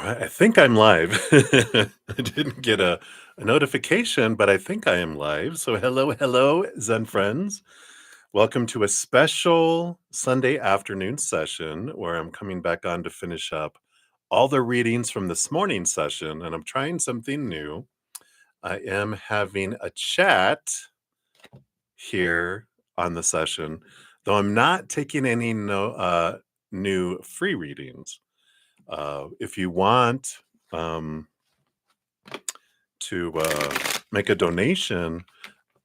I think I'm live. I didn't get a notification, but I think I am live. So, hello, hello, Zen Friends. Welcome to a special Sunday afternoon session where I'm coming back on to finish up all the readings from this morning's session, and I'm trying something new. I am having a chat here on the session, though I'm not taking any new free readings. If you want to make a donation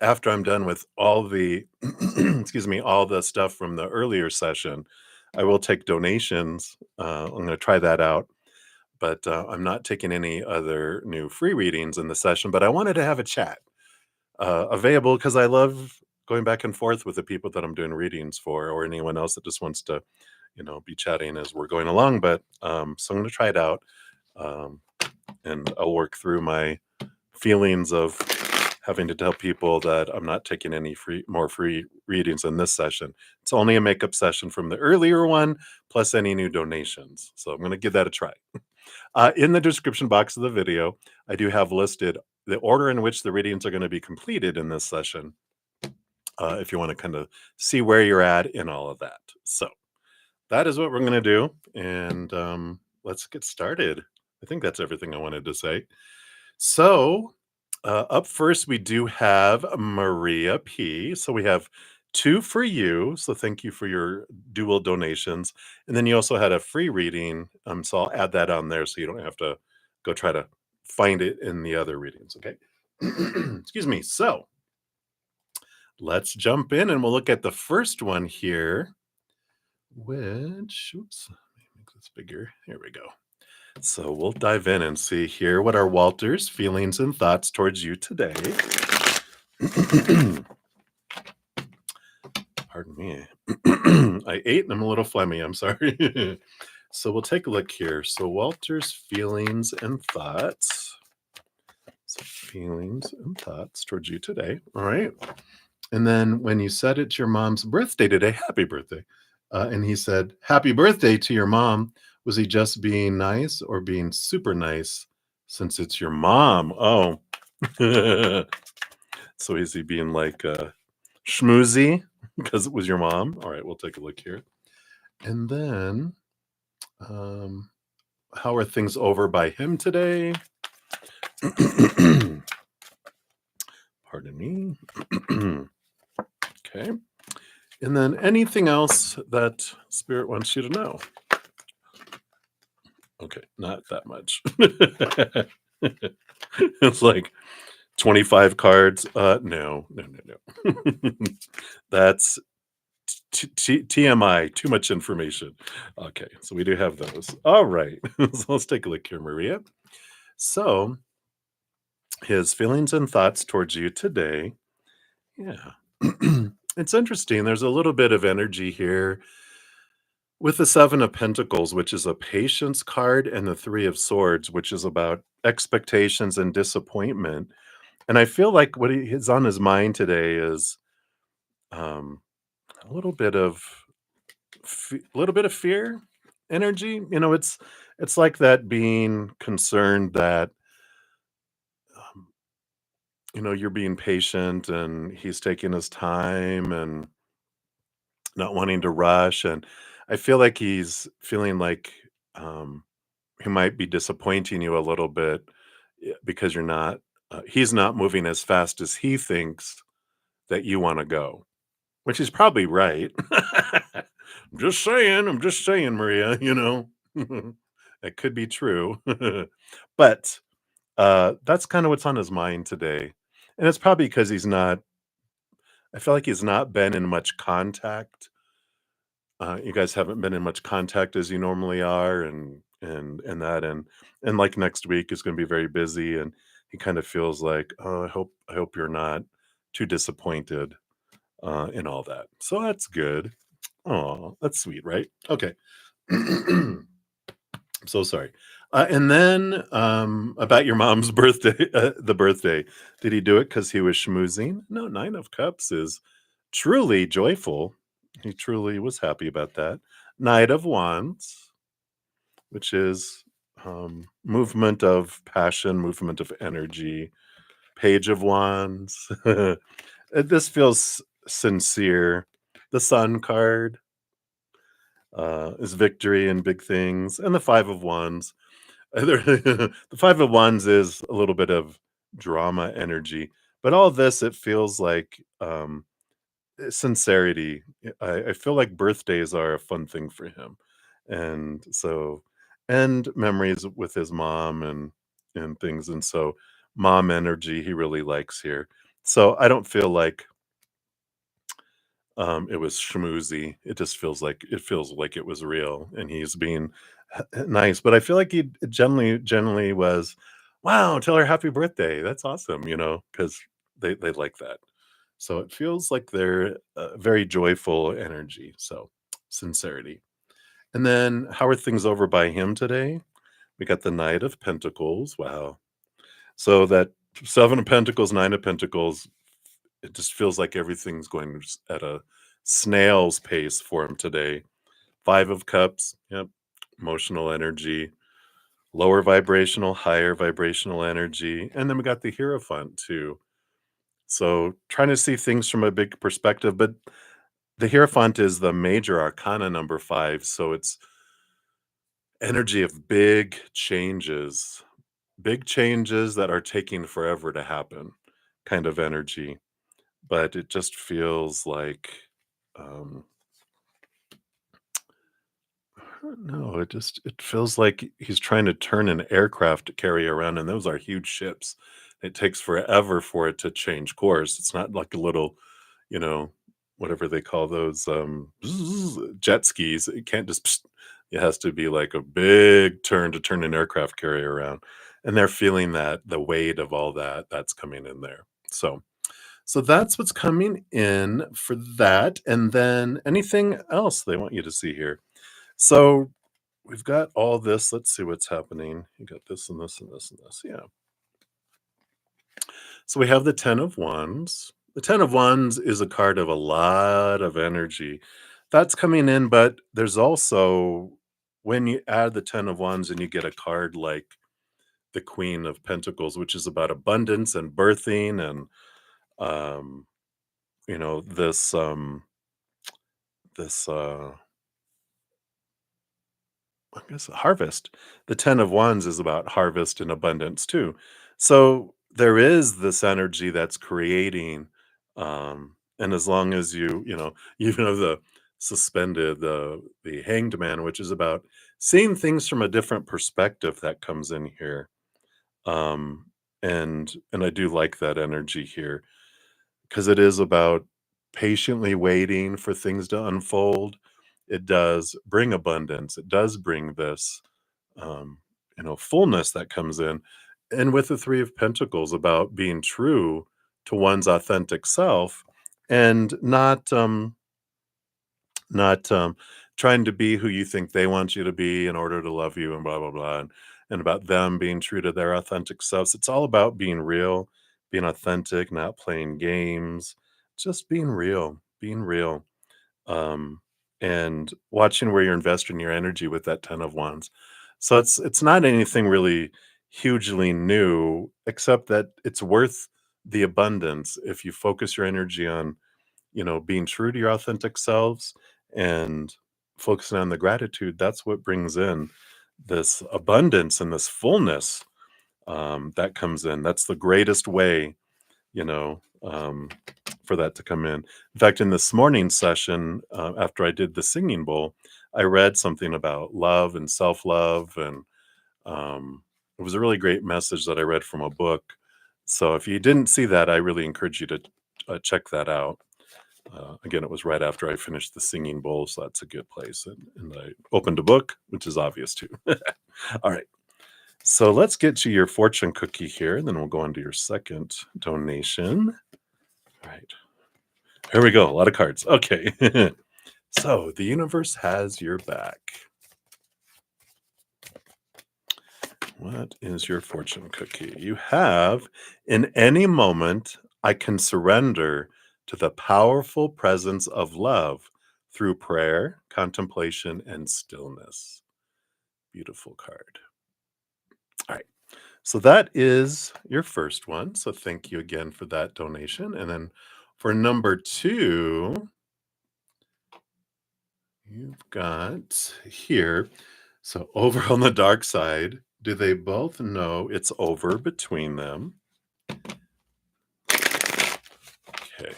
after I'm done with all the excuse me, all the stuff from the earlier session, I will take donations. I'm going to try that out, but I'm not taking any other new free readings in the session. But I wanted to have a chat available because I love going back and forth with the people that I'm doing readings for, or anyone else that just wants to, be chatting as we're going along. But so I'm going to try it out, and I'll work through my feelings of having to tell people that I'm not taking any more free readings in this session. It's only a makeup session from the earlier one, plus any new donations. So I'm going to give that a try. In the description box of the video, I do have listed the order in which the readings are going to be completed in this session, if you want to kind of see where you're at in all of that. So that is what we're going to do. And let's get started. I think that's everything I wanted to say. So up first, we do have Maria P. So we have 2 for you. So thank you for your dual donations. And then you also had a free reading. So I'll add that on there so you don't have to go try to find it in the other readings. Okay. Excuse me. So let's jump in and we'll look at the first one here, which, oops, let me make this bigger. Here we go. So we'll dive in and see here what are Walter's feelings and thoughts towards you today. Pardon me. I ate and I'm a little phlegmy. I'm sorry. So we'll take a look here. So Walter's feelings and thoughts. So feelings and thoughts towards you today. All right. And then when you said it's your mom's birthday today, happy birthday. And he said, happy birthday to your mom. Was he just being nice or being super nice since it's your mom? Oh. So is he being like schmoozy because it was your mom? All right, we'll take a look here. And then how are things over by him today? Pardon me. Okay. And then anything else that Spirit wants you to know? Okay, not that much. It's like 25 cards. No. That's TMI, too much information. Okay, so we do have those. All right, so let's take a look here, Maria. So his feelings and thoughts towards you today. Yeah. It's interesting. There's a little bit of energy here with the 7 of Pentacles, which is a patience card, and the 3 of Swords, which is about expectations and disappointment. And I feel like what is on his mind today is a little bit of fear energy. It's like that being concerned that you're being patient and he's taking his time and not wanting to rush. And I feel like he's feeling like he might be disappointing you a little bit because he's not moving as fast as he thinks that you want to go, which is probably right. I'm just saying, Maria, it could be true. But that's kind of what's on his mind today. And it's probably because I feel like he's not been in much contact. You guys haven't been in much contact as you normally are, and like next week is going to be very busy, and he kind of feels like, oh, I hope you're not too disappointed in all that. So that's good. Oh, that's sweet, right? Okay. I'm so sorry. And then about your mom's birthday, the birthday. Did he do it because he was schmoozing? No, 9 of Cups is truly joyful. He truly was happy about that. Knight of Wands, which is movement of passion, movement of energy, page of wands. This feels sincere. The sun card is victory and big things, and the five of wands. The five of wands is a little bit of drama energy, but all this, it feels like sincerity. I feel like birthdays are a fun thing for him, and so, and memories with his mom and things, and so mom energy he really likes here. So I don't feel like it was schmoozy. It feels like it was real, and he's being nice. But I feel like he generally was, wow, tell her happy birthday. That's awesome, because they like that. So it feels like they're very joyful energy. So sincerity. And then how are things over by him today? We got the Knight of Pentacles. Wow. So that Seven of Pentacles, Nine of Pentacles, it just feels like everything's going at a snail's pace for him today. Five of Cups, yep, emotional energy, lower vibrational, higher vibrational energy. And then we got the Hierophant too. So trying to see things from a big perspective, but the Hierophant is the major arcana number five. So it's energy of big changes that are taking forever to happen kind of energy. But it just feels like, um, I don't know, it feels like he's trying to turn an aircraft carrier around, and those are huge ships. It takes forever for it to change course. It's not like a little, you know, whatever they call those, jet skis. It can't just it has to be like a big turn to turn an aircraft carrier around, and they're feeling that, the weight of all that that's coming in there. So that's what's coming in for that, and then anything else they want you to see here? So we've got all this. Let's see what's happening. You got this and this and this and this. Yeah. So we have the 10 of Wands. The 10 of Wands is a card of a lot of energy. That's coming in, but there's also, when you add the 10 of Wands and you get a card like the Queen of Pentacles, which is about abundance and birthing and um, this I guess harvest. The 10 of Wands is about harvest and abundance too. So there is this energy that's creating, and as long as even of the suspended, the hanged man, which is about seeing things from a different perspective that comes in here. Um, and I do like that energy here because it is about patiently waiting for things to unfold. It does bring abundance. It does bring this, fullness that comes in. And with the Three of Pentacles, about being true to one's authentic self and not trying to be who you think they want you to be in order to love you and blah blah blah, and about them being true to their authentic selves. It's all about being real, being authentic, not playing games, just being real, um, and watching where you're investing your energy with that 10 of wands. So it's not anything really hugely new, except that it's worth the abundance if you focus your energy on, being true to your authentic selves and focusing on the gratitude. That's what brings in this abundance and this fullness, that comes in. That's the greatest way, you know, um, for that to come in. In fact, in this morning session, after I did the singing bowl, I read something about love and self love. And it was a really great message that I read from a book. So if you didn't see that, I really encourage you to check that out. Again, it was right after I finished the singing bowl, so that's a good place. And I opened a book, which is obvious too. All right. So let's get to your fortune cookie here, and then we'll go on to your second donation. All right. Here we go. A lot of cards. Okay. So the universe has your back. What is your fortune cookie? You have, in any moment, I can surrender to the powerful presence of love through prayer, contemplation, and stillness. Beautiful card. So that is your first one. So thank you again for that donation. And then for number two, you've got here. So over on the dark side, do they both know it's over between them? Okay.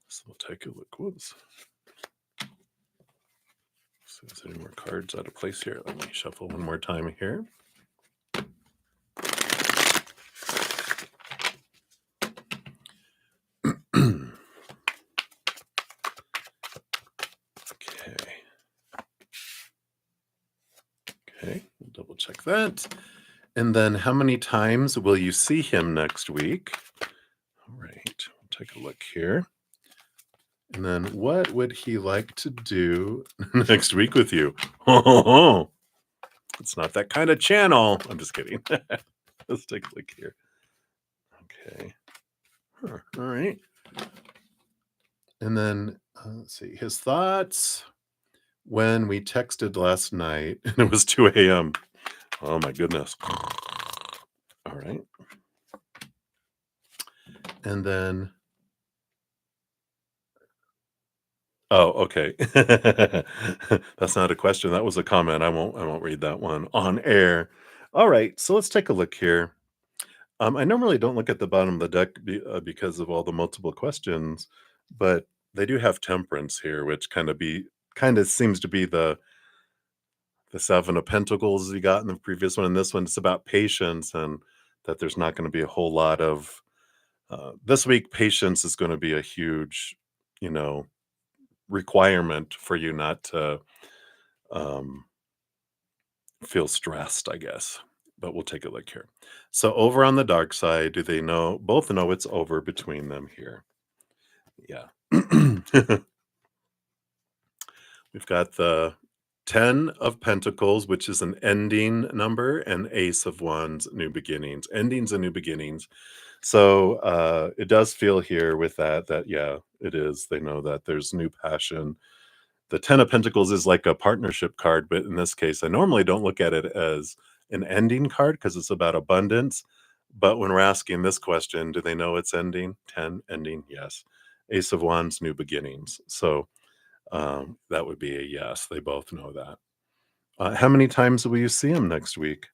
So we'll take a look. Whoops. So is there any more cards out of place here? Let me shuffle one more time here. Okay. Okay, we'll double check that. And then how many times will you see him next week? All right, we'll take a look here. And then what would he like to do next week with you? Oh, it's not that kind of channel. I'm just kidding. Let's take a look here. Okay. Huh, all right. And then let's see his thoughts when we texted last night and it was 2 a.m. Oh my goodness. All right. And then oh, okay. That's not a question. That was a comment. I won't read that one on air. All right. So let's take a look here. I normally don't look at the bottom of the deck because of all the multiple questions, but they do have temperance here, which kind of seems to be the seven of pentacles you got in the previous one. And this one, it's about patience and that there's not going to be a whole lot of this week. Patience is going to be a huge, you know, requirement for you not to um, feel stressed, I guess. But we'll take a look here. So over on the dark side, do they know both know it's over between them here? Yeah. We've got the 10 of Pentacles, which is an ending number, and Ace of Wands, new beginnings, endings and new beginnings. So it does feel here with that, yeah, it is. They know that there's new passion. The 10 of Pentacles is like a partnership card, but in this case, I normally don't look at it as an ending card because it's about abundance. But when we're asking this question, do they know it's ending? 10 ending, yes. Ace of Wands, new beginnings. So that would be a yes. They both know that. How many times will you see him next week?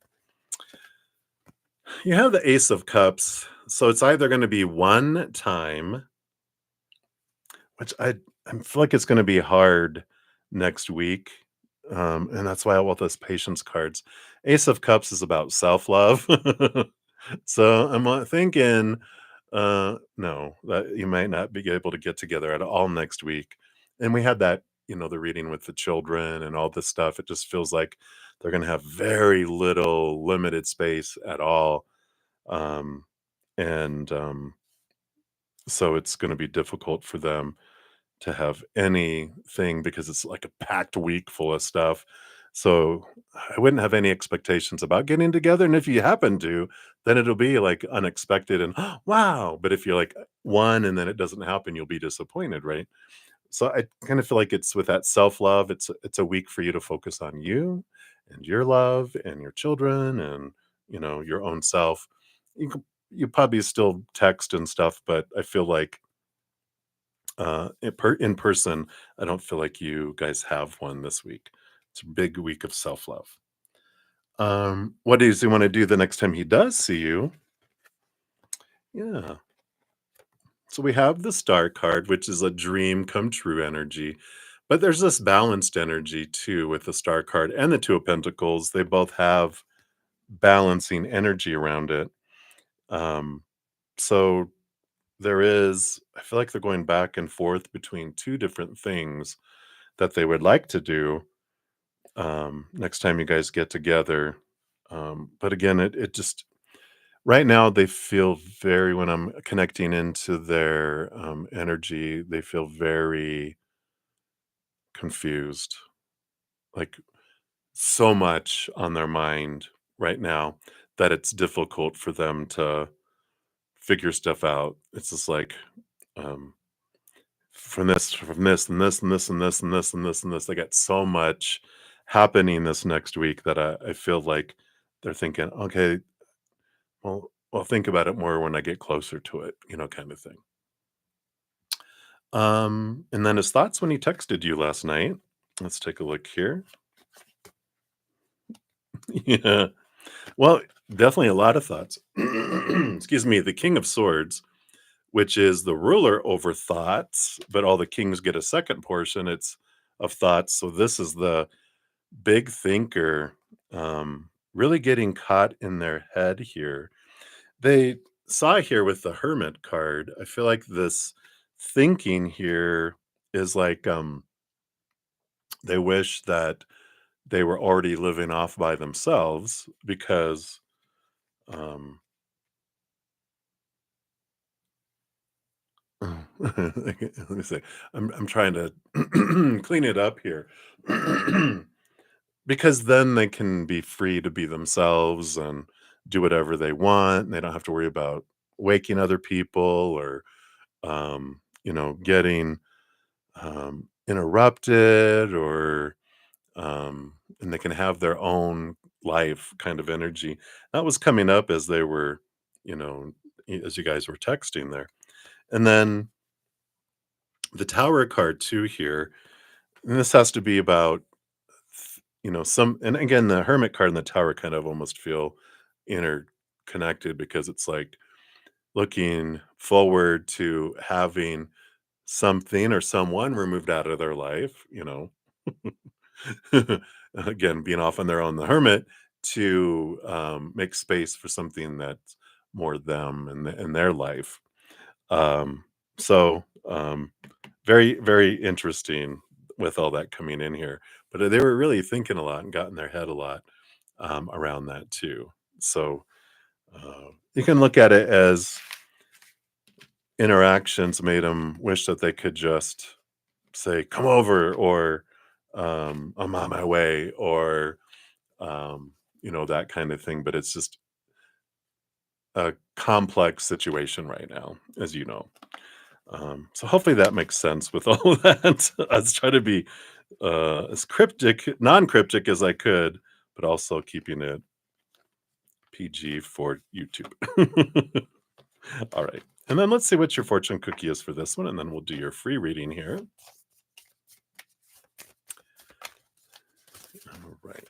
You have the Ace of Cups. So it's either going to be one time, which I feel like it's going to be hard next week. And that's why I want those patience cards. Ace of Cups is about self love. So I'm thinking, no, that you might not be able to get together at all next week. And we had that, the reading with the children and all this stuff. It just feels like they're going to have very little limited space at all. Um, and so it's going to be difficult for them to have anything because it's like a packed week full of stuff. So I wouldn't have any expectations about getting together. And if you happen to, then it'll be like unexpected and wow. But if you're like one and then it doesn't happen, you'll be disappointed, right? So I kind of feel like it's with that self-love, it's a week for you to focus on you and your love and your children and your own self. You probably still text and stuff, but I feel like in person, I don't feel like you guys have one this week. It's a big week of self-love. What does he want to do the next time he does see you? Yeah. So we have the star card, which is a dream come true energy. But there's this balanced energy too with the star card and the two of pentacles. They both have balancing energy around it. Um, so I feel like they're going back and forth between two different things that they would like to do next time you guys get together. But again, it just right now they feel very when I'm connecting into their energy, they feel very confused, like so much on their mind right now that it's difficult for them to figure stuff out. It's just like um, from this, and this, and this, and this, and this, and this, and this. They got so much happening this next week that I feel like they're thinking, okay, well, I'll think about it more when I get closer to it, kind of thing. And then his thoughts when he texted you last night. Let's take a look here. Yeah. Well, definitely a lot of thoughts. Excuse me, the King of Swords, which is the ruler over thoughts, but all the kings get a second portion. It's of thoughts. So this is the big thinker, really getting caught in their head here. They saw here with the Hermit card. I feel like this thinking here is like they wish that they were already living off by themselves because um let me see. I'm trying to clean it up here. Because then they can be free to be themselves and do whatever they want. And they don't have to worry about waking other people or getting interrupted or and they can have their own life kind of energy. That was coming up as they were, you know, as you guys were texting there. And then the Tower card too here, and this has to be about, some, and again, the Hermit card and the Tower kind of almost feel interconnected because it's like looking forward to having something or someone removed out of their life, again, being off on their own, the Hermit, to make space for something that's more them and in their life. Um, so very, very interesting with all that coming in here. But they were really thinking a lot and got in their head a lot around that too. So you can look at it as interactions made them wish that they could just say, "Come over," or "I'm on my way," or that kind of thing. But it's just a complex situation right now, as you know. So hopefully that makes sense with all of that. I was trying to be as non-cryptic as I could, but also keeping it PG for YouTube. All right. And then let's see what your fortune cookie is for this one, and then we'll do your free reading here. All right.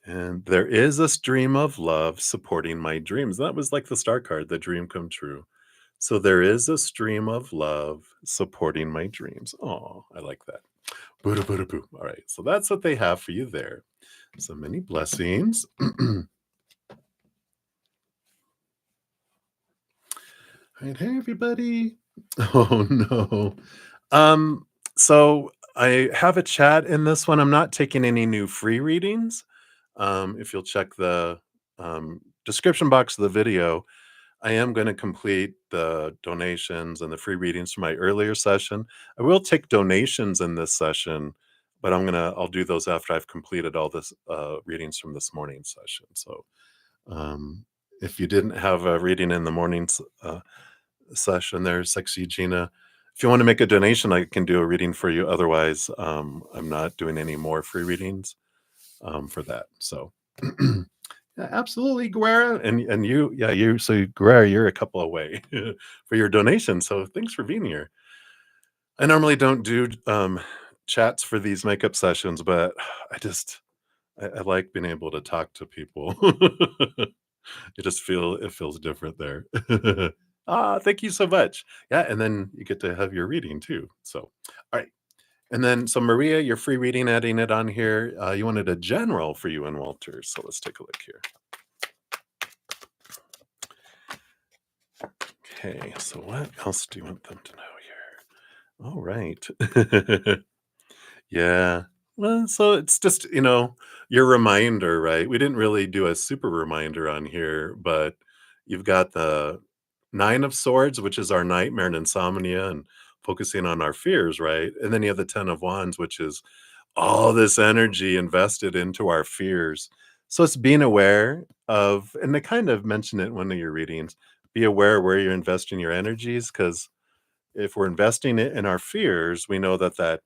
And there is a stream of love supporting my dreams. That was like the star card, the dream come true. So there is a stream of love supporting my dreams. Oh, I like that. Boo boo boo. All right. So that's what they have for you there. So many blessings. All right. Hey, everybody. Oh, no. So I have a chat in this one. I'm not taking any new free readings. If you'll check the description box of the video, I am going to complete the donations and the free readings from my earlier session. I will take donations in this session, but I'll do those after I've completed all this readings from this morning session. So um, if you didn't have a reading in the morning session there, Sexy Gina, if you want to make a donation, I can do a reading for you. Otherwise, I'm not doing any more free readings for that. So yeah, absolutely, Guerra. And you, yeah, so Guerra, you're a couple away for your donation. So thanks for being here. I normally don't do chats for these makeup sessions, but I like being able to talk to people. It feels different there. Thank you so much. Yeah, and then you get to have your reading too. So, all right. And then, so Maria, your free reading, adding it on here. You wanted a general for you and Walter. So let's take a look here. Okay, so what else do you want them to know here? All right. Yeah. Well, so it's just, your reminder, right? We didn't really do a super reminder on here, but you've got the Nine of Swords, which is our nightmare and insomnia and focusing on our fears, right? And then you have the Ten of Wands, which is all this energy invested into our fears. So it's being aware of, and they kind of mention it in one of your readings, be aware where you're investing your energies, because if we're investing it in our fears, we know that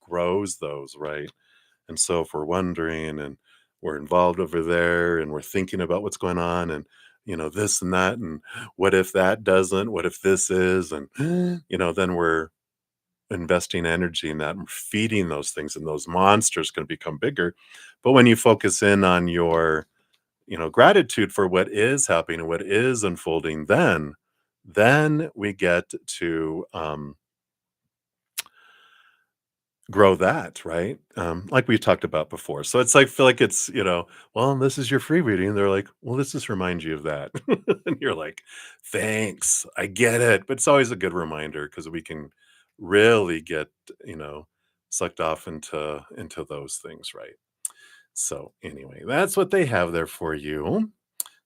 grows those, right? And so if we're wondering and we're involved over there and we're thinking about what's going on and, this and that, and what if that doesn't, what if this is, and, then we're investing energy in that and feeding those things, and those monsters can become bigger. But when you focus in on your, gratitude for what is happening and what is unfolding, then we get to grow that, right? Like we talked about before. So it's like, feel like it's, well, this is your free reading. They're like, well, this just reminds you of that. And you're like, thanks, I get it. But it's always a good reminder because we can really get, you know, sucked off into those things, right? So anyway, that's what they have there for you.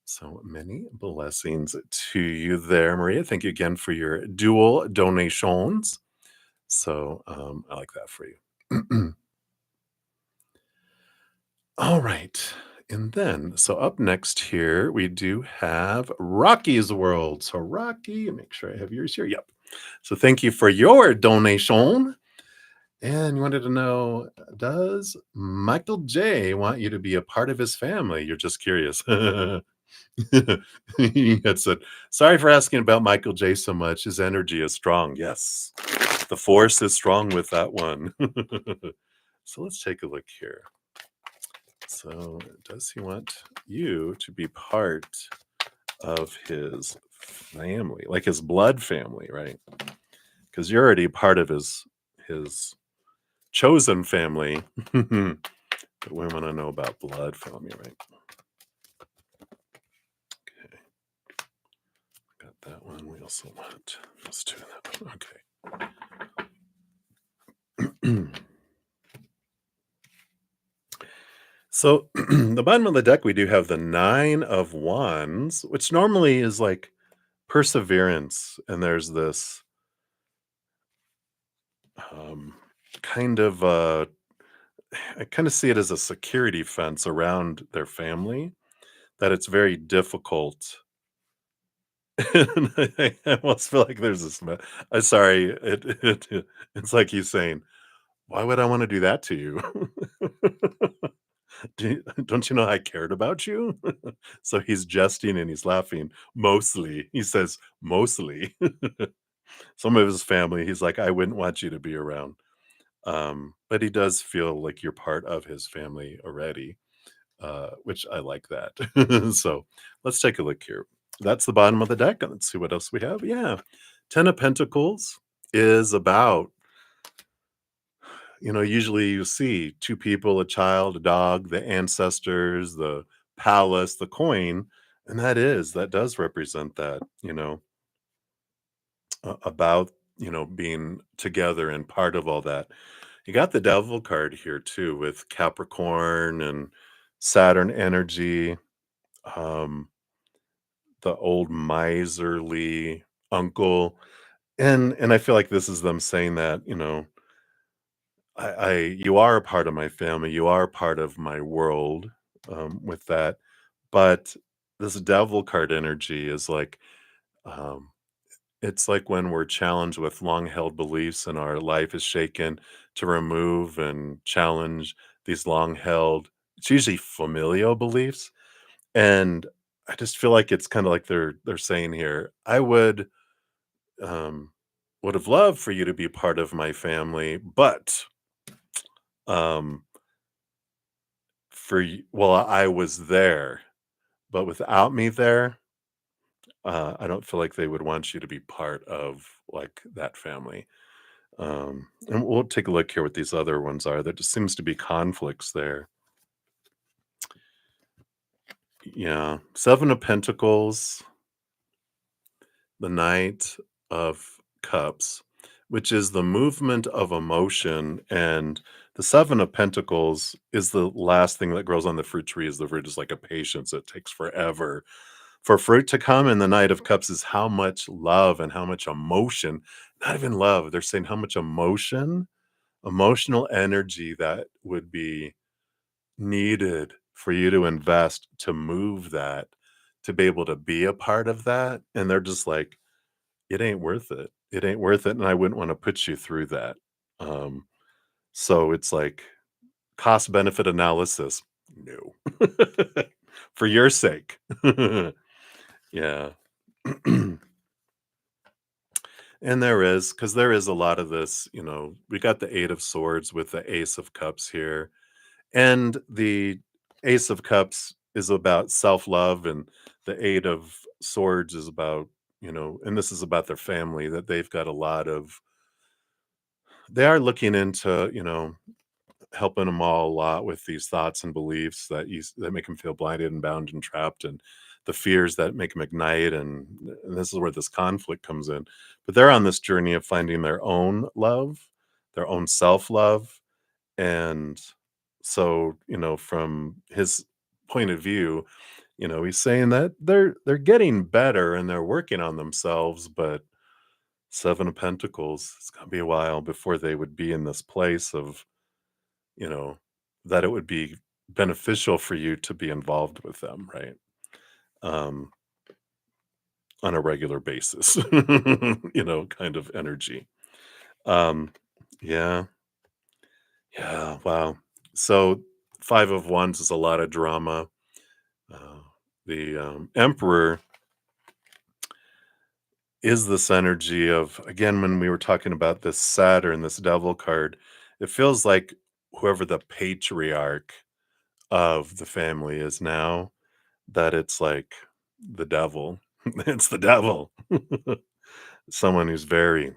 So many blessings to you there, Maria. Thank you again for your dual donations. So I like that for you. All right. And then, so up next here, we do have Rocky's World. So, Rocky, make sure I have yours here. Yep. So, thank you for your donation. And you wanted to know, does Michael J want you to be a part of his family? You're just curious. He had said, sorry for asking about Michael J so much. His energy is strong. Yes. The force is strong with that one. So, let's take a look here. So, does he want you to be part of his family, like his blood family, right? Because you're already part of his chosen family. But we want to know about blood family, right? Okay, got that one. We also want those two. That one. Okay. So the bottom of the deck, we do have the Nine of Wands, which normally is like perseverance, and there's this um, kind of I kind of see it as a security fence around their family, that it's very difficult. And I almost feel like there's this. I'm sorry. It's like he's saying, "Why would I want to do that to you? Don't you know I cared about you?" So he's jesting and he's laughing. Mostly, he says, mostly. Some of his family, he's like, I wouldn't want you to be around. But he does feel like you're part of his family already, which I like that. So let's take a look here. That's the bottom of the deck. Let's see what else we have. Yeah. Ten of Pentacles is about, usually you see two people, a child, a dog, the ancestors, the palace, the coin. And that does represent that, about, being together and part of all that. You got the devil card here too with Capricorn and Saturn energy, um, the old miserly uncle. And I feel like this is them saying that, I you are a part of my family, you are part of my world, with that. But this devil card energy is like, um, it's like when we're challenged with long held beliefs and our life is shaken, to remove and challenge these long held, it's usually familial beliefs. And I just feel like it's kind of like they're saying here, I um would have loved for you to be part of my family, but um well, I was there, but without me there, I don't feel like they would want you to be part of like that family. And we'll take a look here what these other ones are. There just seems to be conflicts there. Yeah. Seven of Pentacles, the Knight of Cups, which is the movement of emotion. And the Seven of Pentacles is the last thing that grows on the fruit tree. Is the fruit is like a patience. It takes forever for fruit to come. And the Knight of Cups is how much love and how much emotion, not even love, they're saying how much emotional energy that would be needed for you to invest to move that, to be able to be a part of that. And they're just like, it ain't worth it. It ain't worth it. And I wouldn't want to put you through that. Um, so it's like Cost benefit analysis. No. For your sake. Yeah. And because there is a lot of this, we got the 8 of swords with the ace of cups here. And the ace of cups is about self-love, and the 8 of swords is about, and this is about their family, that they've got a lot of they are looking into, helping them all a lot with these thoughts and beliefs that make them feel blinded and bound and trapped, and the fears that make them ignite, and this is where this conflict comes in. But they're on this journey of finding their own love, their own self-love, and so, from his point of view, he's saying that they're getting better and they're working on themselves, but 7 of Pentacles, it's gonna be a while before they would be in this place of, you know, that it would be beneficial for you to be involved with them, right? Um, on a regular basis, kind of energy. Um, yeah, yeah, wow. So 5 of Wands is a lot of drama. Uh, the Emperor is this energy of, again, when we were talking about this Saturn, this devil card, it feels like whoever the patriarch of the family is now, that it's like the devil. It's the devil. Someone who's very,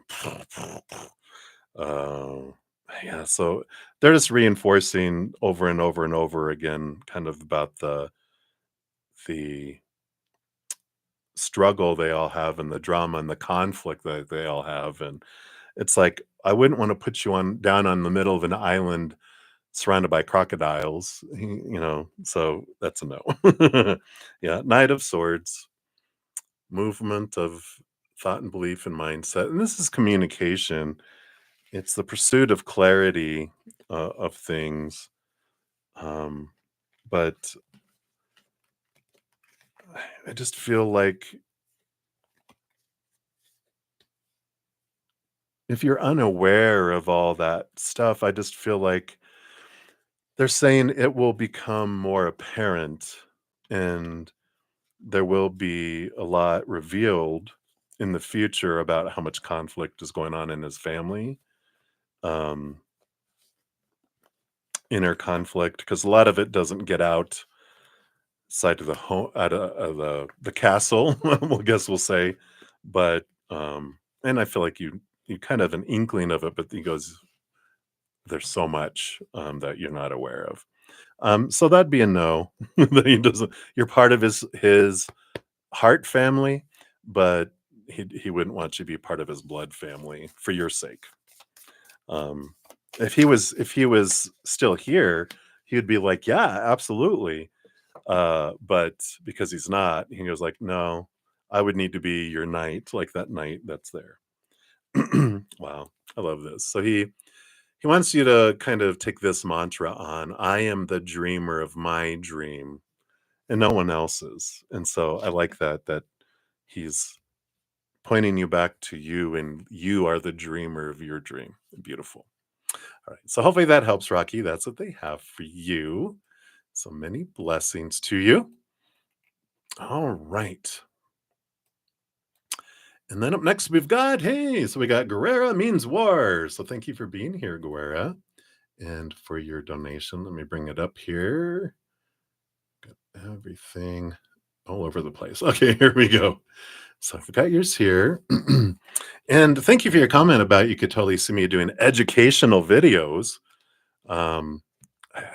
uh, yeah. So they're just reinforcing over and over and over again, kind of about the struggle they all have and the drama and the conflict that they all have. And it's like, I wouldn't want to put you on down on the middle of an island surrounded by crocodiles, so that's a no. Yeah, Knight of Swords, movement of thought and belief and mindset. And this is communication. It's the pursuit of clarity of things. Um, but I just feel like if you're unaware of all that stuff, I just feel like they're saying it will become more apparent, and there will be a lot revealed in the future about how much conflict is going on in his family. Um, Inner conflict, because a lot of it doesn't get outside of the home, out of the castle. Well, guess we'll say, but and I feel like you kind of an inkling of it, but he goes, "There's so much that you're not aware of." So that'd be a no. That he doesn't. You're part of his heart family, but he wouldn't want you to be part of his blood family for your sake. Um, if he was still here, he would be like, yeah, absolutely. But because he's not, he goes like, no, I would need to be your knight, like that knight that's there. Wow, I love this. So he wants you to kind of take this mantra on. I am the dreamer of my dream, and no one else's. And so I like that he's pointing you back to you, and you are the dreamer of your dream. Beautiful. All right. So hopefully that helps, Rocky. That's what they have for you. So many blessings to you. All right. And then up next, we've got, so we got GuerraMeansWar. So thank you for being here, Guerra, and for your donation. Let me bring it up here. Got everything all over the place. Okay, here we go. So I've got yours here. And thank you for your comment about you could totally see me doing educational videos. I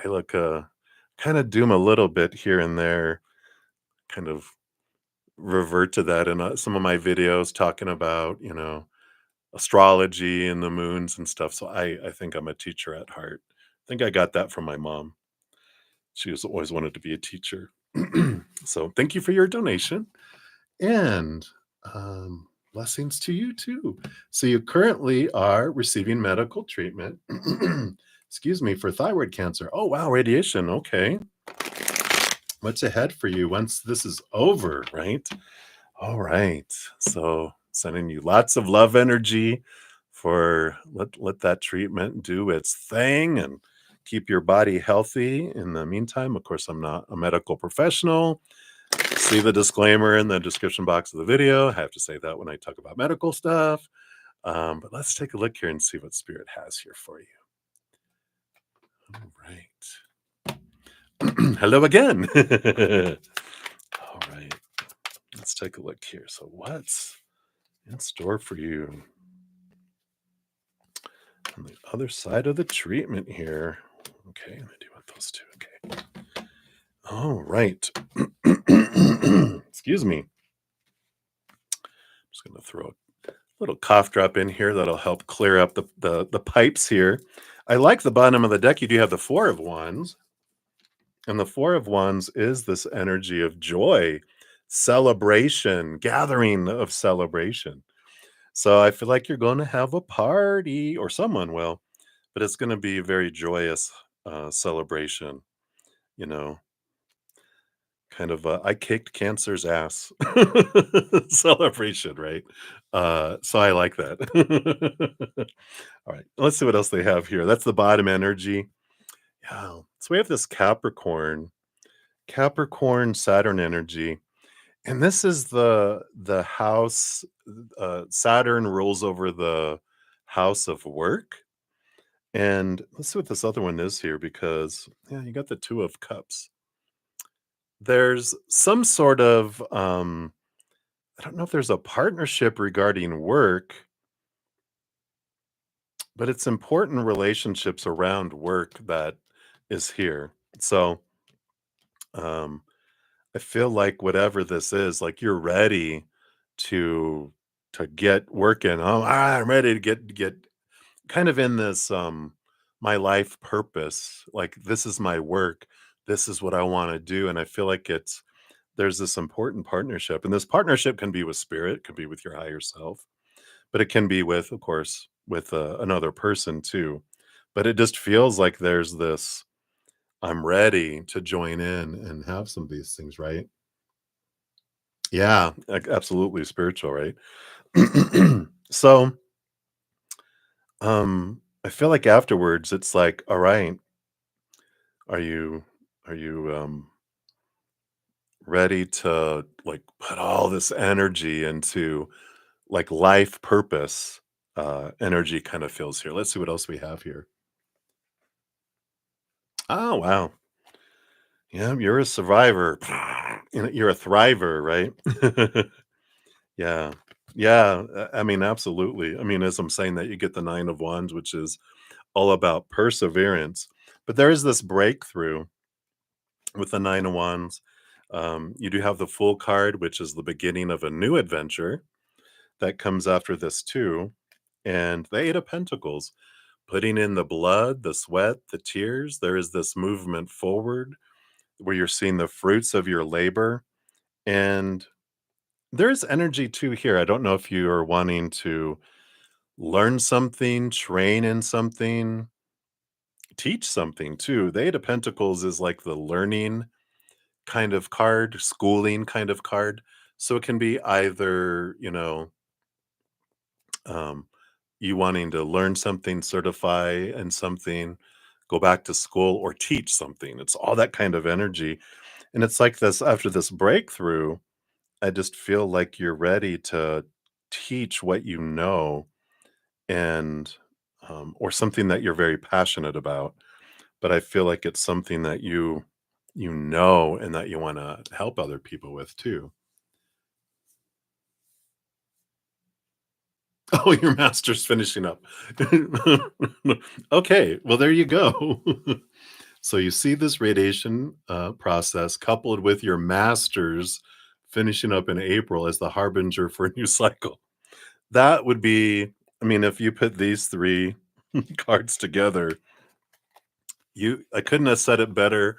look kind of doom a little bit here and there, kind of revert to that in some of my videos talking about, astrology and the moons and stuff. So I think I'm a teacher at heart. I think I got that from my mom. She was always wanted to be a teacher. So thank you for your donation. And blessings to you too. So you currently are receiving medical treatment, excuse me, for thyroid cancer. Oh, wow, radiation. Okay. What's ahead for you once this is over, right? All right. So sending you lots of love energy for let that treatment do its thing and keep your body healthy in the meantime. Of course, I'm not a medical professional. See the disclaimer in the description box of the video. I have to say that when I talk about medical stuff. But let's take a look here and see what Spirit has here for you. All right. Hello again. All right. Let's take a look here. So, what's in store for you on the other side of the treatment here? Okay, I'm gonna do with those two. Okay. All right. Excuse me. Just gonna throw a little cough drop in here that'll help clear up the pipes here. I like the bottom of the deck. You do have the Four of Wands, and the Four of Wands is this energy of joy, celebration, gathering of celebration. So I feel like you're going to have a party, or someone will, but it's going to be a very joyous celebration. You know, kind of I kicked cancer's ass celebration, right? So I like that. All right, let's see what else they have here. That's the bottom energy. Yeah. So we have this Capricorn Saturn energy. And this is the house. Saturn rules over the house of work. And let's see what this other one is here, because yeah, you got the Two of Cups. There's some sort of I don't know if there's a partnership regarding work, but it's important relationships around work that is here. So um I feel like whatever this is, like you're ready to get working. Oh, I'm ready to get kind of in this my life purpose. Like this is my work. This is what I want to do. And I feel like there's this important partnership. And this partnership can be with spirit, could be with your higher self, but it can be with, of course, with another person too. But it just feels like there's this I'm ready to join in and have some of these things, right? Yeah, absolutely spiritual, right? So, I feel like afterwards it's like, all right, are you ready to like put all this energy into like life purpose? Energy kind of feels here. Let's see what else we have here. Oh, wow. Yeah, you're a survivor. You're a thriver, right? Yeah. Yeah, I mean, absolutely. I mean, as I'm saying that, you get the Nine of Wands, which is all about perseverance. But there is this breakthrough with the Nine of Wands. You do have the Fool card, which is the beginning of a new adventure that comes after this too. And the Eight of Pentacles, putting in the blood, the sweat, the tears. There is this movement forward where you're seeing the fruits of your labor. And there's energy too here. I don't know if you are wanting to learn something, train in something, teach something too. The Eight of Pentacles is like the learning kind of card, schooling kind of card. So it can be either, um, you wanting to learn something, certify in something, go back to school, or teach something. It's all that kind of energy. And it's like this after this breakthrough, I just feel like you're ready to teach what you know, and or something that you're very passionate about. But I feel like it's something that you know and that you want to help other people with too. Oh, your master's finishing up. Okay, well there you go. So you see this radiation process coupled with your master's finishing up in April as the harbinger for a new cycle. That would be, I mean, if you put these three cards together, you I couldn't have said it better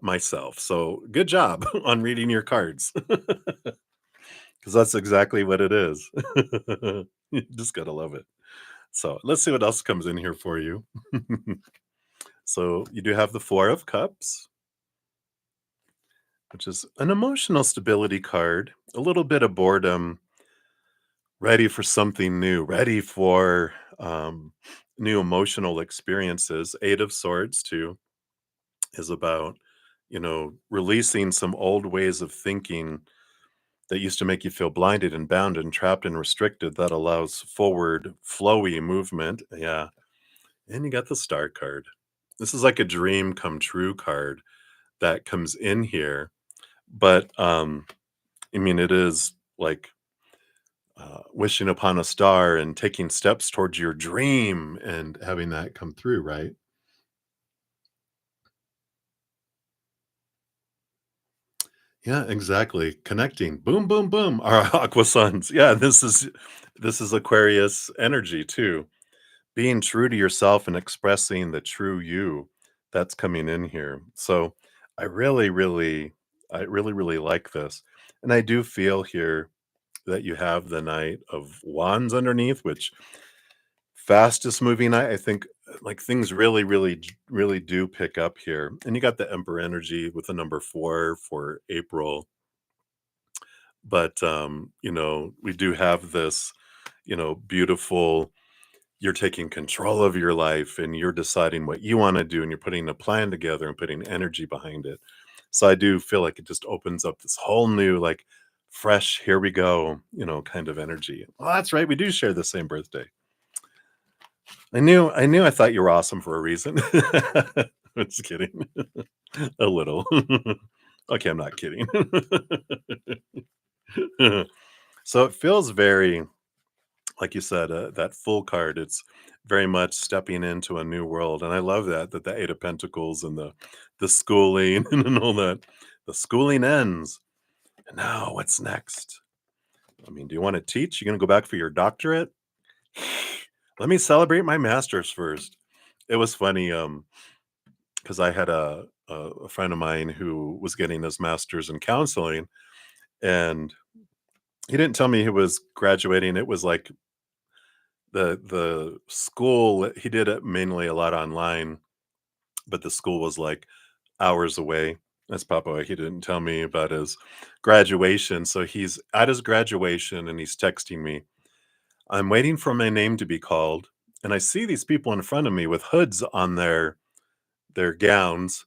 myself. So good job on reading your cards, because that's exactly what it is. You just gotta love it. So let's see what else comes in here for you. So you do have the Four of Cups, which is an emotional stability card, a little bit of boredom, ready for something new, ready for new emotional experiences. Eight of Swords, too, is about, releasing some old ways of thinking that used to make you feel blinded and bound and trapped and restricted that allows forward, flowy movement. Yeah. And you got the Star card. This is like a dream come true card that comes in here. But I mean, it is like wishing upon a star and taking steps towards your dream and having that come through, right? Yeah, exactly. Connecting. Boom, boom, boom. Our aqua suns. Yeah, this is Aquarius energy too. Being true to yourself and expressing the true you that's coming in here. So I really like this. And I do feel here that you have the Knight of Wands underneath, which fastest moving knight. I think like things really do pick up here. And you got the Emperor energy with the number 4 for April. But we do have this, beautiful, you're taking control of your life and you're deciding what you want to do and you're putting a plan together and putting energy behind it. So I do feel like it just opens up this whole new, like, fresh, here we go, kind of energy. Well, that's right. We do share the same birthday. I thought you were awesome for a reason. Just kidding. A little. Okay, I'm not kidding. So it feels very, like you said, that full card. It's very much stepping into a new world, and I love that the Eight of Pentacles and the schooling and all that. The schooling ends, and now what's next? I mean, do you want to teach? You gonna go back for your doctorate? Let me celebrate my master's first. It was funny, because I had a friend of mine who was getting his master's in counseling, and he didn't tell me he was graduating. It was like the school, he did it mainly a lot online, but the school was like hours away. That's Papa. He didn't tell me about his graduation. So he's at his graduation and he's texting me. I'm waiting for my name to be called. And I see these people in front of me with hoods on their gowns.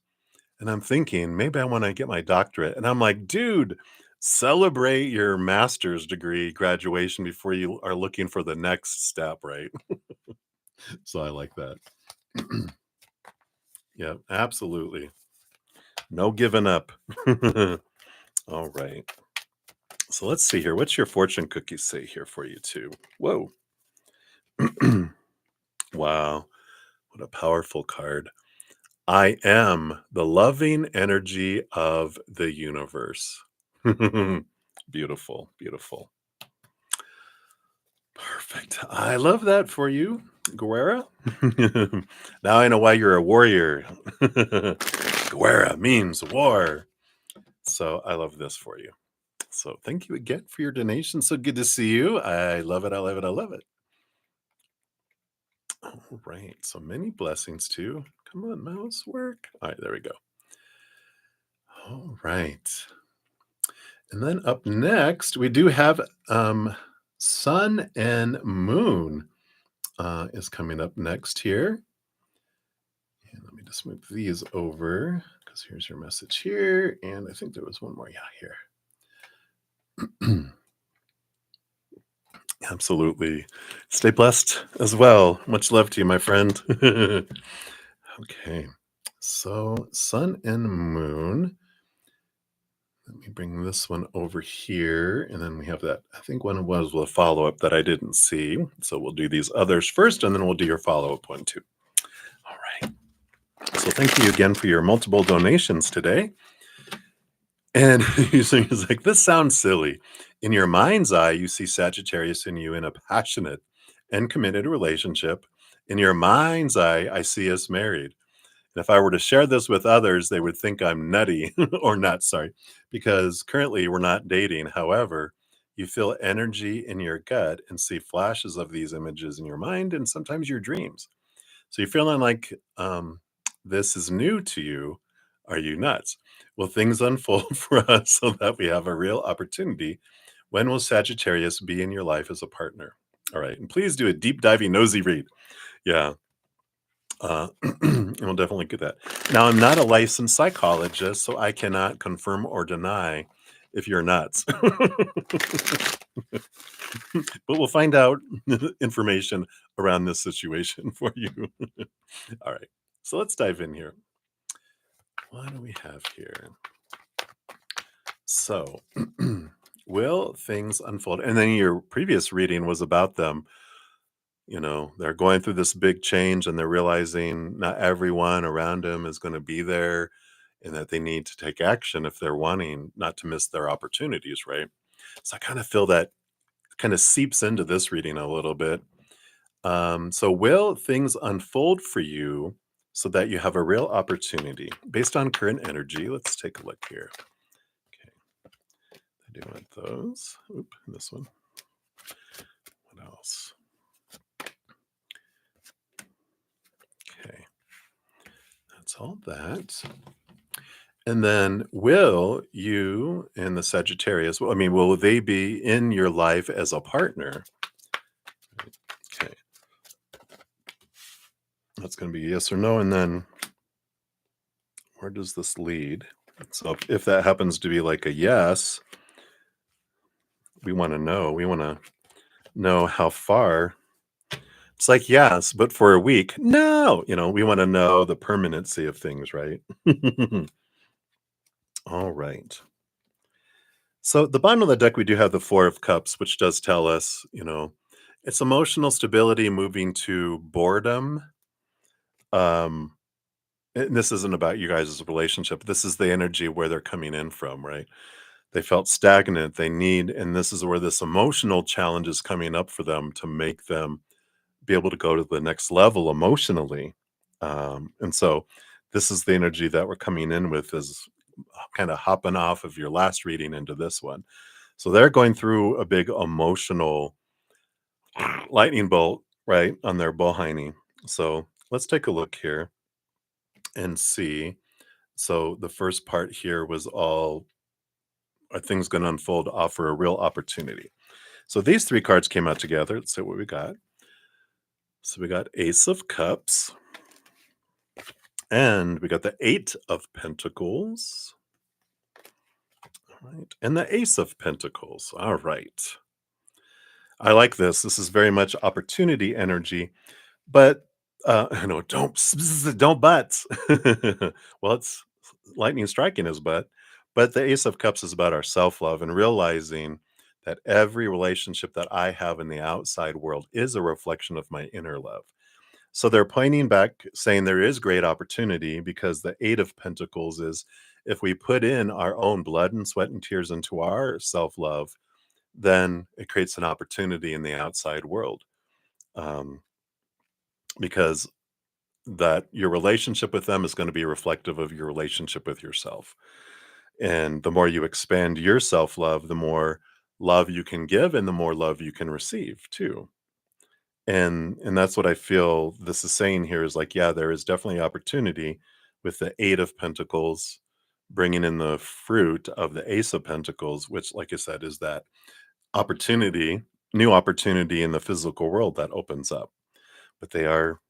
And I'm thinking, maybe I want to get my doctorate. And I'm like, dude, celebrate your master's degree graduation before you are looking for the next step, right? So I like that. Yeah, absolutely. No giving up. All right. So let's see here. What's your fortune cookies say here for you too? Whoa. Wow. What a powerful card. I am the loving energy of the universe. Beautiful, beautiful. Perfect. I love that for you, Guerra. Now I know why you're a warrior. Guerra means war. So I love this for you. So thank you again for your donation. So good to see you. I love it. I love it. I love it. All right. So many blessings too. Come on, mouse, work. All right, there we go. All right. And then up next, we do have Sun and Moon is coming up next here. And let me just move these over because here's your message here. And I think there was one more. Yeah, here. Absolutely. Stay blessed as well. Much love to you, my friend. Okay. So, Sun and Moon. Let me bring this one over here. And then we have that. I think one was a follow up that I didn't see. So, we'll do these others first, and then we'll do your follow up one too. All right. So, thank you again for your multiple donations today. And he's like, this sounds silly. In your mind's eye, you see Sagittarius and you in a passionate and committed relationship. In your mind's eye, I see us married. And if I were to share this with others, they would think I'm nutty or not, sorry, because currently we're not dating. However, you feel energy in your gut and see flashes of these images in your mind and sometimes your dreams. So you're feeling like this is new to you. Are you nuts? Will things unfold for us so that we have a real opportunity? When will Sagittarius be in your life as a partner? All right. And please do a deep diving nosy read. Yeah. And we'll definitely get that. Now, I'm not a licensed psychologist, so I cannot confirm or deny if you're nuts. But we'll find out information around this situation for you. All right. So let's dive in here. What do we have here? So, will things unfold? And then your previous reading was about them. They're going through this big change and they're realizing not everyone around them is going to be there and that they need to take action if they're wanting not to miss their opportunities, right? So I kind of feel that kind of seeps into this reading a little bit. So, will things unfold for you so that you have a real opportunity based on current energy? Let's take a look here. Okay, I do want those. Oop, this one. What else? Okay, that's all that. And then, will you and the Sagittarius, well, I mean, will they be in your life as a partner? Okay, that's going to be yes or no. And then, where does this lead? So, if that happens to be like a yes, we want to know. We want to know how far. It's like, yes, but for a week. No, we want to know the permanency of things, right? All right. So, the bottom of the deck, we do have the Four of Cups, which does tell us, it's emotional stability moving to boredom. Um, and this isn't about you guys' relationship. This is the energy where they're coming in from, right? They felt stagnant. They need, and this is where this emotional challenge is coming up for them to make them be able to go to the next level emotionally. And so this is the energy that we're coming in with is kind of hopping off of your last reading into this one. So they're going through a big emotional lightning bolt, right, on their bohini. So let's take a look here and see. So the first part here was all are things going to unfold, offer a real opportunity. So these three cards came out together. Let's see what we got. So we got Ace of Cups, and we got the Eight of Pentacles. All right. And the Ace of Pentacles. All right. I like this. This is very much opportunity energy, but no, don't butts. Well, it's lightning striking his butt, but the Ace of Cups is about our self love and realizing that every relationship that I have in the outside world is a reflection of my inner love. So they're pointing back, saying there is great opportunity because the Eight of Pentacles is if we put in our own blood and sweat and tears into our self love, then it creates an opportunity in the outside world. Um, because that your relationship with them is going to be reflective of your relationship with yourself. And the more you expand your self love, the more love you can give and the more love you can receive too. And that's what I feel this is saying here is like, yeah, there is definitely opportunity with the Eight of Pentacles bringing in the fruit of the Ace of Pentacles, which, like I said, is that opportunity, new opportunity in the physical world that opens up. But they are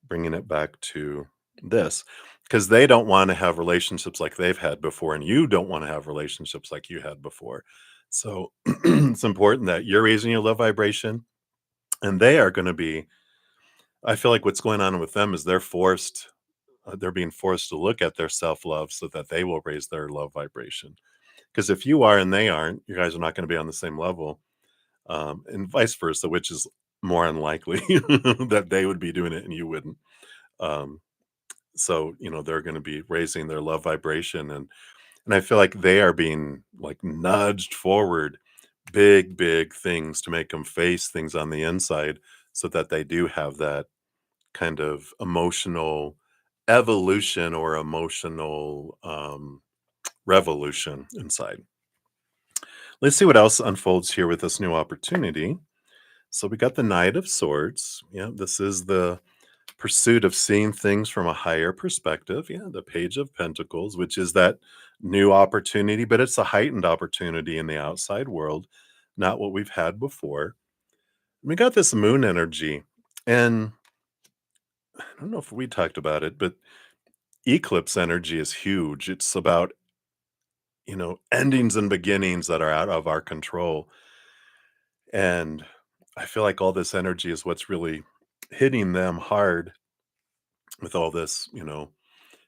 bringing it back to this because they don't want to have relationships like they've had before, and you don't want to have relationships like you had before. So it's important that you're raising your love vibration, and they are going to be I feel like what's going on with them is they're being forced to look at their self-love so that they will raise their love vibration. Because if you are and they aren't, you guys are not going to be on the same level, and vice versa, which is more unlikely that they would be doing it and you wouldn't. Um, so they're going to be raising their love vibration, and I feel like they are being like nudged forward, big things to make them face things on the inside, so that they do have that kind of emotional evolution or emotional revolution inside. Let's see what else unfolds here with this new opportunity. So we got the Knight of Swords. Yeah, this is the pursuit of seeing things from a higher perspective. Yeah, the Page of Pentacles, which is that new opportunity, but it's a heightened opportunity in the outside world, not what we've had before. We got this moon energy, and I don't know if we talked about it, but eclipse energy is huge. It's about, endings and beginnings that are out of our control. And I feel like all this energy is what's really hitting them hard with all this,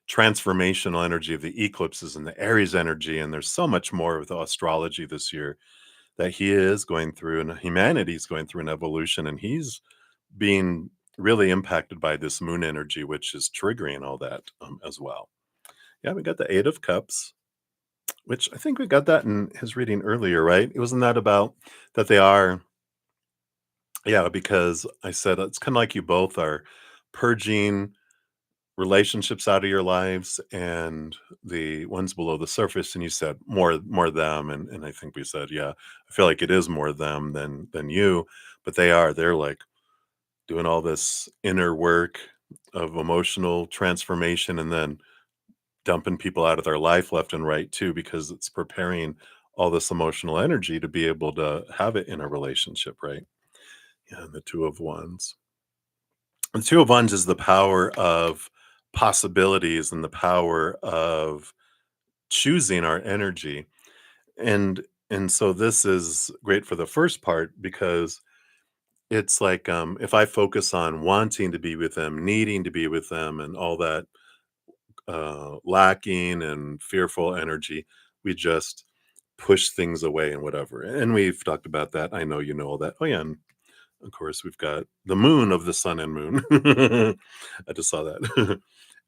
transformational energy of the eclipses and the Aries energy. And there's so much more with astrology this year that he is going through and humanity's going through an evolution, and he's being really impacted by this moon energy, which is triggering all that as well. Yeah, we got the Eight of Cups, which I think we got that in his reading earlier, right? It wasn't that about that they are, yeah, because I said it's kind of like you both are purging relationships out of your lives and the ones below the surface, and you said more them, and I think we said, yeah, I feel like it is more them than you, but they're like doing all this inner work of emotional transformation and then dumping people out of their life left and right too, because it's preparing all this emotional energy to be able to have it in a relationship, right? Yeah, and the Two of Wands. The Two of Wands is the power of possibilities and the power of choosing our energy. And so this is great for the first part because it's like if I focus on wanting to be with them, needing to be with them, and all that lacking and fearful energy, we just push things away and whatever. And we've talked about that. I know you know all that. Oh yeah, and of course we've got the moon of the sun and moon. I just saw that.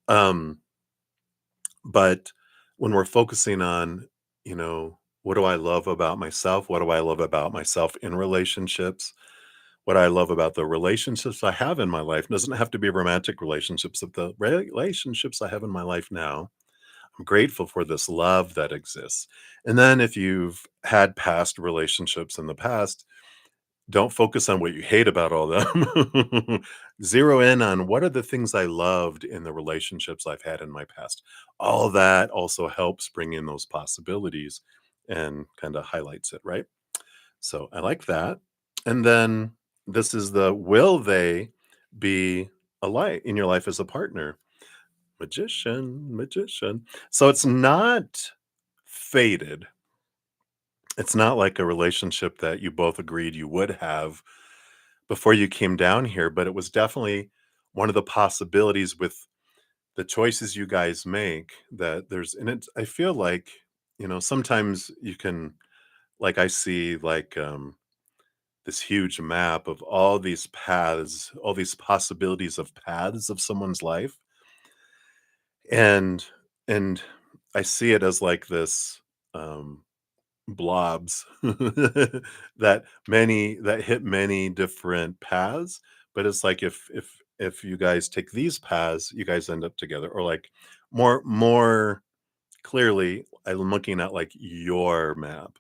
um, but when we're focusing on, what do I love about myself? What do I love about myself in relationships? What I love about the relationships I have in my life doesn't have to be romantic relationships, but the relationships I have in my life now. I'm grateful for this love that exists. And then if you've had past relationships in the past, don't focus on what you hate about all them. Zero in on what are the things I loved in the relationships I've had in my past. All that also helps bring in those possibilities and kind of highlights it, right? So I like that. And then this is the will they be a light in your life as a partner? Magician. So it's not fated. It's not like a relationship that you both agreed you would have before you came down here, but it was definitely one of the possibilities with the choices you guys make that there's and it I feel like, sometimes you can like I see like this huge map of all these paths, all these possibilities of paths of someone's life. And and I see it as like this um blobs that hit many different paths, but it's like if you guys take these paths, you guys end up together, or like more clearly, I'm looking at like your map.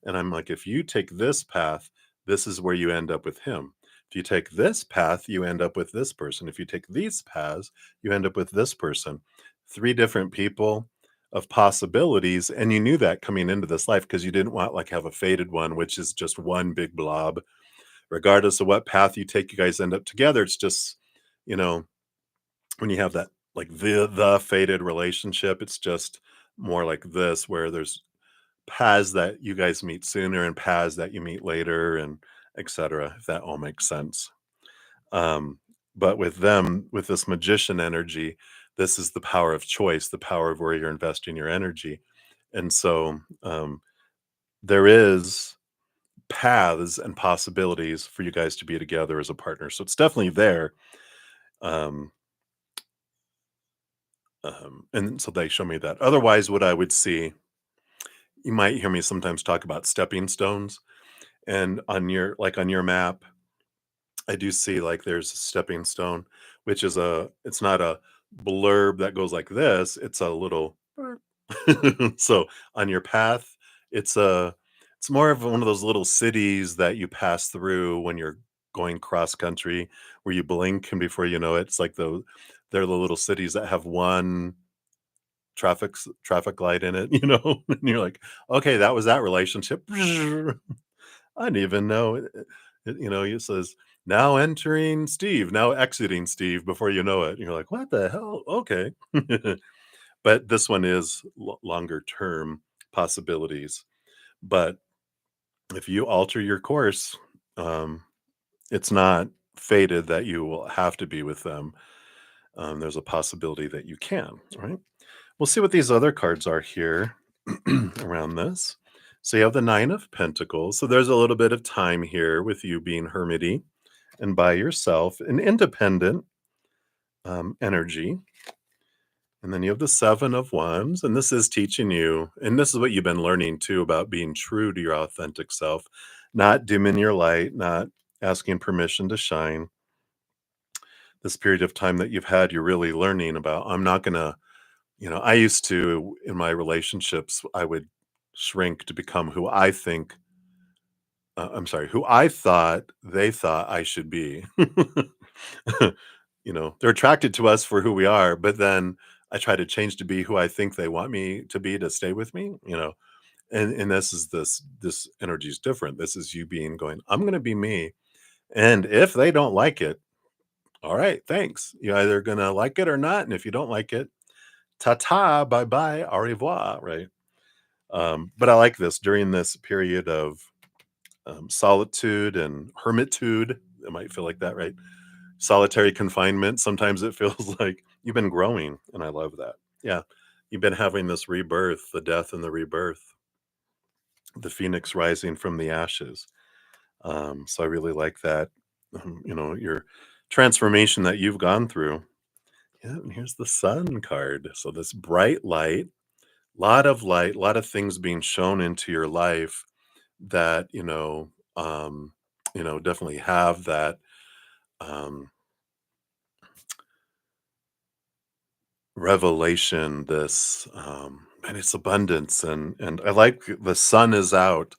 And I'm like, if you take this path, this is where you end up with him. If you take this path, you end up with this person. If you take these paths, you end up with this person. Three different people of possibilities. And you knew that coming into this life because you didn't want like have a faded one, which is just one big blob. Regardless of what path you take, you guys end up together. It's just, you know, when you have that like the fated relationship, it's just more like this where there's paths that you guys meet sooner and paths that you meet later and etc., if that all makes sense. um but with them, with this magician energy, this is the power of choice, the power of where you're investing your energy. And so there is paths and possibilities for you guys to be together as a partner, so it's definitely there. um and so they show me that. Otherwise, what I would see, you might hear me sometimes talk about stepping stones, and on your map, I do see like there's a stepping stone, which is it's not a blurb that goes like this, it's a little so on your path, it's more of one of those little cities that you pass through when you're going cross country, where you blink and before you know it, it's like they're the little cities that have one traffic light in it, and you're like, okay, that was that relationship. I didn't even know it, it says Now entering Steve, now exiting Steve before you know it. You're like, what the hell? Okay. But this one is longer term possibilities. But if you alter your course, um, it's not fated that you will have to be with them. There's a possibility that you can, right? We'll see what these other cards are here around this. So you have the Nine of Pentacles. So there's a little bit of time here with you being hermity and by yourself, an independent energy. And then you have the Seven of Wands, and this is teaching you, and this is what you've been learning too about being true to your authentic self, not dimming your light, not asking permission to shine. This period of time that you've had, you're really learning about, I'm not going to, I used to, in my relationships, I would shrink to become who I think, I'm sorry, who I thought they thought I should be. They're attracted to us for who we are, but then I try to change to be who I think they want me to be to stay with me, and this energy is different. This is you being going, I'm going to be me. And if they don't like it, all right, thanks. You're either going to like it or not. And if you don't like it, ta-ta, bye-bye, au revoir, right? But I like this during this period of solitude and hermitude. It might feel like that, right? Solitary confinement. Sometimes it feels like you've been growing, and I love that. Yeah, you've been having this rebirth, the death and the rebirth, the phoenix rising from the ashes. So I really like that. Your transformation that you've gone through. Yeah, and here's the sun card. So this bright light, lot of things being shown into your life that definitely have that um, revelation, this and it's abundance, and I like the sun is out.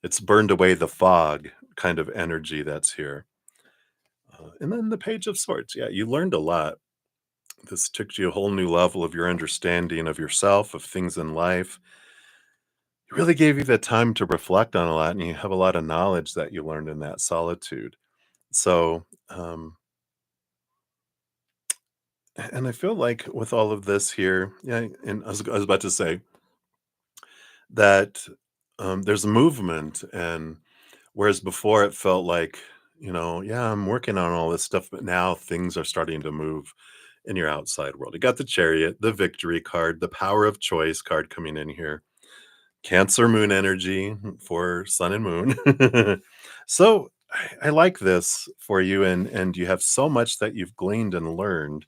It's burned away the fog kind of energy that's here. And then the Page of Swords. Yeah, you learned a lot. This took you a whole new level of your understanding of yourself, of things in life. It really gave you the time to reflect on a lot, and you have a lot of knowledge that you learned in that solitude. So, and I feel like with all of this here, yeah, and I was about to say that there's a movement, and whereas before it felt like, yeah, I'm working on all this stuff, but now things are starting to move in your outside world. You got the Chariot, the Victory card, the Power of Choice card coming in here, Cancer Moon energy for Sun and Moon. So I like this for you, and you have so much that you've gleaned and learned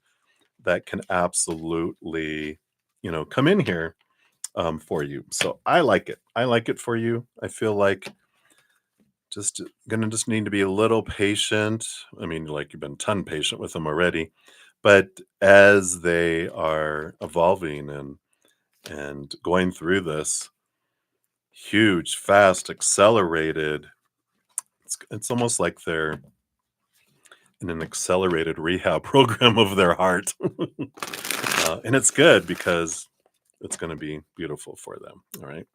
that can absolutely, come in here for you. So I like it. I like it for you. I feel like just need to be a little patient. I mean, like you've been ton patient with them already, but as they are evolving and going through this huge, fast, accelerated, it's almost like they're in an accelerated rehab program of their heart. And it's good because it's going to be beautiful for them. All right.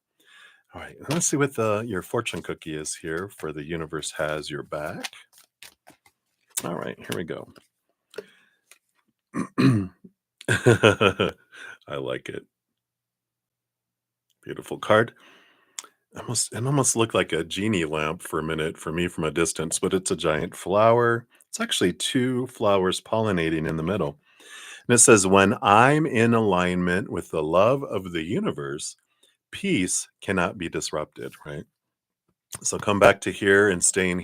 All right. Let's see what your fortune cookie is here for the universe has your back. All right. Here we go. I like it. Beautiful card. It almost looked like a genie lamp for a minute for me from a distance, but it's a giant flower. It's actually two flowers pollinating in the middle. And it says, when I'm in alignment with the love of the universe, peace cannot be disrupted, right? So come back to here and stay in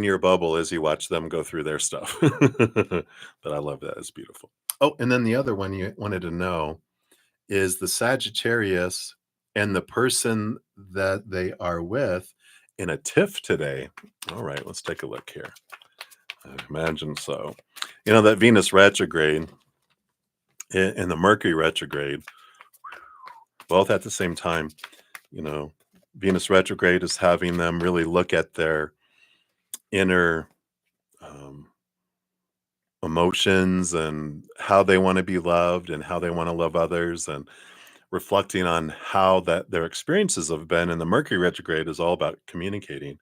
your bubble as you watch them go through their stuff. But I love that. It's beautiful. Oh, and then the other one you wanted to know is the Sagittarius and the person that they are with in a tiff today. All right, let's take a look here. I imagine so. That Venus retrograde and the Mercury retrograde, both at the same time, you know, Venus retrograde is having them really look at their inner um, emotions and how they want to be loved and how they want to love others, and reflecting on how that their experiences have been. And the Mercury retrograde is all about communicating,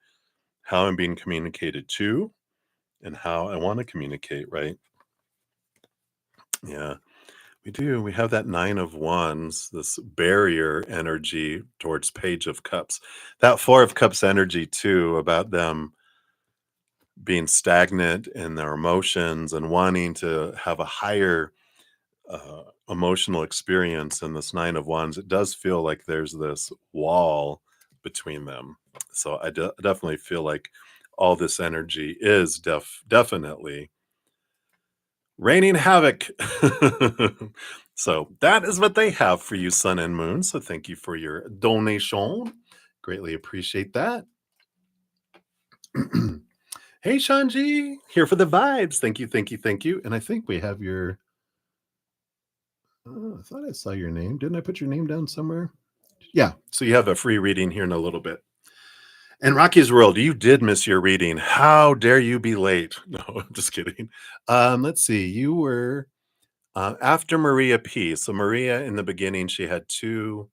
how I'm being communicated to, and how I want to communicate, right? Yeah, we do. We have that Nine of Wands, this barrier energy towards Page of Cups. That Four of Cups energy, too, about them being stagnant in their emotions and wanting to have a higher emotional experience. In this Nine of Wands, it does feel like there's this wall between them. So I definitely feel like all this energy is definitely raining havoc. So that is what they have for you, Sun and Moon. So thank you for your donation. Greatly appreciate that. Hey, Shawn G, here for the vibes. Thank you, thank you, thank you. And I think we have your. Oh, I thought I saw your name. Didn't I put your name down somewhere? Yeah. So you have a free reading here in a little bit. And Rocky's World, you did miss your reading. How dare you be late? No, I'm just kidding. Let's see. You were after Maria P. So Maria, in the beginning, she had two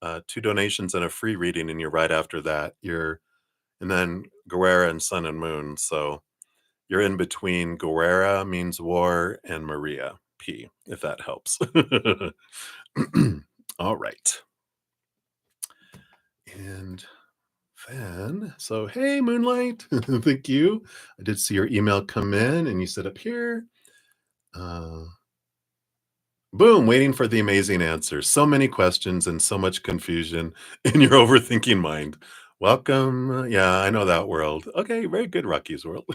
donations and a free reading, and you're right after that. And then Guerrera and Sun and Moon. So you're in between GuerraMeansWar and Maria P, if that helps. All right. And then, so hey, Moonlight, thank you. I did see your email come in, and you said up here, boom, waiting for the amazing answers. So many questions and so much confusion in your overthinking mind. Welcome. Yeah, I know that world. Okay, very good, Rocky's World.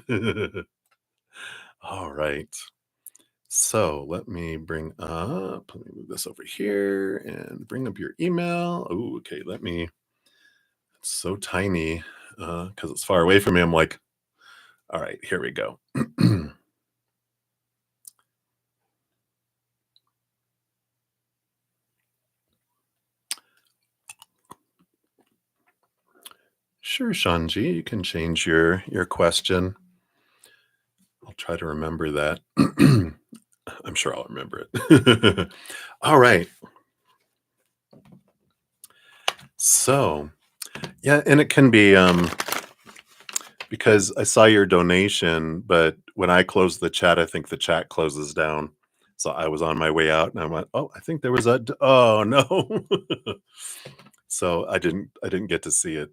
All right. So let me let me move this over here and bring up your email. Oh, okay. It's so tiny because it's far away from me. I'm like, all right, here we go. Sure, Shawn G, you can change your question. I'll try to remember that. I'm sure I'll remember it. All right. So, yeah, and it can be because I saw your donation, but when I close the chat, I think the chat closes down. So I was on my way out and I went, "Oh, I think there was oh no." So I didn't get to see it.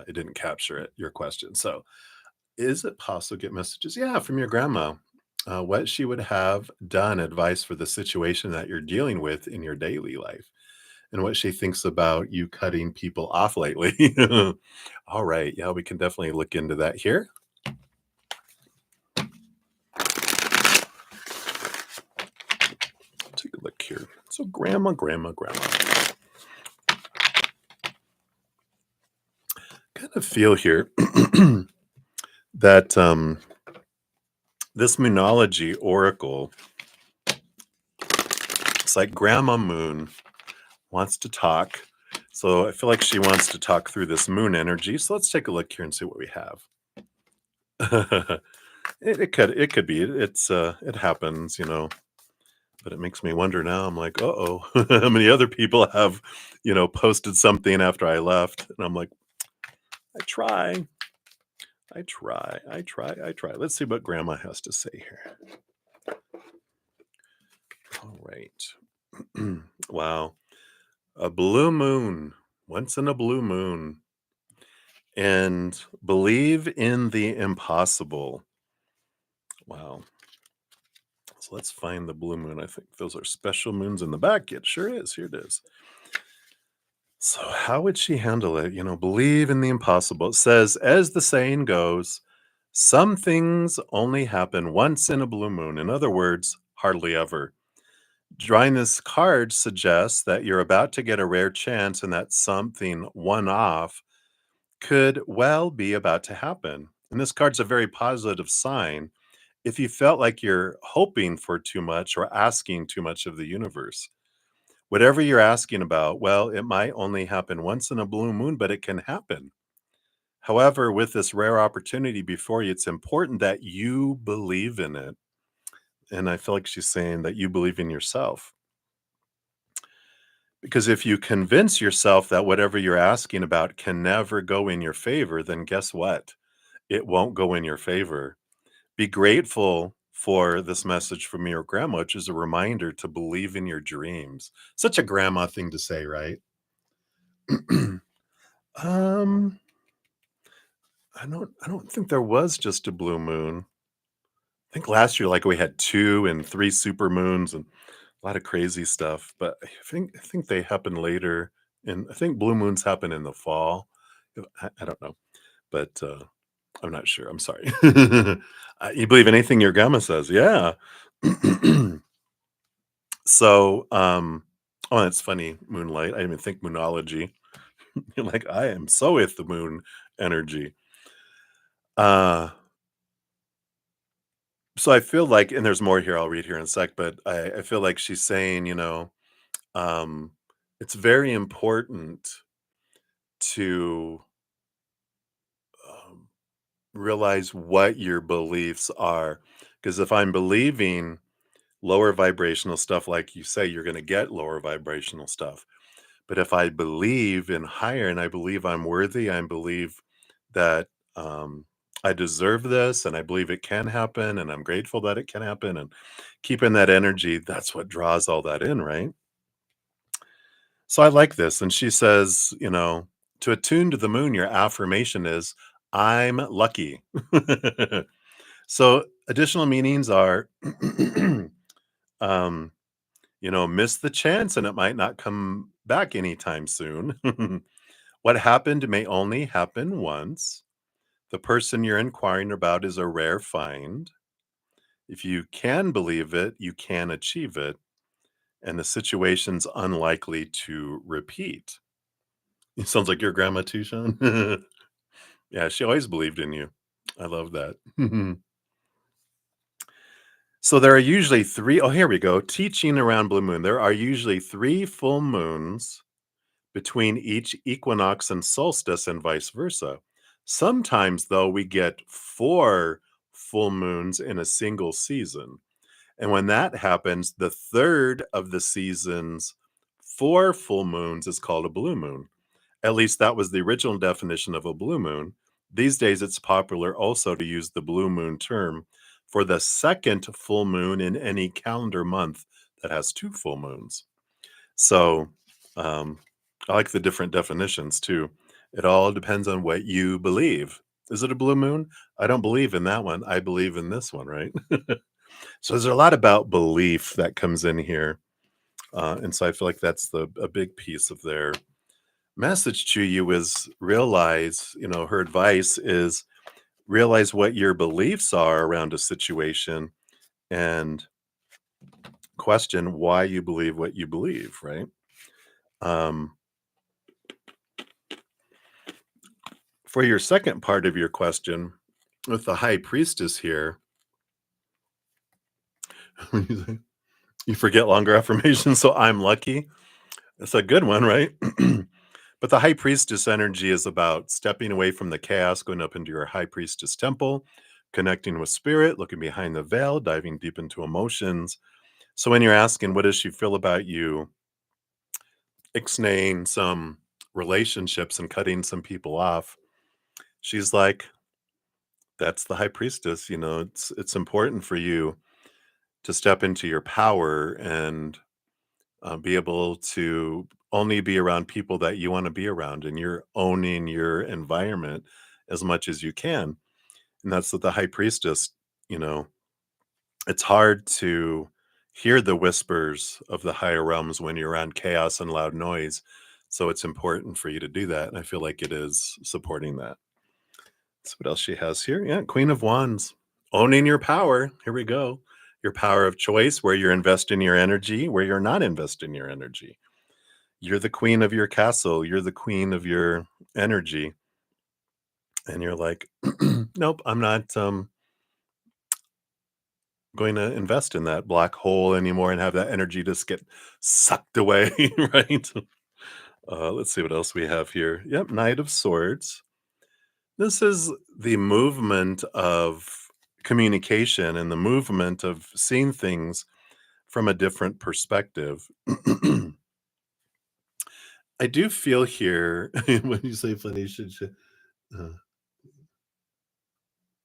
It didn't capture it, your question. So, is it possible to get messages? Yeah, from your grandma. What she would have done, advice for the situation that you're dealing with in your daily life, and what she thinks about you cutting people off lately. All right. Yeah, we can definitely look into that here. Take a look here. So, grandma. Kind of feel here that this Moonology oracle, it's like Grandma Moon wants to talk. So I feel like she wants to talk through this moon energy. So let's take a look here and see what we have. it could be. It happens, but it makes me wonder now. I'm like, uh-oh, how many other people have, posted something after I left? And I'm like, I try. Let's see what grandma has to say here. All right. Wow. A blue moon. Once in a blue moon. And believe in the impossible. Wow. So let's find the blue moon. I think those are special moons in the back. It sure is. Here it is. So how would she handle it? Believe in the impossible. It says, as the saying goes, some things only happen once in a blue moon. In other words, hardly ever. Drawing this card suggests that you're about to get a rare chance and that something one off could well be about to happen. And this card's a very positive sign if you felt like you're hoping for too much or asking too much of the universe. Whatever you're asking about, well, it might only happen once in a blue moon, but it can happen. However, with this rare opportunity before you, it's important that you believe in it. And I feel like she's saying that you believe in yourself. Because if you convince yourself that whatever you're asking about can never go in your favor, then guess what? It won't go in your favor. Be grateful for this message from your grandma, which is a reminder to believe in your dreams. Such a grandma thing to say, right? um, I don't think there was just a blue moon. I think last year, like we had 2 and 3 super moons and a lot of crazy stuff, but I think they happen later, and I think blue moons happen in the fall. I don't know, but, I'm not sure, I'm sorry. You believe anything your grandma says, yeah. So, oh, that's funny, moonlight, I didn't even think moonology. You're like, "I am so with the moon energy." Uh, so I feel like, and there's more here I'll read here in a sec, but I feel like she's saying, um, it's very important to, um, realize what your beliefs are. Because if I'm believing lower vibrational stuff, like you say, you're gonna get lower vibrational stuff. But if I believe in higher and I believe I'm worthy, I believe that, I deserve this and I believe it can happen and I'm grateful that it can happen, and keeping that energy, that's what draws all that in, right? So I like this. And she says, to attune to the moon, your affirmation is, I'm lucky. So additional meanings are, um, miss the chance and it might not come back anytime soon. What happened may only happen once. The person you're inquiring about is a rare find. If you can believe it, you can achieve it. And the situation's unlikely to repeat. It sounds like your grandma too, Sean. Yeah, she always believed in you. I love that. So there are usually three, oh, here we go. Teaching around blue moon. There are usually 3 full moons between each equinox and solstice and vice versa. Sometimes, though, we get 4 full moons in a single season. And when that happens, the third of the season's 4 full moons is called a blue moon. At least that was the original definition of a blue moon. These days, it's popular also to use the blue moon term for the second full moon in any calendar month that has 2 full moons. So, um, I like the different definitions too. It all depends on what you believe. Is it a blue moon? I don't believe in that one. I believe in this one, right? So there's a lot about belief that comes in here, and so I feel like that's a big piece of their message to you is realize, her advice is realize what your beliefs are around a situation and question why you believe what you believe, right? Um, for your second part of your question, with the high priestess here, you forget longer affirmations, so I'm lucky. It's a good one, right? But the high priestess energy is about stepping away from the chaos, going up into your high priestess temple, connecting with spirit, looking behind the veil, diving deep into emotions. So when you're asking, what does she feel about you ixnaying some relationships and cutting some people off? She's like, that's the high priestess. It's important for you to step into your power and be able to only be around people that you want to be around, and you're owning your environment as much as you can. And that's what the high priestess, you know, it's hard to hear the whispers of the higher realms when you're around chaos and loud noise. So it's important for you to do that. And I feel like it is supporting that. So what else she has here? Yeah, Queen of Wands. Owning your power. Here we go. Your power of choice, where you're investing your energy, where you're not investing your energy. You're the queen of your castle. You're the queen of your energy. And you're like, nope, I'm not going to invest in that black hole anymore and have that energy just get sucked away, right? Let's see what else we have here. Yep, Knight of Swords. This is the movement of communication and the movement of seeing things from a different perspective. I do feel here when you say funny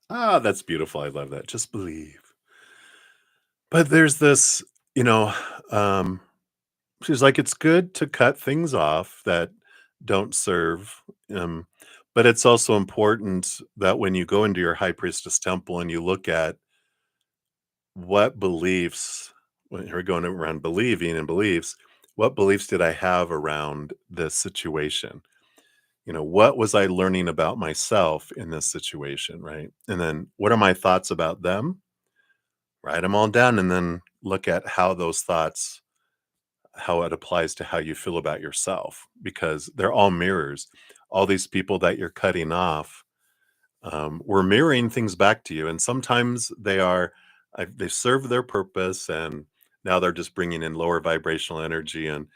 uh, that's beautiful. I love that. Just believe. But there's this, you know, um, she's like, it's good to cut things off that don't serve. Um, but it's also important that when you go into your high priestess temple and you look at what beliefs, when you're going around believing and beliefs, what beliefs did I have around this situation? What was I learning about myself in this situation, right? And then what are my thoughts about them? Write them all down and then look at how those thoughts, how it applies to how you feel about yourself, because they're all mirrors. All these people that you're cutting off, we're mirroring things back to you, and sometimes they serve their purpose, and now they're just bringing in lower vibrational energy, and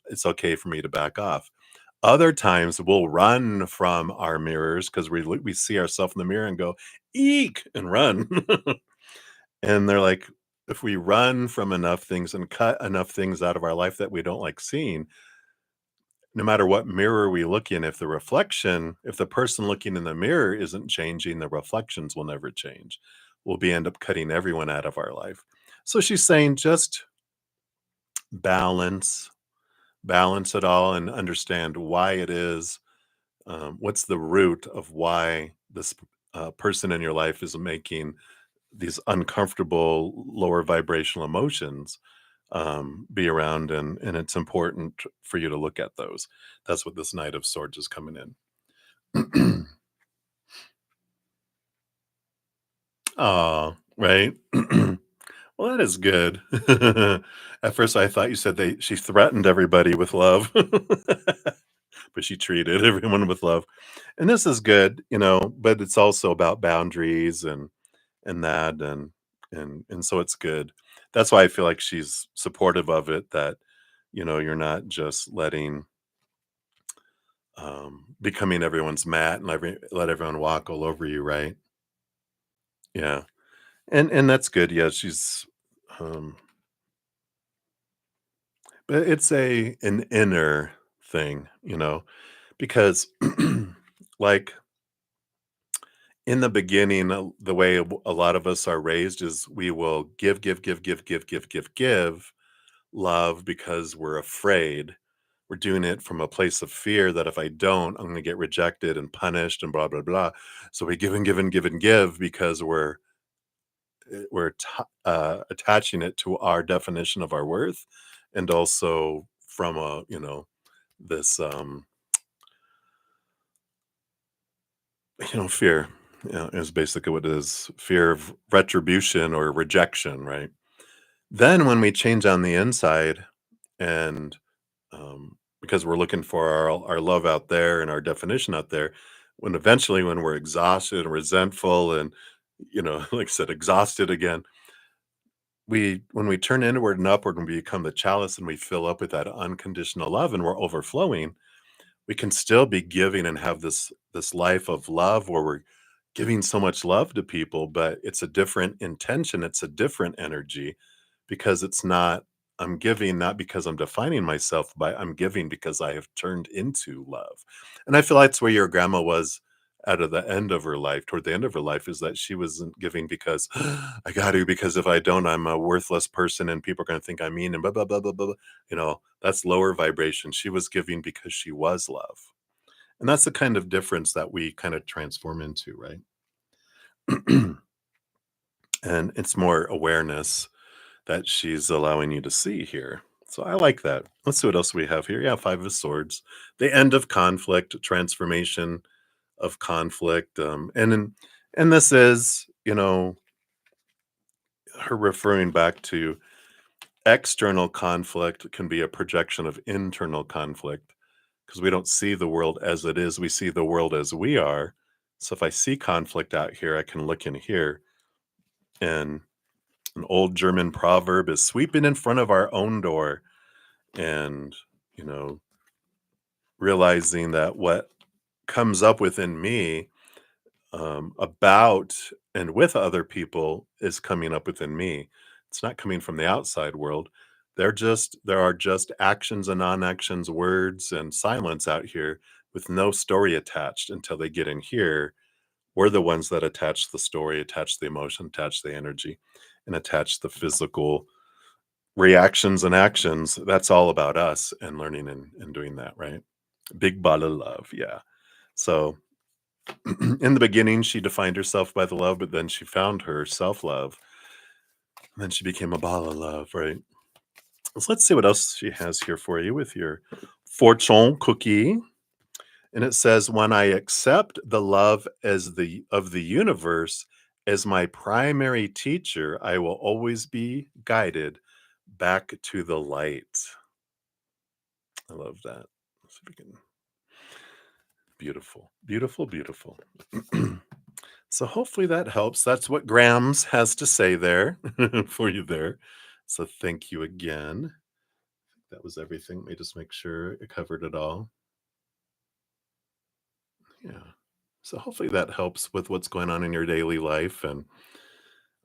it's okay for me to back off. Other times we'll run from our mirrors because we see ourselves in the mirror and go eek and run. And they're like, if we run from enough things and cut enough things out of our life that we don't like seeing, no matter what mirror we look in, if the person looking in the mirror isn't changing, the reflections will never change. We'll be end up cutting everyone out of our life. So she's saying just balance, balance it all and understand why it is. What's the root of why this person in your life is making these uncomfortable lower vibrational emotions be around, and it's important for you to look at those. That's what this Knight of Swords is coming in. Oh, right. Well, that is good. At first I thought you said she threatened everybody with love. But she treated everyone with love, and this is good, but it's also about boundaries and that, and so it's good. That's why I feel like she's supportive of it, that you're not just letting becoming everyone's mat and let everyone walk all over you, right? Yeah. And that's good. Yeah, she's um but it's an inner thing, because like in the beginning, the way a lot of us are raised is we will give love because we're afraid. We're doing it from a place of fear that if I don't, I'm going to get rejected and punished and blah blah blah. So we give and give and give and give because attaching it to our definition of our worth, and also from this fear. Is basically what it is, fear of retribution or rejection, right? Then when we change on the inside, and because we're looking for our love out there and our definition out there, when we're exhausted and resentful and like I said, exhausted again, when we turn inward and upward and we become the chalice and we fill up with that unconditional love and we're overflowing, we can still be giving and have this life of love where we're giving so much love to people, but it's a different intention, it's a different energy, because it's not, I'm giving not because I'm defining myself, but I'm giving because I have turned into love. And I feel that's where your grandma was at the end of her life, toward the end of her life, is that she wasn't giving because I got to, because if I don't, I'm a worthless person and people are going to think I'm mean and blah, blah, blah, blah, blah. That's lower vibration. She was giving because she was love. And that's the kind of difference that we kind of transform into, right? And it's more awareness that she's allowing you to see here. So I like that. Let's see what else we have here. Yeah, Five of Swords, the end of conflict, transformation of conflict, and this is, her referring back to external conflict can be a projection of internal conflict, because we don't see the world as it is. We see the world as we are. So if I see conflict out here, I can look in here, and an old German proverb is sweeping in front of our own door, and you know realizing that what comes up within me, about and with other people, is coming up within me. It's not coming from the outside world. there are just actions and non-actions, words and silence out here with no story attached until they get in here. We're the ones that attach the story, attach the emotion, attach the energy, and attach the physical reactions and actions. That's all about us and learning and doing that, right? Big ball of love. Yeah. So in the beginning, she defined herself by the love, but then she found her self love. And then she became a ball of love, right? So let's see what else she has here for you with your fortune cookie. And it says, when I accept the love as the of the universe as my primary teacher, I will always be guided back to the light. I love that. Let's see if we can. Beautiful, beautiful, beautiful. So hopefully that helps. That's what Grams has to say there for you there. So thank you again. That was everything. Let me just make sure it covered it all. Yeah. So hopefully that helps with what's going on in your daily life, and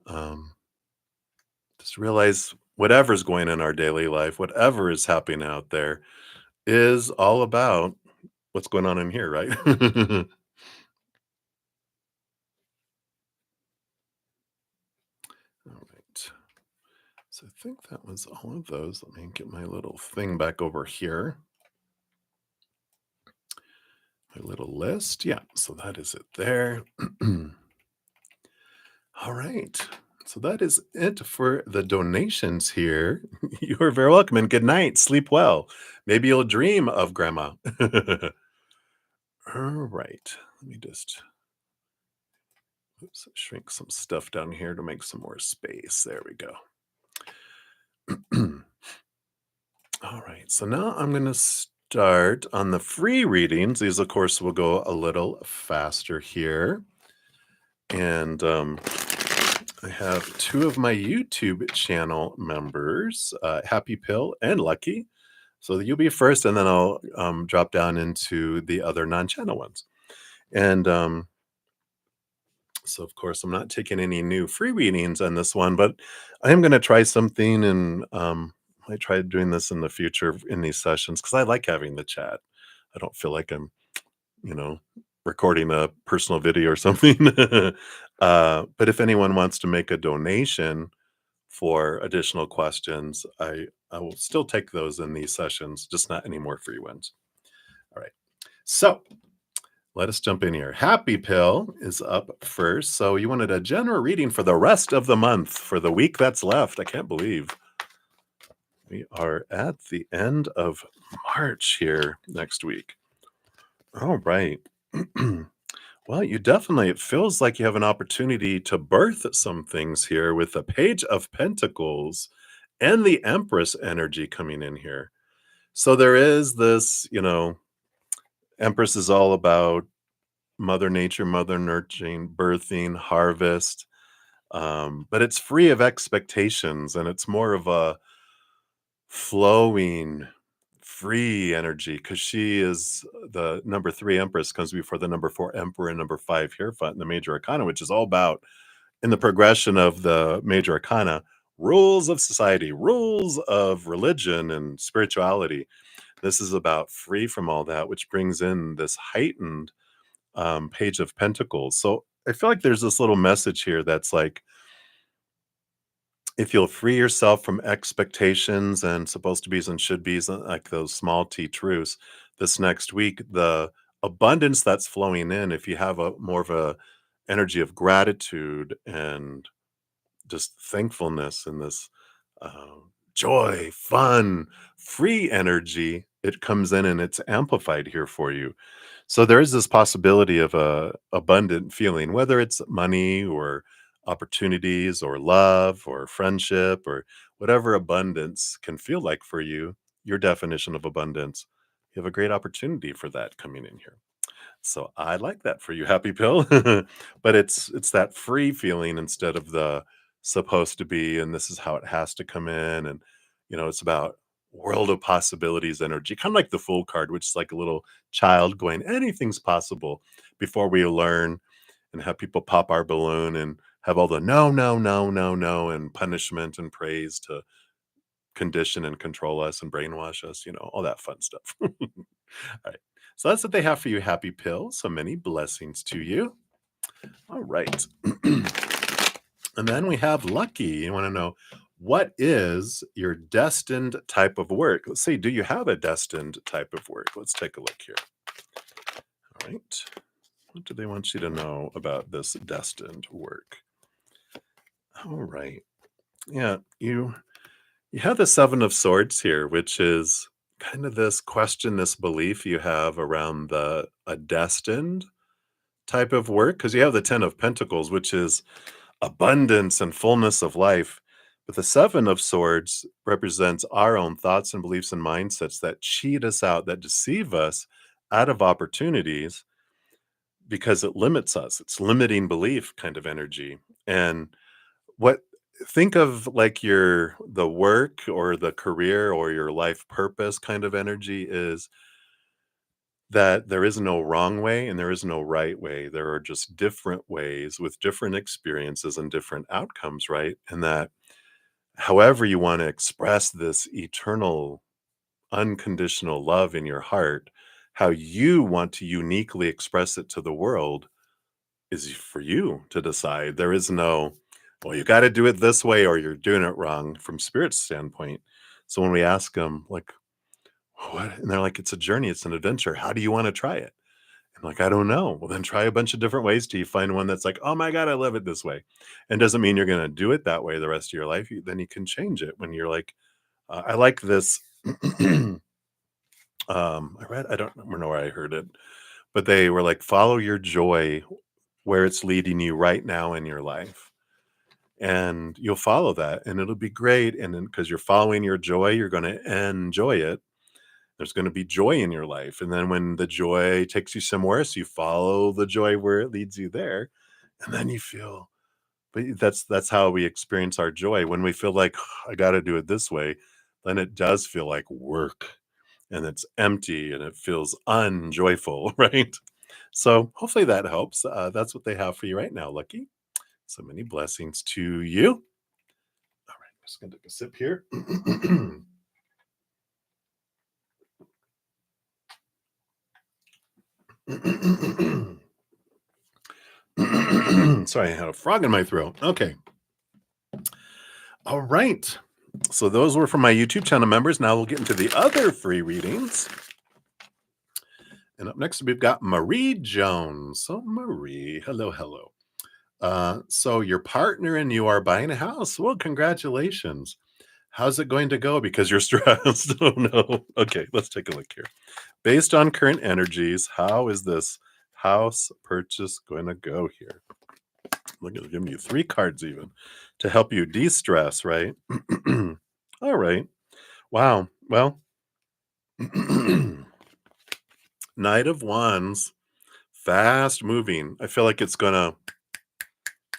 um, just realize whatever's going in our daily life, whatever is happening out there, is all about what's going on in here, right? All right. So I think that was all of those. Let me get my little thing back over here. My little list. Yeah. So that is it there. All right. So that is it for the donations here. You are very welcome and good night. Sleep well. Maybe you'll dream of grandma. All right. Let me just shrink some stuff down here to make some more space. There we go. All right. So now I'm going to start on the free readings. These, of course, will go a little faster here. And I have two of my YouTube channel members, Happy Pill and Lucky. So you'll be first, and then I'll drop down into the other non-channel ones. And so, of course, I'm not taking any new free readings on this one, but I am going to try something, and I try doing this in the future in these sessions because I like having the chat. I don't feel like I'm, you know, recording a personal video or something. But if anyone wants to make a donation for additional questions, I will still take those in these sessions, just not any more free ones. All right. So let us jump in here. Happy Pill is up first. So you wanted a general reading for the rest of the month, for the week that's left. I can't believe we are at the end of March here next week. All right. Well, you definitely, it feels like you have an opportunity to birth some things here with the Page of Pentacles and the Empress energy coming in here. So there is this, Empress is all about Mother Nature, Mother Nurturing, birthing, harvest. But it's free of expectations and it's more of a flowing, free energy because she is the number 3 Empress, comes before the number 4 Emperor and number 5 Hierophant in the Major Arcana, which is all about, in the progression of the Major Arcana, rules of society, rules of religion and spirituality. This is about free from all that, which brings in this heightened Page of Pentacles. So I feel like there's this little message here that's like, if you'll free yourself from expectations and supposed to be's and should be's, like those small t truths, this next week, the abundance that's flowing in, if you have a more of a energy of gratitude and just thankfulness and this uh, joy, fun, free energy, it comes in and it's amplified here for you. So there is this possibility of a abundant feeling, whether it's money or opportunities or love or friendship or whatever abundance can feel like for you, your definition of abundance. You have a great opportunity for that coming in here. So I like that for you, Happy Pill. But it's that free feeling instead of the supposed to be, and this is how it has to come in. And it's about world of possibilities energy, kind of like the Fool card, which is like a little child going, anything's possible, before we learn and have people pop our balloon and have all the no, no, no, no, no, and punishment and praise to condition and control us and brainwash us, all that fun stuff. All right. So that's what they have for you, Happy Pill. So many blessings to you. All right. And then we have Lucky. You want to know, what is your destined type of work? Let's see, do you have a destined type of work? Let's take a look here. All right. What do they want you to know about this destined work? All right. Yeah, you have the Seven of Swords here, which is kind of this question, this belief you have around a destined type of work, because you have the Ten of Pentacles, which is abundance and fullness of life. But the Seven of Swords represents our own thoughts and beliefs and mindsets that cheat us out, that deceive us out of opportunities because it limits us. It's limiting belief kind of energy. And what think of like the work or the career or your life purpose kind of energy is that there is no wrong way and there is no right way. There are just different ways with different experiences and different outcomes, right? And that however you want to express this eternal, unconditional love in your heart, how you want to uniquely express it to the world is for you to decide. There is no, well, you got to do it this way or you're doing it wrong from Spirit's standpoint. So when we ask them, like, what? And they're like, it's a journey, it's an adventure. How do you want to try it? And like, I don't know. Well, then try a bunch of different ways till you find one that's like, oh my God, I love it this way. And doesn't mean you're going to do it that way the rest of your life. Then you can change it when you're like, I like this. I don't remember where I heard it, but they were like, follow your joy where it's leading you right now in your life. And you'll follow that and it'll be great. And then because you're following your joy, you're going to enjoy it. There's going to be joy in your life. And then when the joy takes you somewhere, so you follow the joy where it leads you there. And then you feel, but that's how we experience our joy. When we feel like I got to do it this way, then it does feel like work and it's empty and it feels unjoyful, right? So hopefully that helps. That's what they have for you right now, Lucky. So many blessings to you. All right, I'm just going to take a sip here. Sorry, I had a frog in my throat. Okay. All right. So those were from my YouTube channel members. Now we'll get into the other free readings. And up next, we've got Marie Jones. So Marie, hello, hello. So your partner and you are buying a house. Well, congratulations. How's it going to go? Because you're stressed. Oh no. Okay, let's take a look here. Based on current energies, how is this house purchase going to go here? Look at giving you 3 cards even to help you de-stress, right? All right. Wow. Well, Knight of Wands, fast moving. I feel like it's gonna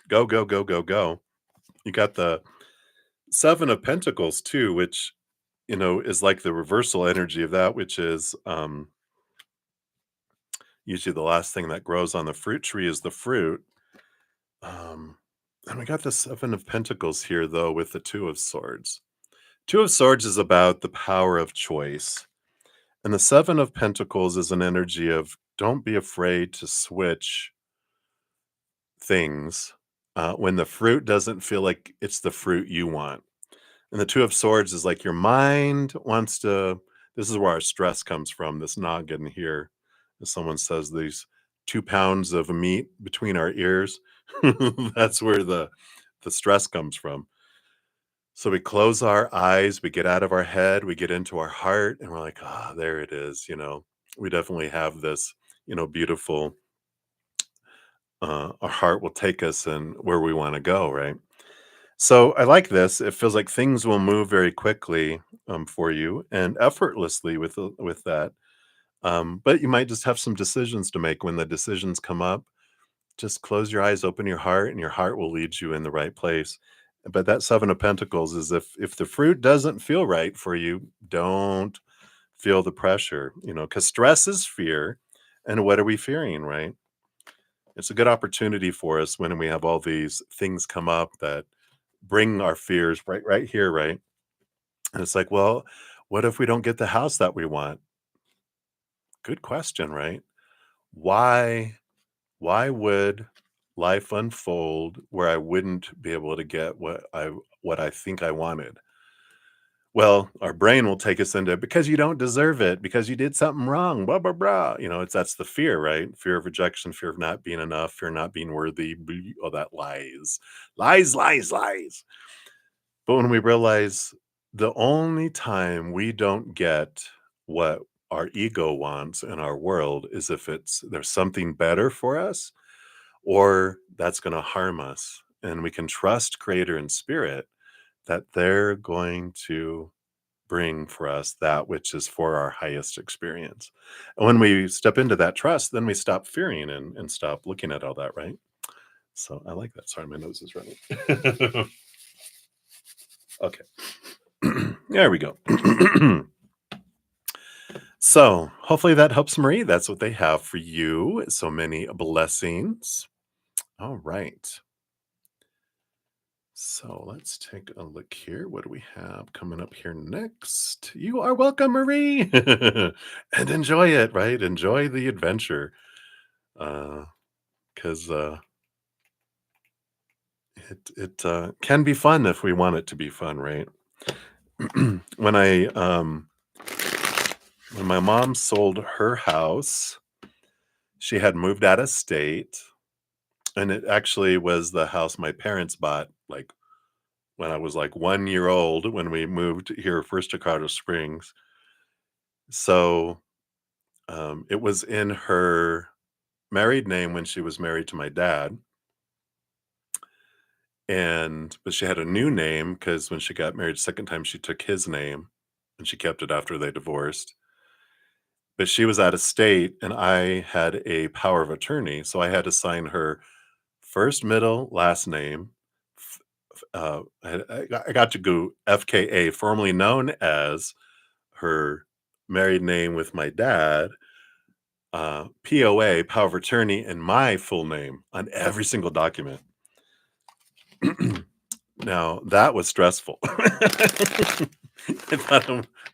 go, go, go, go, go. You got the Seven of Pentacles too, which is like the reversal energy of that, which is usually the last thing that grows on the fruit tree is the fruit. And we got the Seven of Pentacles here, though, with the Two of Swords. Two of Swords is about the power of choice. And the Seven of Pentacles is an energy of don't be afraid to switch things when the fruit doesn't feel like it's the fruit you want. And the Two of Swords is like your mind wants to, this is where our stress comes from, this noggin here. As someone says, these 2 pounds of meat between our ears. That's where the stress comes from. So we close our eyes, we get out of our head, we get into our heart, and we're like, there it is. We definitely have this, beautiful, our heart will take us and where we want to go, right? So I like this. It feels like things will move very quickly for you and effortlessly with that. But you might just have some decisions to make. When the decisions come up, just close your eyes, open your heart, and your heart will lead you in the right place. But that Seven of Pentacles is if the fruit doesn't feel right for you, don't feel the pressure, because stress is fear. And what are we fearing, right? It's a good opportunity for us when we have all these things come up that bring our fears right here, right? And it's like, well, what if we don't get the house that we want? Good question, right? Why why would life unfold where I wouldn't be able to get what I think I wanted? Well, our brain will take us into because you don't deserve it, because you did something wrong, blah blah blah. That's the fear, right? Fear of rejection, fear of not being enough, fear of not being worthy, all that lies. Lies, lies, lies. But when we realize the only time we don't get what our ego wants in our world is if there's something better for us or that's going to harm us. And we can trust creator and spirit that they're going to bring for us that which is for our highest experience. And when we step into that trust, then we stop fearing and stop looking at all that, right? So I like that. Sorry, my nose is running. Okay. There we go. So hopefully that helps, Marie. That's what they have for you. So many blessings. All right. So let's take a look here. What do we have coming up here next? You are welcome, Marie. And enjoy it, right? Enjoy the adventure. Because it can be fun if we want it to be fun, right? when I when my mom sold her house, she had moved out of state, and it actually was the house my parents bought, like, when I was, like, 1 year old when we moved here first to Colorado Springs. So, it was in her married name when she was married to my dad, but she had a new name because when she got married 2nd time, she took his name, and she kept it after they divorced. But she was out of state, and I had a power of attorney, so I had to sign her first, middle, last name. I got to go FKA, formerly known as her married name with my dad, POA, power of attorney, and my full name on every single document. Now, that was stressful. I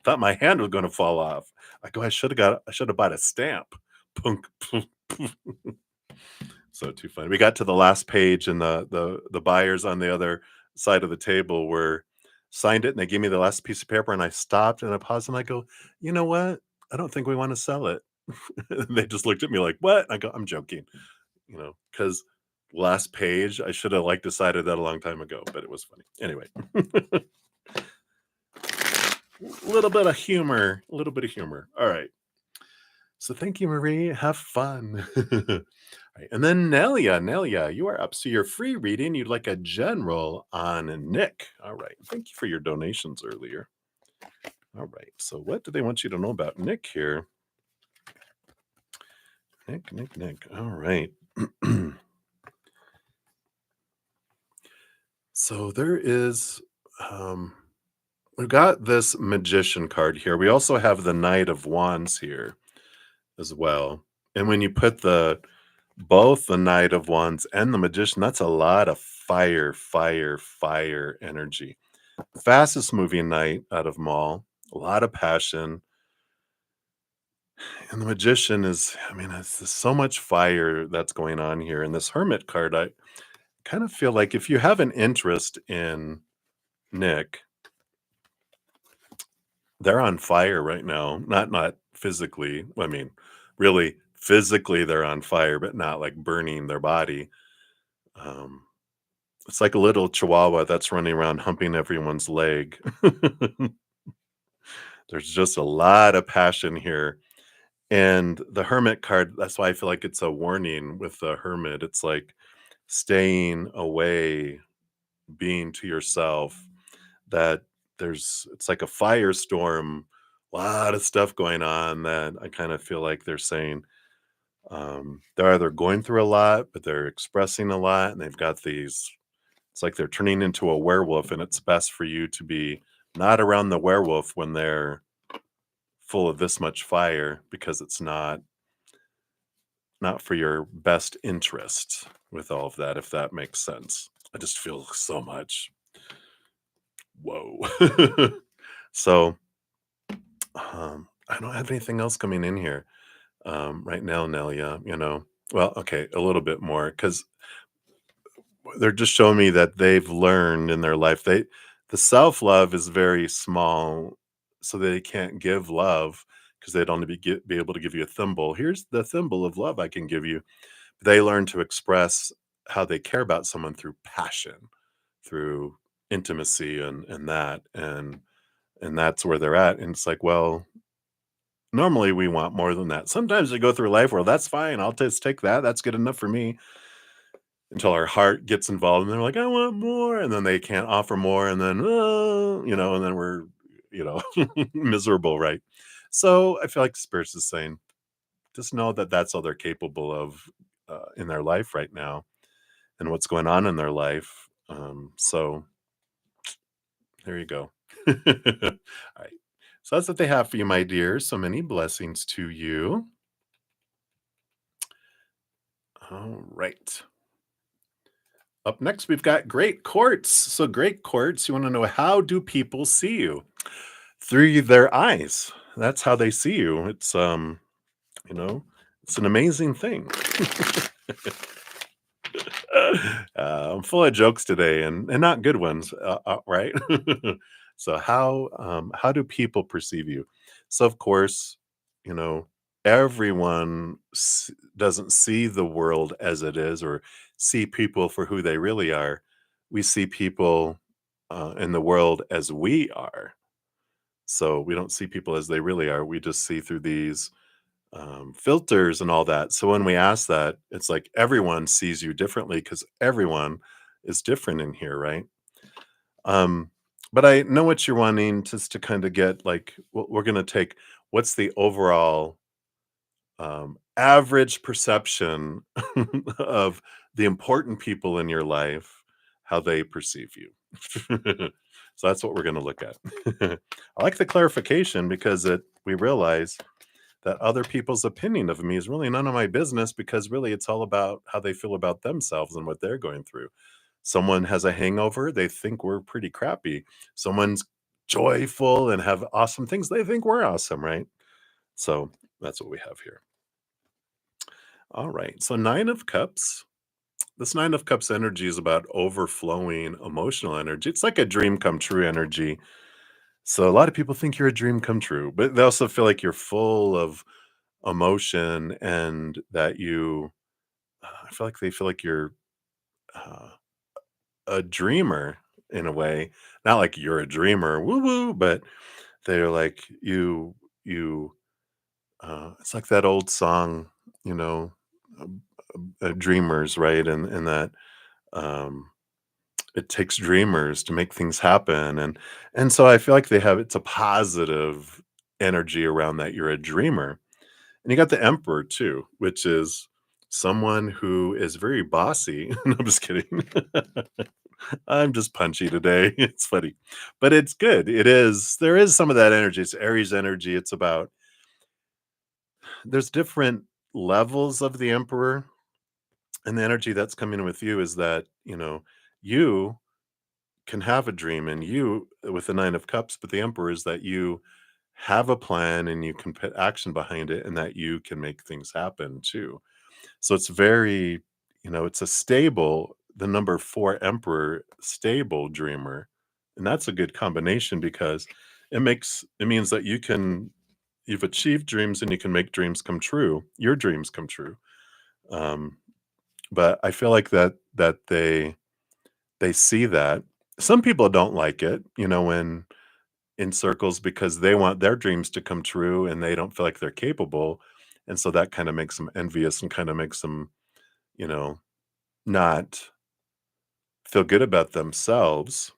thought my hand was gonna fall off. I go, I should have bought a stamp. Punk, punk, punk. So too funny. We got to the last page and the buyers on the other side of the table were signed it and they gave me the last piece of paper and I stopped and I paused and I go, you know what? I don't think we want to sell it. And they just looked at me like, what? I go, I'm joking, because last page, I should have decided that a long time ago, but it was funny. Anyway, a little bit of humor, a little bit of humor. All right. So thank you, Marie. Have fun. All right, and then Nelia, you are up. So you're free reading. You'd like a general on Nick. All right. Thank you for your donations earlier. All right. So what do they want you to know about Nick here? Nick. All right. So there is, we've got this magician card here. We also have the Knight of Wands here as well. And when you put both the Knight of Wands and the Magician, that's a lot of fire energy. Fastest moving knight out of them all, a lot of passion. And the Magician it's so much fire that's going on here. And this Hermit card, I kind of feel like if you have an interest in Nick, they're on fire right now. Not physically. Really physically they're on fire, but not like burning their body. It's like a little chihuahua that's running around humping everyone's leg. There's just a lot of passion here. And the Hermit card, that's why I feel like it's a warning with the Hermit. It's like staying away, being to yourself, that it's like a firestorm, a lot of stuff going on that I kind of feel like they're saying they're either going through a lot, but they're expressing a lot, and they've got these. It's like they're turning into a werewolf, and it's best for you to be not around the werewolf when they're full of this much fire, because it's not for your best interest with all of that, if that makes sense. I just feel so much. Whoa. So, I don't have anything else coming in here right now, Nelia. Well, okay, a little bit more because they're just showing me that they've learned in their life. The self love is very small, so they can't give love because they'd only be able to give you a thimble. Here's the thimble of love I can give you. They learn to express how they care about someone through passion, through intimacy, and that's where they're at. And it's like, well, normally we want more than that. Sometimes we go through life where that's fine. I'll just take that. That's good enough for me until our heart gets involved and they're like, I want more. And then they can't offer more. And then, and then we're, miserable, right? So I feel like Spirits is saying, just know that that's all they're capable of in their life right now and what's going on in their life. So there you go. All right. So that's what they have for you, my dear. So many blessings to you. All right. Up next, we've got Great Quartz. So, Great Quartz, you want to know, how do people see you? Through their eyes. That's how they see you. You know, it's an amazing thing. I'm full of jokes today, and not good ones, right? So how do people perceive you? So of course, you know everyone doesn't see the world as it is, or see people for who they really are. We see people in the world as we are. So we don't see people as they really are. We just see through these filters and all that. So when we ask that, it's like everyone sees you differently because everyone is different in here, right? Um, but I know what you're wanting, just to kind of get like, we're going to take what's the overall average perception of the important people in your life, how they perceive you. So that's what we're going to look at. I like the clarification because we realize that other people's opinion of me is really none of my business, because really it's all about how they feel about themselves and what they're going through. Someone has a hangover, they think we're pretty crappy. Someone's joyful and have awesome things, they think we're awesome, right? So that's what we have here. All right. So 9 of Cups. This 9 of Cups energy is about overflowing emotional energy. It's like a dream come true energy. So a lot of people think you're a dream come true, but they also feel like you're full of emotion, and that I feel like they feel like you're uh, a dreamer in a way. Not like you're a dreamer, woo woo, but they're like it's like that old song, you know, dreamers, right? And that um, it takes dreamers to make things happen, and so I feel like it's a positive energy around that you're a dreamer. And you got the Emperor too, which is someone who is very bossy. No, I'm just kidding. I'm just punchy today. It's funny, but it's good. There is some of that energy. It's Aries energy. It's about, there's different levels of the Emperor, and the energy that's coming with you is that, you can have a dream, and you with the 9 of Cups, but the Emperor is that you have a plan and you can put action behind it, and that you can make things happen too. So it's very, it's a stable, the number 4 Emperor, stable dreamer. And that's a good combination because it means that you've achieved dreams and you can make dreams come true, your dreams come true. Um, but I feel like that they see that. Some people don't like it, when in circles, because they want their dreams to come true and they don't feel like they're capable. And so that kind of makes them envious and kind of makes them, you know, not feel good about themselves.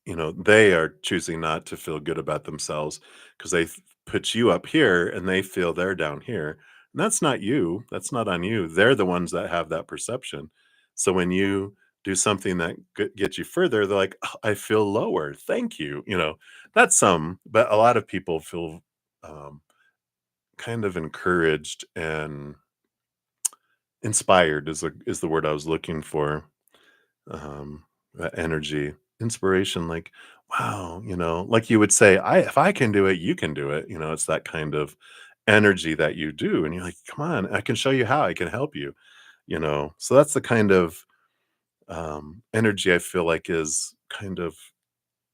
They are choosing not to feel good about themselves because put you up here and they feel they're down here. And that's not you. That's not on you. They're the ones that have that perception. So when you do something that gets you further, they're like, "Oh, I feel lower. Thank you." That's some, but a lot of people feel um, kind of encouraged and inspired is the word I was looking for. That energy. inspiration, like, wow, like you would say, if I can do it, you can do it. It's that kind of energy that you do. And you're like, come on, I can show you how I can help you. So that's the kind of energy I feel like is kind of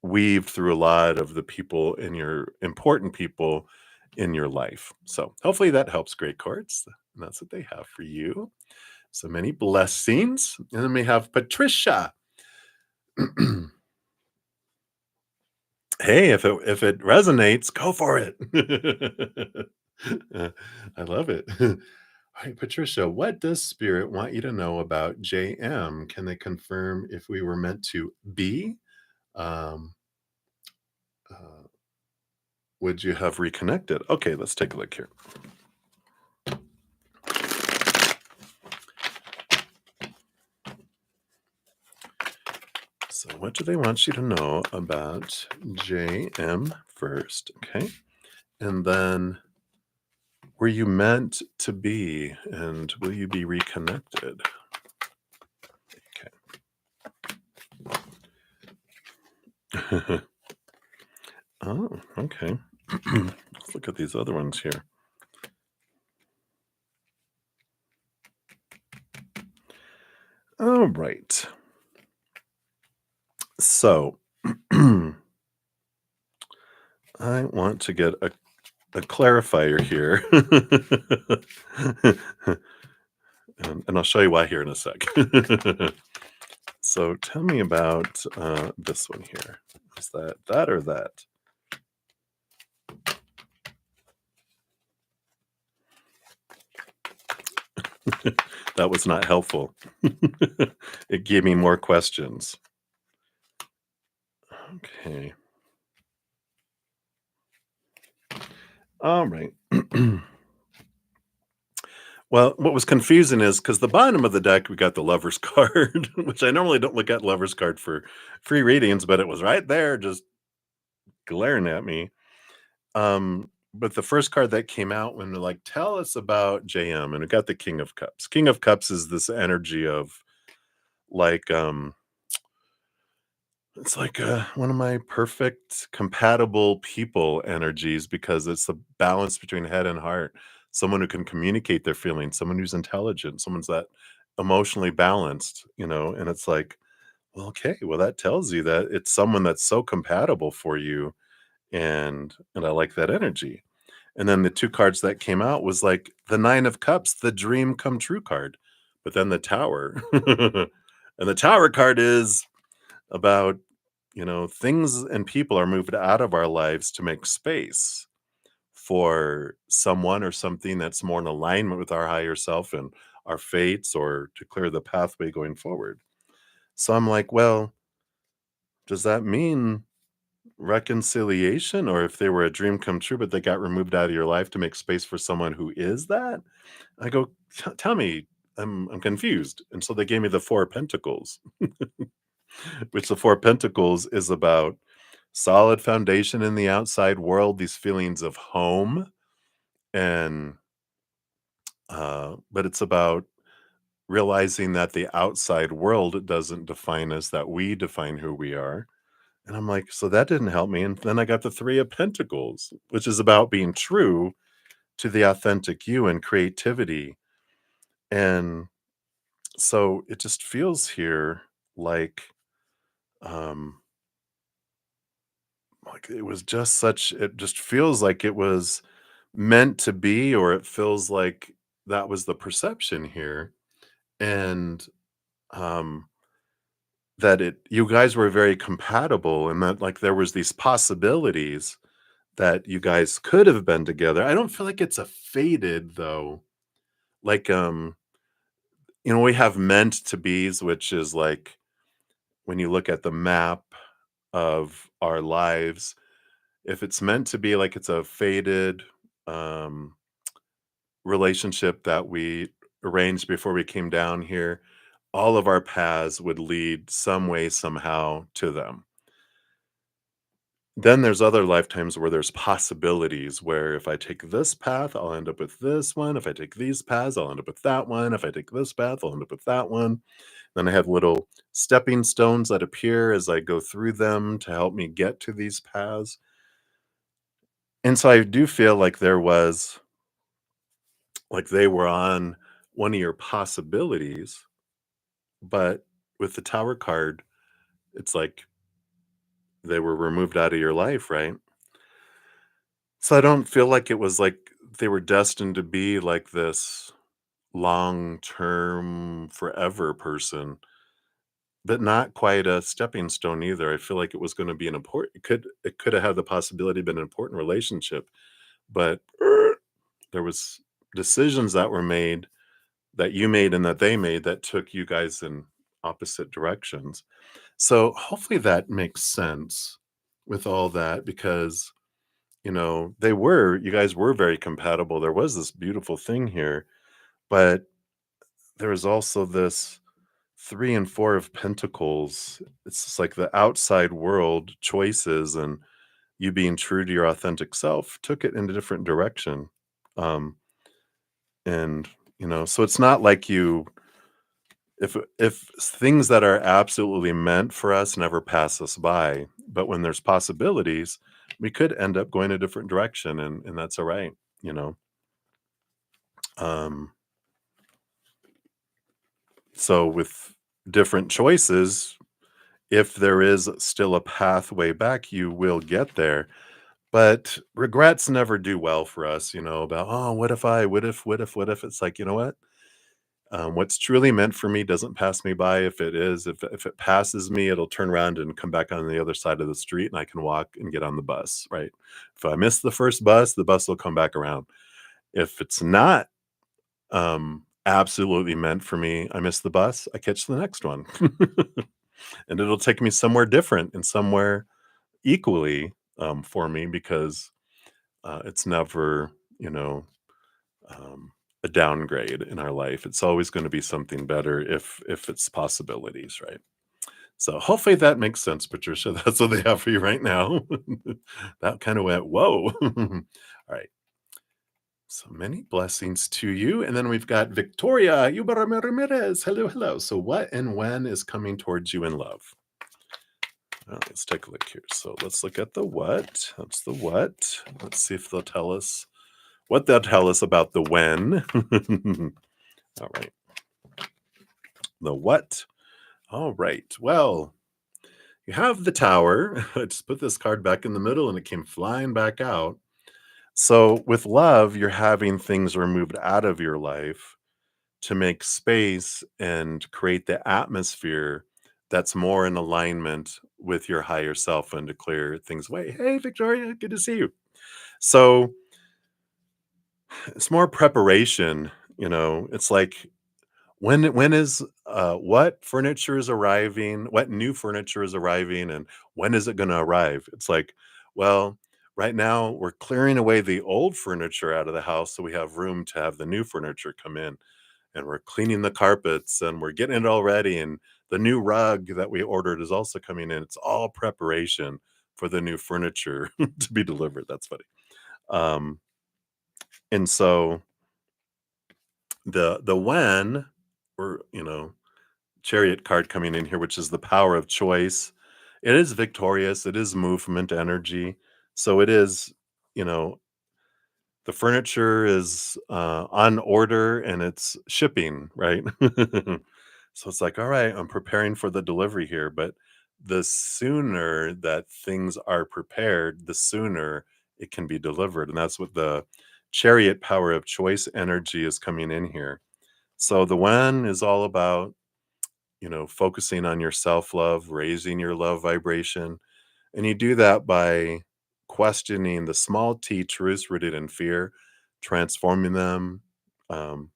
weaved through a lot of the people in your important people in your life. So hopefully that helps, Great Courts. And that's what they have for you. So many blessings. And then we have Patricia. Hey, if it resonates, go for it. Uh, I love it. All right, Patricia, what does spirit want you to know about JM? Can they confirm if we were meant to be? Um, uh, would you have reconnected? Okay, let's take a look here. So, what do they want you to know about JM first? Okay. And then, were you meant to be? And will you be reconnected? Okay. Oh, okay. Let's look at these other ones here. All right. So, I want to get a clarifier here. And I'll show you why here in a sec. So tell me about this one here. Is that or that? That was not helpful. It gave me more questions. Okay. All right. Well, what was confusing is because the bottom of the deck, we got the Lover's card, which I normally don't look at Lover's card for free readings, but it was right there just glaring at me. But the first card that came out when they're like, tell us about JM, and it got the King of Cups. King of Cups is this energy of like, it's like one of my perfect compatible people energies because it's the balance between head and heart. Someone who can communicate their feelings, someone who's intelligent, someone's that emotionally balanced. And it's like, well, okay, well, that tells you that it's someone that's so compatible for you. And I like that energy. And then the 2 cards that came out was like the 9 of Cups, the dream come true card, but then the Tower. And the Tower card is about, things and people are moved out of our lives to make space for someone or something that's more in alignment with our higher self and our fates or to clear the pathway going forward. So I'm like, well, does that mean reconciliation, or if they were a dream come true but they got removed out of your life to make space for someone who is that? I go, Tell me, I'm confused." And so they gave me the 4 of Pentacles, which the 4 of Pentacles is about solid foundation in the outside world, these feelings of home, and but it's about realizing that the outside world doesn't define us, that we define who we are. And I'm like, so that didn't help me. And then I got the 3 of Pentacles, which is about being true to the authentic you and creativity. And so it just feels here like um it was just such it just feels like it was meant to be, or it feels like that was the perception here. And um that it you guys were very compatible and that like there was these possibilities that you guys could have been together. I don't feel like it's a faded though. Like we have meant to be's, which is like when you look at the map of our lives, if it's meant to be like it's a faded um relationship that we arranged before we came down here, all of our paths would lead some way somehow to them. Then there's other lifetimes where there's possibilities where if I take this path, I'll end up with this one. If I take these paths, I'll end up with that one. If I take this path, I'll end up with that one. Then I have little stepping stones that appear as I go through them to help me get to these paths. And so I do feel like like they were on one of your possibilities, but with the Tower card, it's like they were removed out of your life, right? So I don't feel like it was like they were destined to be like this long-term, forever person, but not quite a stepping stone either. I feel like it was gonna be an important it coulda had the possibility of been an important relationship, but there was decisions that were made, that you made and that they made that took you guys in opposite directions. So hopefully that makes sense with all that because, you guys were very compatible. There was this beautiful thing here, but there was also this 3 and 4 of pentacles. It's just like the outside world choices and you being true to your authentic self took it in a different direction. Um, and so it's not like you if things that are absolutely meant for us never pass us by, but when there's possibilities, we could end up going a different direction and that's all right, you know. Um, so with different choices, if there is still a pathway back, you will get there. But regrets never do well for us, about, oh, what if I, what if? It's like, you know what? What's truly meant for me doesn't pass me by. If it passes me, it'll turn around and come back on the other side of the street, and I can walk and get on the bus. Right? If I miss the first bus, the bus will come back around. If it's not absolutely meant for me, I miss the bus. I catch the next one, and it'll take me somewhere different and somewhere equally for me because it's never, you know, um, a downgrade in our life. It's always going to be something better if it's possibilities, right? So hopefully that makes sense, Patricia. That's what they have for you right now. That kind of went, whoa. All right. So many blessings to you. And then we've got Victoria Huber-Ramirez. Hello, hello. So what and when is coming towards you in love? Well, let's take a look here. So let's look at the what. That's the what. Let's see if they'll tell us what they'll tell us about the when. All right. The what? All right. Well, you have the tower. I just put this card back in the middle and it came flying back out. So with love, you're having things removed out of your life to make space and create the atmosphere that's more in alignment with your higher self and to clear things away. Hey, Victoria, good to see you. So it's more preparation, it's like when is what furniture is arriving, what new furniture is arriving, and when is it going to arrive? It's like, well, right now we're clearing away the old furniture out of the house so we have room to have the new furniture come in, and we're cleaning the carpets and we're getting it all ready, and the new rug that we ordered is also coming in. It's all preparation for the new furniture to be delivered. That's funny. um and so the when, or chariot card coming in here, which is the power of choice. It is victorious. It is movement energy. So it is, you know, the furniture is on order and it's shipping, right? So it's like, all right, I'm preparing for the delivery here. But the sooner that things are prepared, the sooner it can be delivered. And that's what the chariot power of choice energy is coming in here. So the when is all about, focusing on your self love, raising your love vibration. And you do that by questioning the small t truths rooted in fear, transforming them, um,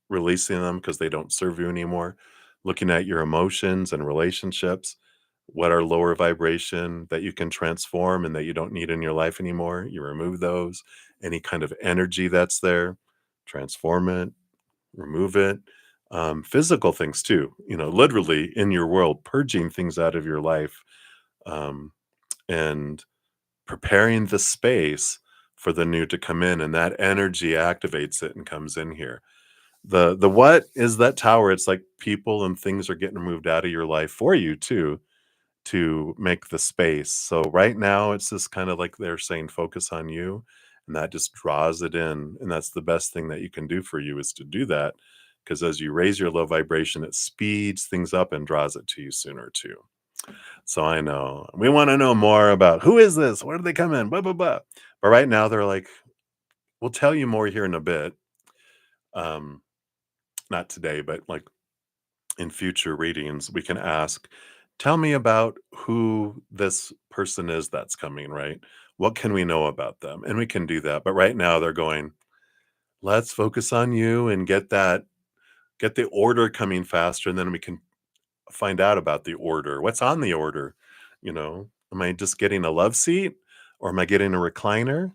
releasing them because they don't serve you anymore, looking at your emotions and relationships. What are lower vibration that you can transform and that you don't need in your life anymore? You remove those. Any kind of energy that's there, transform it, remove it. Physical things too, literally in your world, purging things out of your life, um, and preparing the space for the new to come in, and that energy activates it and comes in here. The what is that tower? It's like people and things are getting removed out of your life for you too, to make the space. So right now it's just kind of like they're saying focus on you, and that just draws it in, and that's the best thing that you can do for you is to do that, because as you raise your low vibration it speeds things up and draws it to you sooner too. So I know we want to know more about who is this, where did they come in, blah blah blah, but right now they're like, we'll tell you more here in a bit. um Not today, but like in future readings, we can ask, tell me about who this person is that's coming, right? What can we know about them? And we can do that. But right now they're going, let's focus on you and get the order coming faster. And then we can find out about the order. What's on the order? Am I just getting a love seat, or am I getting a recliner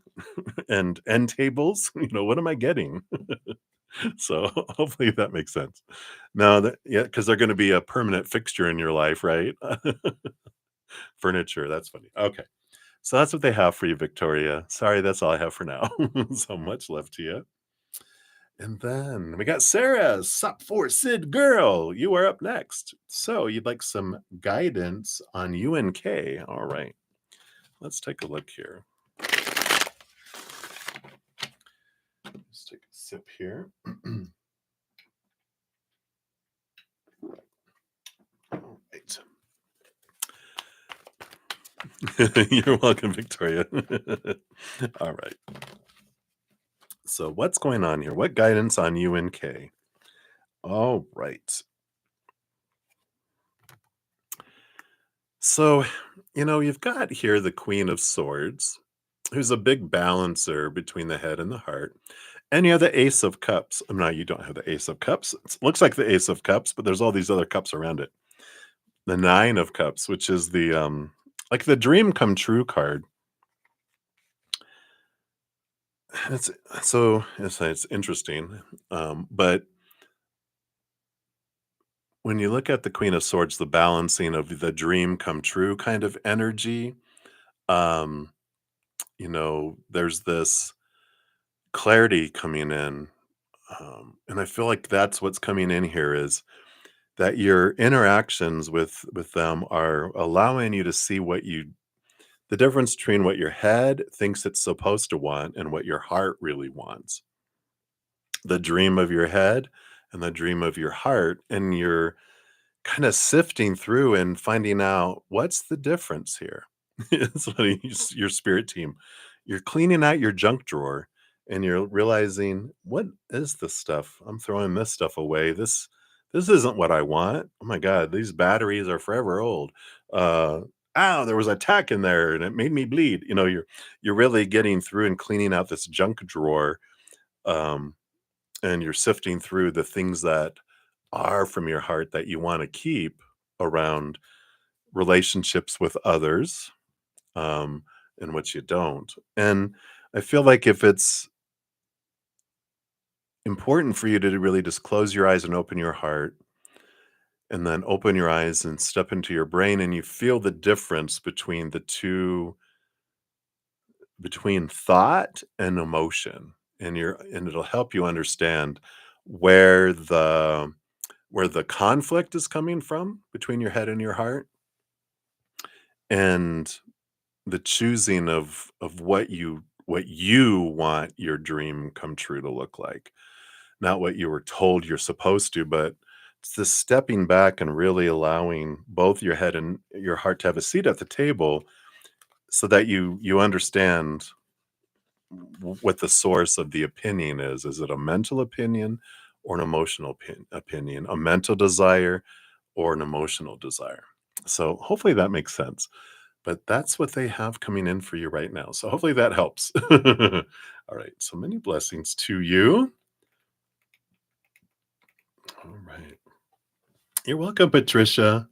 and end tables? What am I getting? So hopefully that makes sense. No, that yeah, because they're gonna be a permanent fixture in your life, right? Furniture, that's funny. Okay. So that's what they have for you, Victoria. Sorry, that's all I have for now. So much love to you. And then we got Sarah, sup for Sid girl. You are up next. So you'd like some guidance on UNK. All right. Let's take a look here. Let's take a sip here. All right. You're welcome, Victoria. All right. So, what's going on here? What guidance on UNK? All right. So, you've got here the Queen of Swords, who's a big balancer between the head and the heart. And you have the Ace of Cups. No, you don't have the Ace of Cups. It looks like the Ace of Cups, but there's all these other cups around it. The Nine of Cups, which is the like the dream come true card. It's it's interesting. But when you look at the Queen of Swords, the balancing of the dream come true kind of energy, um, there's this clarity coming in. And I feel like that's what's coming in here is that your interactions with them are allowing you to see the difference between what your head thinks it's supposed to want and what your heart really wants. The dream of your head and the dream of your heart, and you're kind of sifting through and finding out what's the difference here. It's funny, your spirit team. You're cleaning out your junk drawer and you're realizing, what is this stuff? I'm throwing this stuff away. This isn't what I want. Oh my god, these batteries are forever old. Uh Ow, there was a tack in there and it made me bleed. You're really getting through and cleaning out this junk drawer. Um and you're sifting through the things that are from your heart that you want to keep around relationships with others, um, and what you don't. And I feel like if it's important for you to really just close your eyes and open your heart, and then open your eyes and step into your brain, and you feel the difference between the two, between thought and emotion, and it'll help you understand where the conflict is coming from between your head and your heart, and the choosing of what you want your dream come true to look like, not what you were told you're supposed to, but it's this stepping back and really allowing both your head and your heart to have a seat at the table, so that you understand what the source of the opinion is. Is it a mental opinion or an emotional opinion, a mental desire or an emotional desire? So hopefully that makes sense. But that's what they have coming in for you right now. So hopefully that helps. All right. So many blessings to you. All right. You're welcome, Patricia.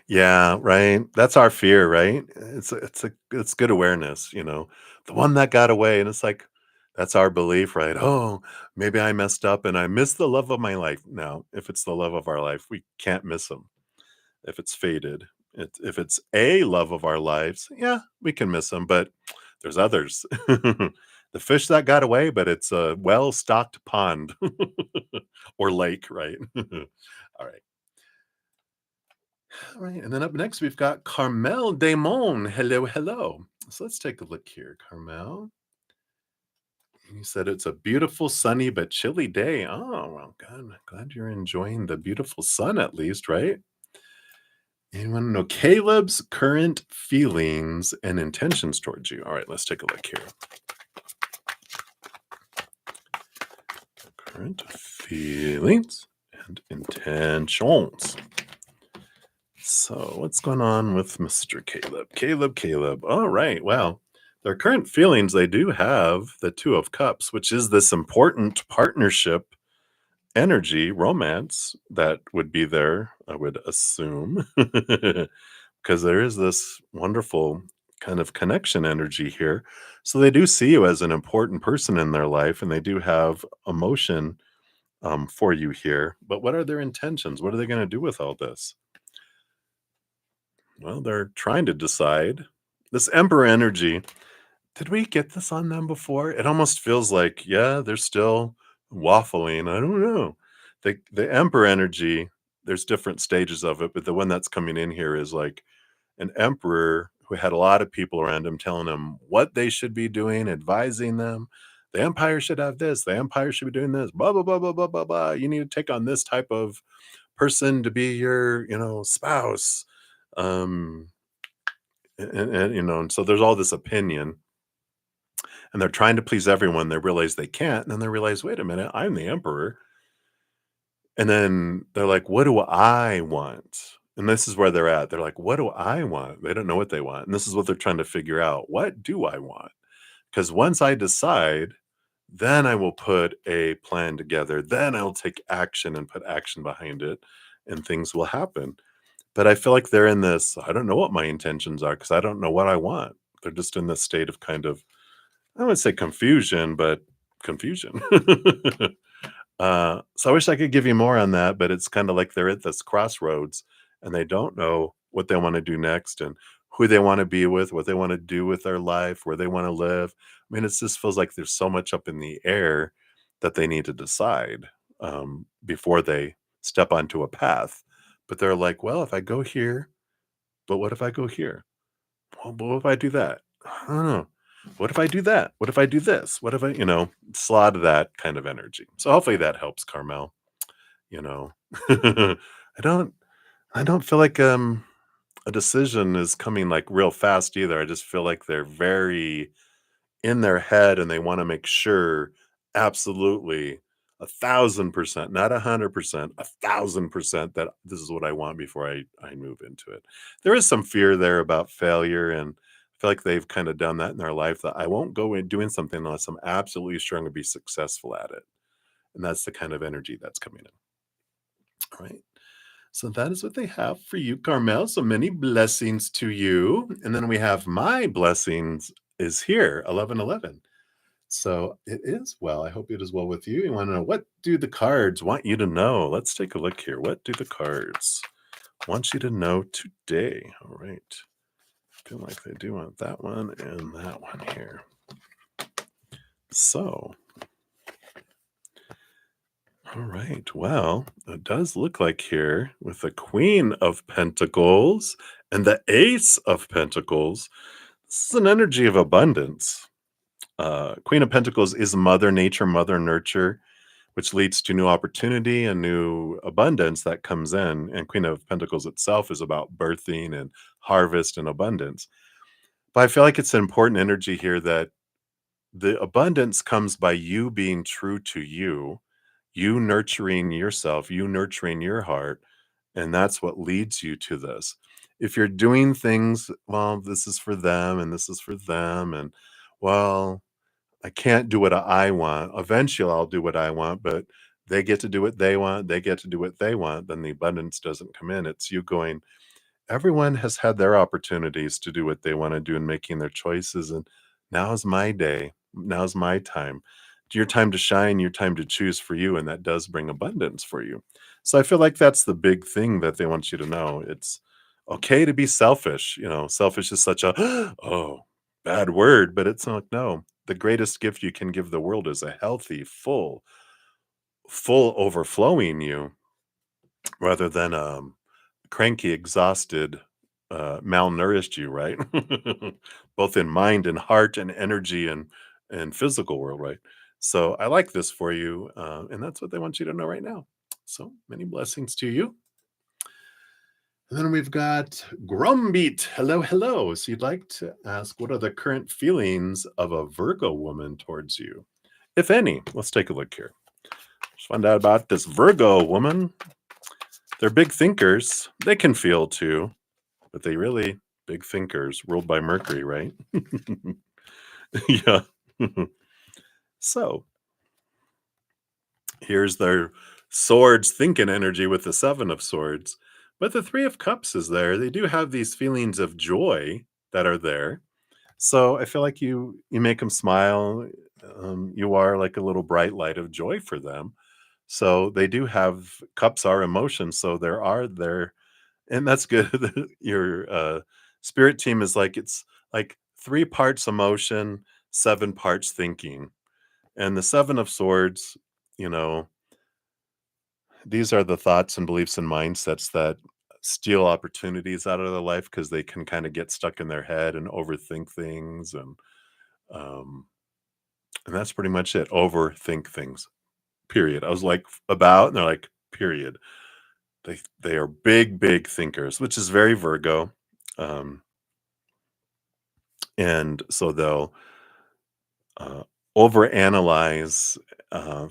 Yeah, right. That's our fear, right? It's good awareness, the one that got away, and it's like that's our belief, right? Oh, maybe I messed up and I missed the love of my life. Now, if it's the love of our life, we can't miss them if it's fated. If it's a love of our lives, yeah, we can miss them, but there's others. The fish that got away, but it's a well-stocked pond or lake, right? All right. All right, and then up next, we've got carmeldeamon. Hello, hello. So let's take a look here, Carmel. You said it's a beautiful, sunny, but chilly day. Oh, well, good. Glad you're enjoying the beautiful sun at least, right? You want to know Caleb's current feelings and intentions towards you. All right, let's take a look here. Current feelings and intentions. So, what's going on with Mr. Caleb? Caleb. All right. Well, their current feelings, they do have the Two of Cups, which is this important partnership energy, romance that would be there, I would assume, because there is this wonderful kind of connection energy here. So they do see you as an important person in their life, and they do have emotion for you here. But what are their intentions? What are they going to do with all this? Well, they're trying to decide. This Emperor energy, did we get this on them before? It almost feels like, yeah, they're still waffling. I don't know. The Emperor energy, there's different stages of it, but the one that's coming in here is like an emperor who had a lot of people around him telling him what they should be doing, advising them. The empire should have this. The empire should be doing this. Blah blah blah blah blah blah blah. You need to take on this type of person to be your, spouse. Um, and so there's all this opinion, and they're trying to please everyone. They realize they can't, and then they realize, wait a minute, I'm the emperor. And then they're like, what do I want? And this is where they're at. They're like, what do I want? They don't know what they want. And this is what they're trying to figure out. What do I want? Because once I decide, then I will put a plan together. Then I'll take action and put action behind it, and things will happen. But I feel like they're in this, I don't know what my intentions are because I don't know what I want. They're just in this state of kind of, I would say confusion, but confusion. So I wish I could give you more on that, but it's kind of like they're at this crossroads and they don't know what they want to do next and who they want to be with, what they want to do with their life, where they want to live. I mean, it just feels like there's so much up in the air that they need to decide before they step onto a path. But they're like, well, if I go here, but what if I go here? Well, but what if I do that? I don't know. What if I do that? What if I do this? What if it's a lot of that kind of energy. So hopefully that helps, Carmel. You know, I don't, I don't feel like a decision is coming like real fast either. I just feel like they're very in their head and they want to make sure absolutely 1,000%, not 100%, 1,000% that this is what I want before I move into it. There is some fear there about failure, and I feel like they've kind of done that in their life that I won't go in doing something unless I'm absolutely sure I'm going to be successful at it. And that's the kind of energy that's coming in. All right. So that is what they have for you, Carmel. So many blessings to you. And then we have my blessings is here, 1111. So it is well. I hope it is well with you. You want to know, what do the cards want you to know? Let's take a look here. What do the cards want you to know today? All right. I feel like they do want that one and that one here. So, all right. Well, it does look like here with the Queen of Pentacles and the Ace of Pentacles, this is an energy of abundance. Queen of Pentacles is Mother Nature, Mother Nurture, which leads to new opportunity and new abundance that comes in. And Queen of Pentacles itself is about birthing and harvest and abundance. But I feel like it's an important energy here that the abundance comes by you being true to you, you nurturing yourself, you nurturing your heart. And that's what leads you to this. If you're doing things, well, this is for them and this is for them. And well, I can't do what I want. Eventually, I'll do what I want, but they get to do what they want. They get to do what they want. Then the abundance doesn't come in. It's you going, everyone has had their opportunities to do what they want to do and making their choices. And now's my day. Now's my time. Your time to shine, your time to choose for you. And that does bring abundance for you. So I feel like that's the big thing that they want you to know. It's okay to be selfish. Selfish is such a oh, bad word, but it's like, no. The greatest gift you can give the world is a healthy, full overflowing you rather than cranky, exhausted, malnourished you, right? Both in mind and heart and energy and physical world, right? So I like this for you, and that's what they want you to know right now. So many blessings to you. And then we've got Grumbeat. Hello, hello. So you'd like to ask, what are the current feelings of a Virgo woman towards you, if any? Let's take a look here. Let's find out about this Virgo woman. They're big thinkers. They can feel too, but they really big thinkers ruled by Mercury, right? Yeah. So here's their swords thinking energy with the seven of swords. But the three of cups is there. They do have these feelings of joy that are there. So I feel like you make them smile. You are like a little bright light of joy for them. So they do have cups are emotions. So there are there, and that's good. Your spirit team is like it's like three parts emotion, seven parts thinking. And the seven of swords, you know, these are the thoughts and beliefs and mindsets that steal opportunities out of their life because they can kind of get stuck in their head and overthink things um and that's pretty much it. Overthink things. Period. I was like about and they're like period. They are big thinkers, which is very Virgo. Um and so they'll uh overanalyze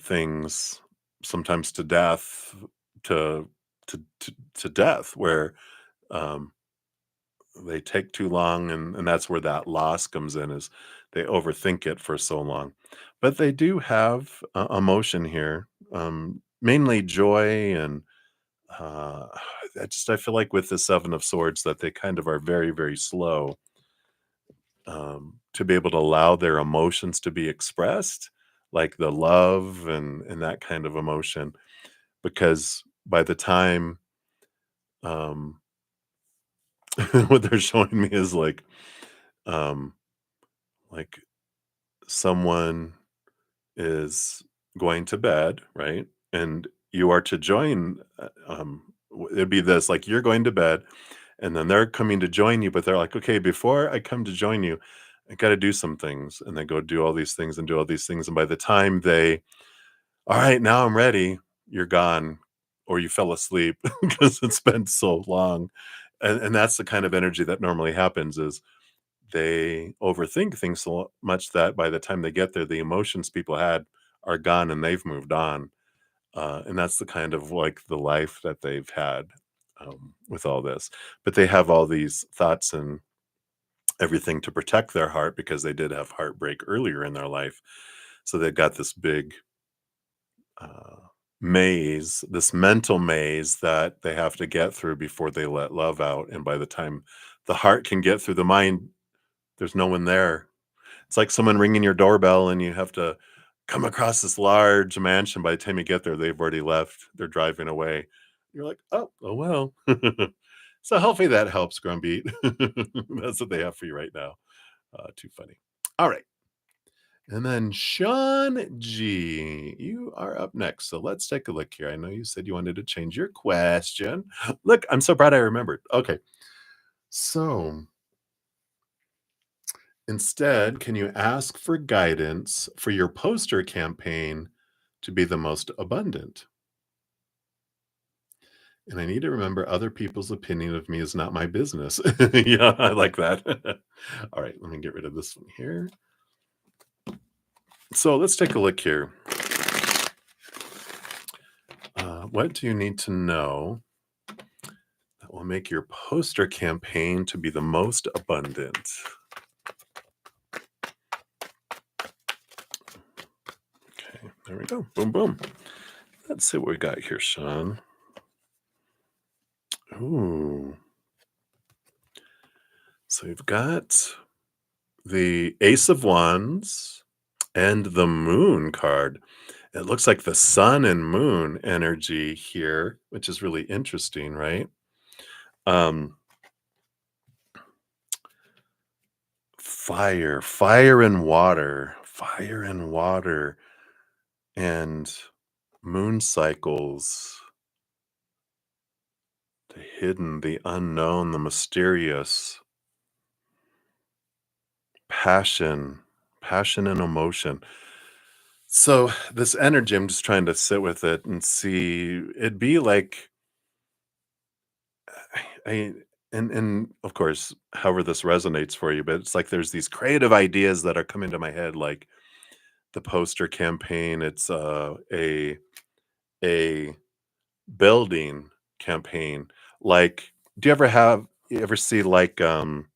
things sometimes to death to to death where um they take too long, and that's where that loss comes in is they overthink it for so long. But they do have emotion here, mainly joy and uh, I feel like with the seven of swords that they kind of are very slow to be able to allow their emotions to be expressed, like the love and that kind of emotion, because by the time um, what they're showing me is um, like someone is going to bed, right? And you are to join. It'd be this like you're going to bed, and then they're coming to join you, but they're like, okay, before I come to join you, I got to do some things, and they go do all these things and do all these things, and by the time all right, now I'm ready, you're gone, or you fell asleep because it's been so long, and that's the kind of energy that normally happens is they overthink things so much that by the time they get there, the emotions people had are gone and they've moved on. And that's the kind of like the life that they've had with all this. But they have all these thoughts and everything to protect their heart because they did have heartbreak earlier in their life. So they've got this big uh, maze, this mental maze that they have to get through before they let love out. And by the time the heart can get through the mind, there's no one there. It's like someone ringing your doorbell and you have to come across this large mansion. By the time you get there, they've already left. They're driving away. You're like, oh well. So hopefully that helps, Grumbeat. That's what they have for you right now. Too funny. All right. And then Shawn G, you are up next. So let's take a look here. I know you said you wanted to change your question. Look, I'm so proud I remembered. Okay. So instead, can you ask for guidance for your poster campaign to be the most abundant? And I need to remember other people's opinion of me is not my business. Yeah, I like that. All right, let me get rid of this one here. So let's take a look here. What do you need to know that will make your poster campaign to be the most abundant? Okay, there we go. Boom, boom. Let's see what we got here, Shawn. Ooh. So you've got the Ace of Wands and the Moon card. It looks like the sun and moon energy here, which is really interesting, right? Um, fire and water, fire and water, and moon cycles, the hidden, the unknown, the mysterious, passion, passion and emotion. So this energy, I'm just trying to sit with it and see. It'd be like I and of course, however this resonates for you, but it's like there's these creative ideas that are coming to my head, like the poster campaign. It's a building campaign. Like, do you ever see like when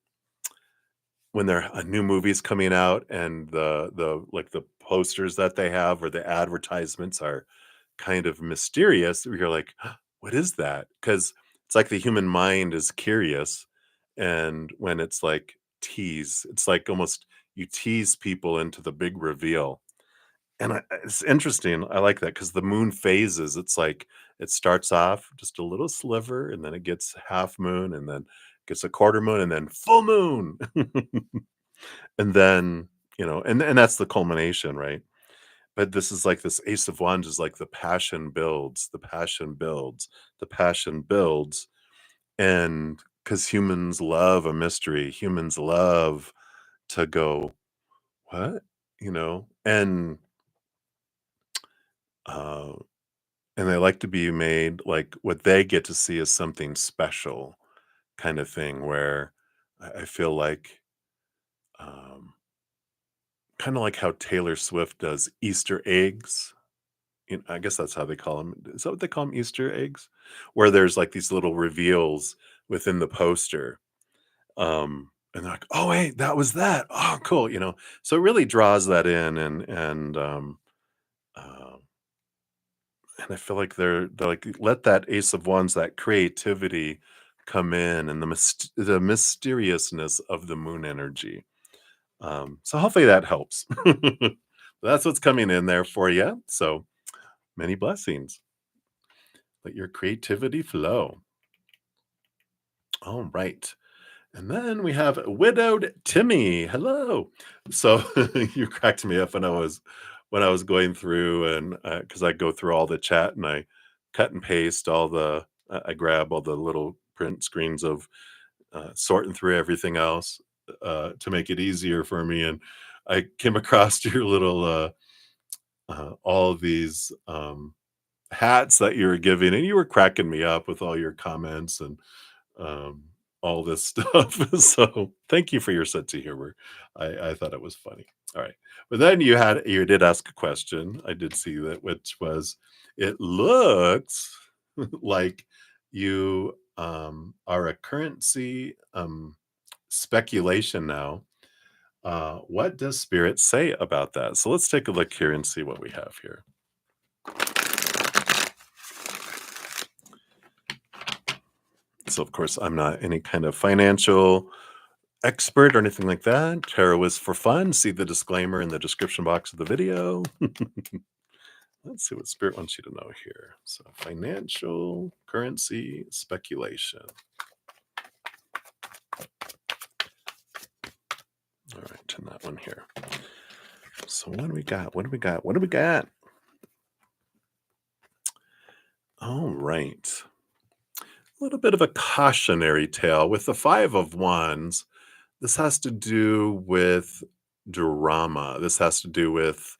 there a new movie's coming out and the like the posters that they have or the advertisements are kind of mysterious, where you're like, what is that? Because it's like the human mind is curious. And when it's like it's like almost you tease people into the big reveal. And it's interesting. I like that because the moon phases. It's like it starts off just a little sliver, and then it gets half moon, and then gets a quarter moon, and then full moon. And then, and that's the culmination, right? But this is like this Ace of Wands is like the passion builds, the passion builds, the passion builds. And because humans love a mystery, humans love to go, what? And uh and they like to be made like what they get to see is something special kind of thing where I feel like um kind of like how Taylor Swift does Easter eggs. I guess that's how they call them. Is that what they call them? Easter eggs? Where there's like these little reveals within the poster. And they're like, oh wait, that was that. Oh, cool. So it really draws that in uh, and I feel like they're like let that Ace of Wands, that creativity come in and the mysteriousness of the moon energy. So hopefully that helps. That's what's coming in there for you. So many blessings. Let your creativity flow. All right. And then we have widowed Timmy. Hello. So you cracked me up when I was going through and because I go through all the chat and I cut and paste I grab all the little print screens of sorting through everything else to make it easier for me. And I came across your little all of these hats that you were giving, and you were cracking me up with all your comments and um, all this stuff. So thank you for your sense of humor. I thought it was funny. All right. But then you did ask a question. I did see that, which was it looks like you are a currency speculation now. What does spirit say about that? So let's take a look here and see what we have here. So, of course, I'm not any kind of financial expert or anything like that. Tarot is for fun. See the disclaimer in the description box of the video. Let's see what Spirit wants you to know here. So, financial currency speculation. All right, turn that one here. So, what do we got? What do we got? What do we got? All right. A little bit of a cautionary tale with the Five of Wands. This has to do with drama. This has to do with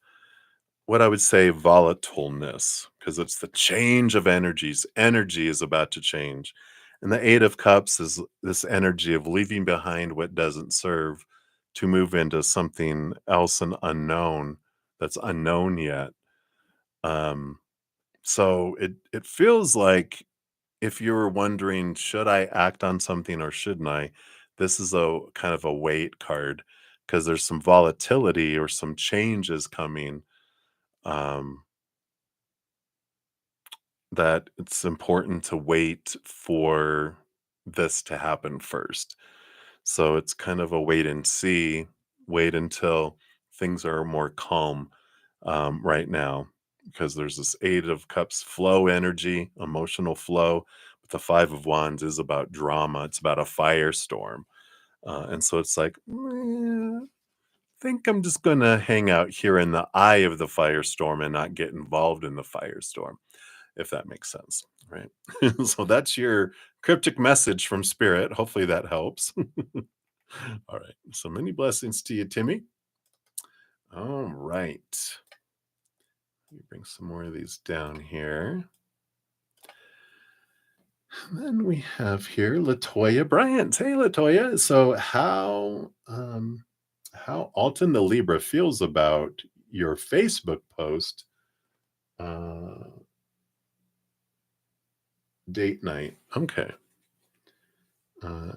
what I would say volatileness, because it's the change of energies. Energy is about to change. And the Eight of Cups is this energy of leaving behind what doesn't serve to move into something else and unknown that's unknown yet. Um, so it feels like if you were wondering, should I act on something or shouldn't I? This is a kind of a wait card because there's some volatility or some changes coming. Um, that it's important to wait for this to happen first. So it's kind of a wait and see, wait until things are more calm right now, because there's this Eight of Cups flow energy, emotional flow. But the Five of Wands is about drama, it's about a firestorm. And so it's like, "Eh, think I'm just going to hang out here in the eye of the firestorm and not get involved in the firestorm," if that makes sense, right? So that's your cryptic message from spirit. Hopefully that helps. All right. So many blessings to you, Timmy. All right. Let me bring some more of these down here. And then we have here Latoya Bryant. Hey, Latoya. So how Alton the Libra feels about your Facebook post, uh, date night. Okay.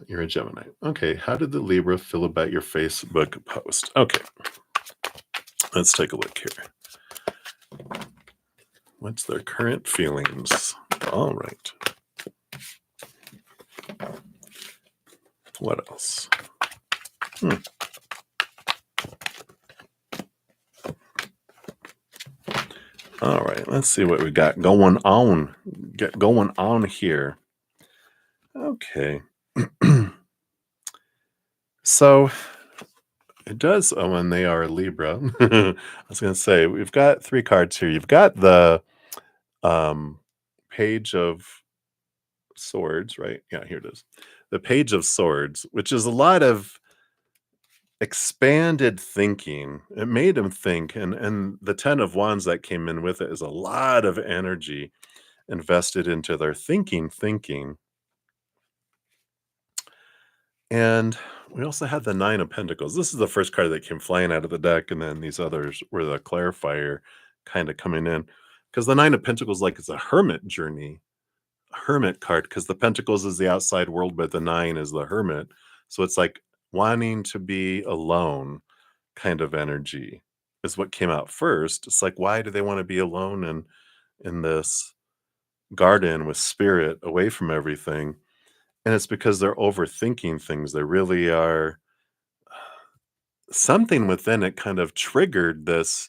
You're a Gemini. Okay. How did the Libra feel about your Facebook post? Okay. Let's take a look here. What's their current feelings? All right. What else? All right. Let's see what we got going on. Get going on here. Okay. So it does. Oh, and they are Libra. I was going to say we've got 3 cards here. You've got the Page of Swords, right? Yeah, here it is. The Page of Swords, which is a lot of expanded thinking. It made him think, and the 10 of Wands that came in with it is a lot of energy invested into their thinking. And we also had the 9 of Pentacles. This is the first card that came flying out of the deck, and then these others were the clarifier kind of coming in. Because the 9 of Pentacles, like, it's a hermit journey, hermit card, because the Pentacles is the outside world, but the 9 is the hermit. So it's like wanting to be alone kind of energy is what came out first. It's like, why do they want to be alone in this garden with spirit away from everything? And it's because they're overthinking things. They really are. Something within it kind of triggered this.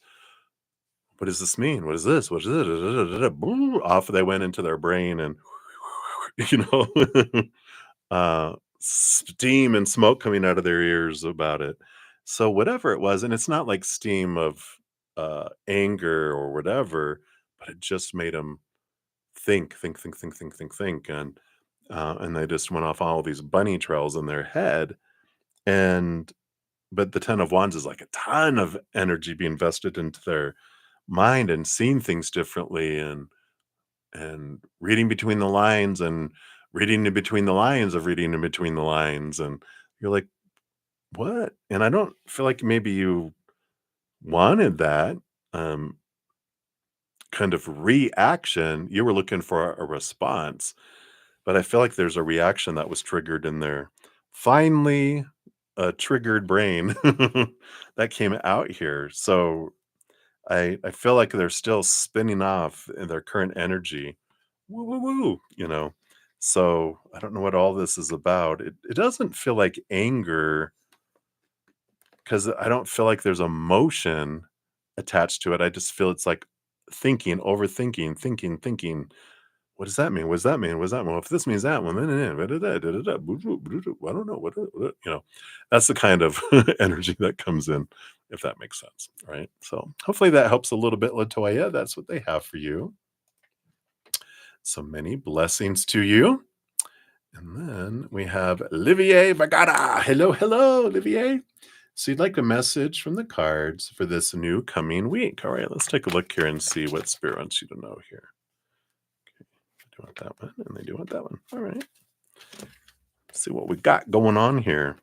What does this mean? What is this? What is it? Boom, off they went into their brain, and you know, steam and smoke coming out of their ears about it. So whatever it was, and it's not like steam of anger or whatever, but it just made them think, and they just went off all these bunny trails in their head. And but the 10 of Wands is like a ton of energy being invested into their mind and seeing things differently, and reading between the lines, and reading in between the lines of reading in between the lines. And you're like, what? And I don't feel like maybe you wanted that um kind of reaction. You were looking for a response, but I feel like there's a reaction that was triggered in there. Finally, a triggered brain that came out here. So I feel like they're still spinning off in their current energy. Woo woo woo, you know. So I don't know what all this is about. It doesn't feel like anger, because I don't feel like there's emotion attached to it. I just feel it's like thinking, overthinking, thinking. What does that mean? What does that mean? What does that mean? Well, if this means that one, I don't know. You know, that's the kind of energy that comes in, if that makes sense. Right. So hopefully that helps a little bit, Latoya. That's what they have for you. So many blessings to you. And then we have Livier Vergara. Hello, hello, Livier. So you'd like a message from the cards for this new coming week. All right, let's take a look here and see what Spirit wants you to know here. They do want that one, and they do want that one. All right. Let's see what we got going on here.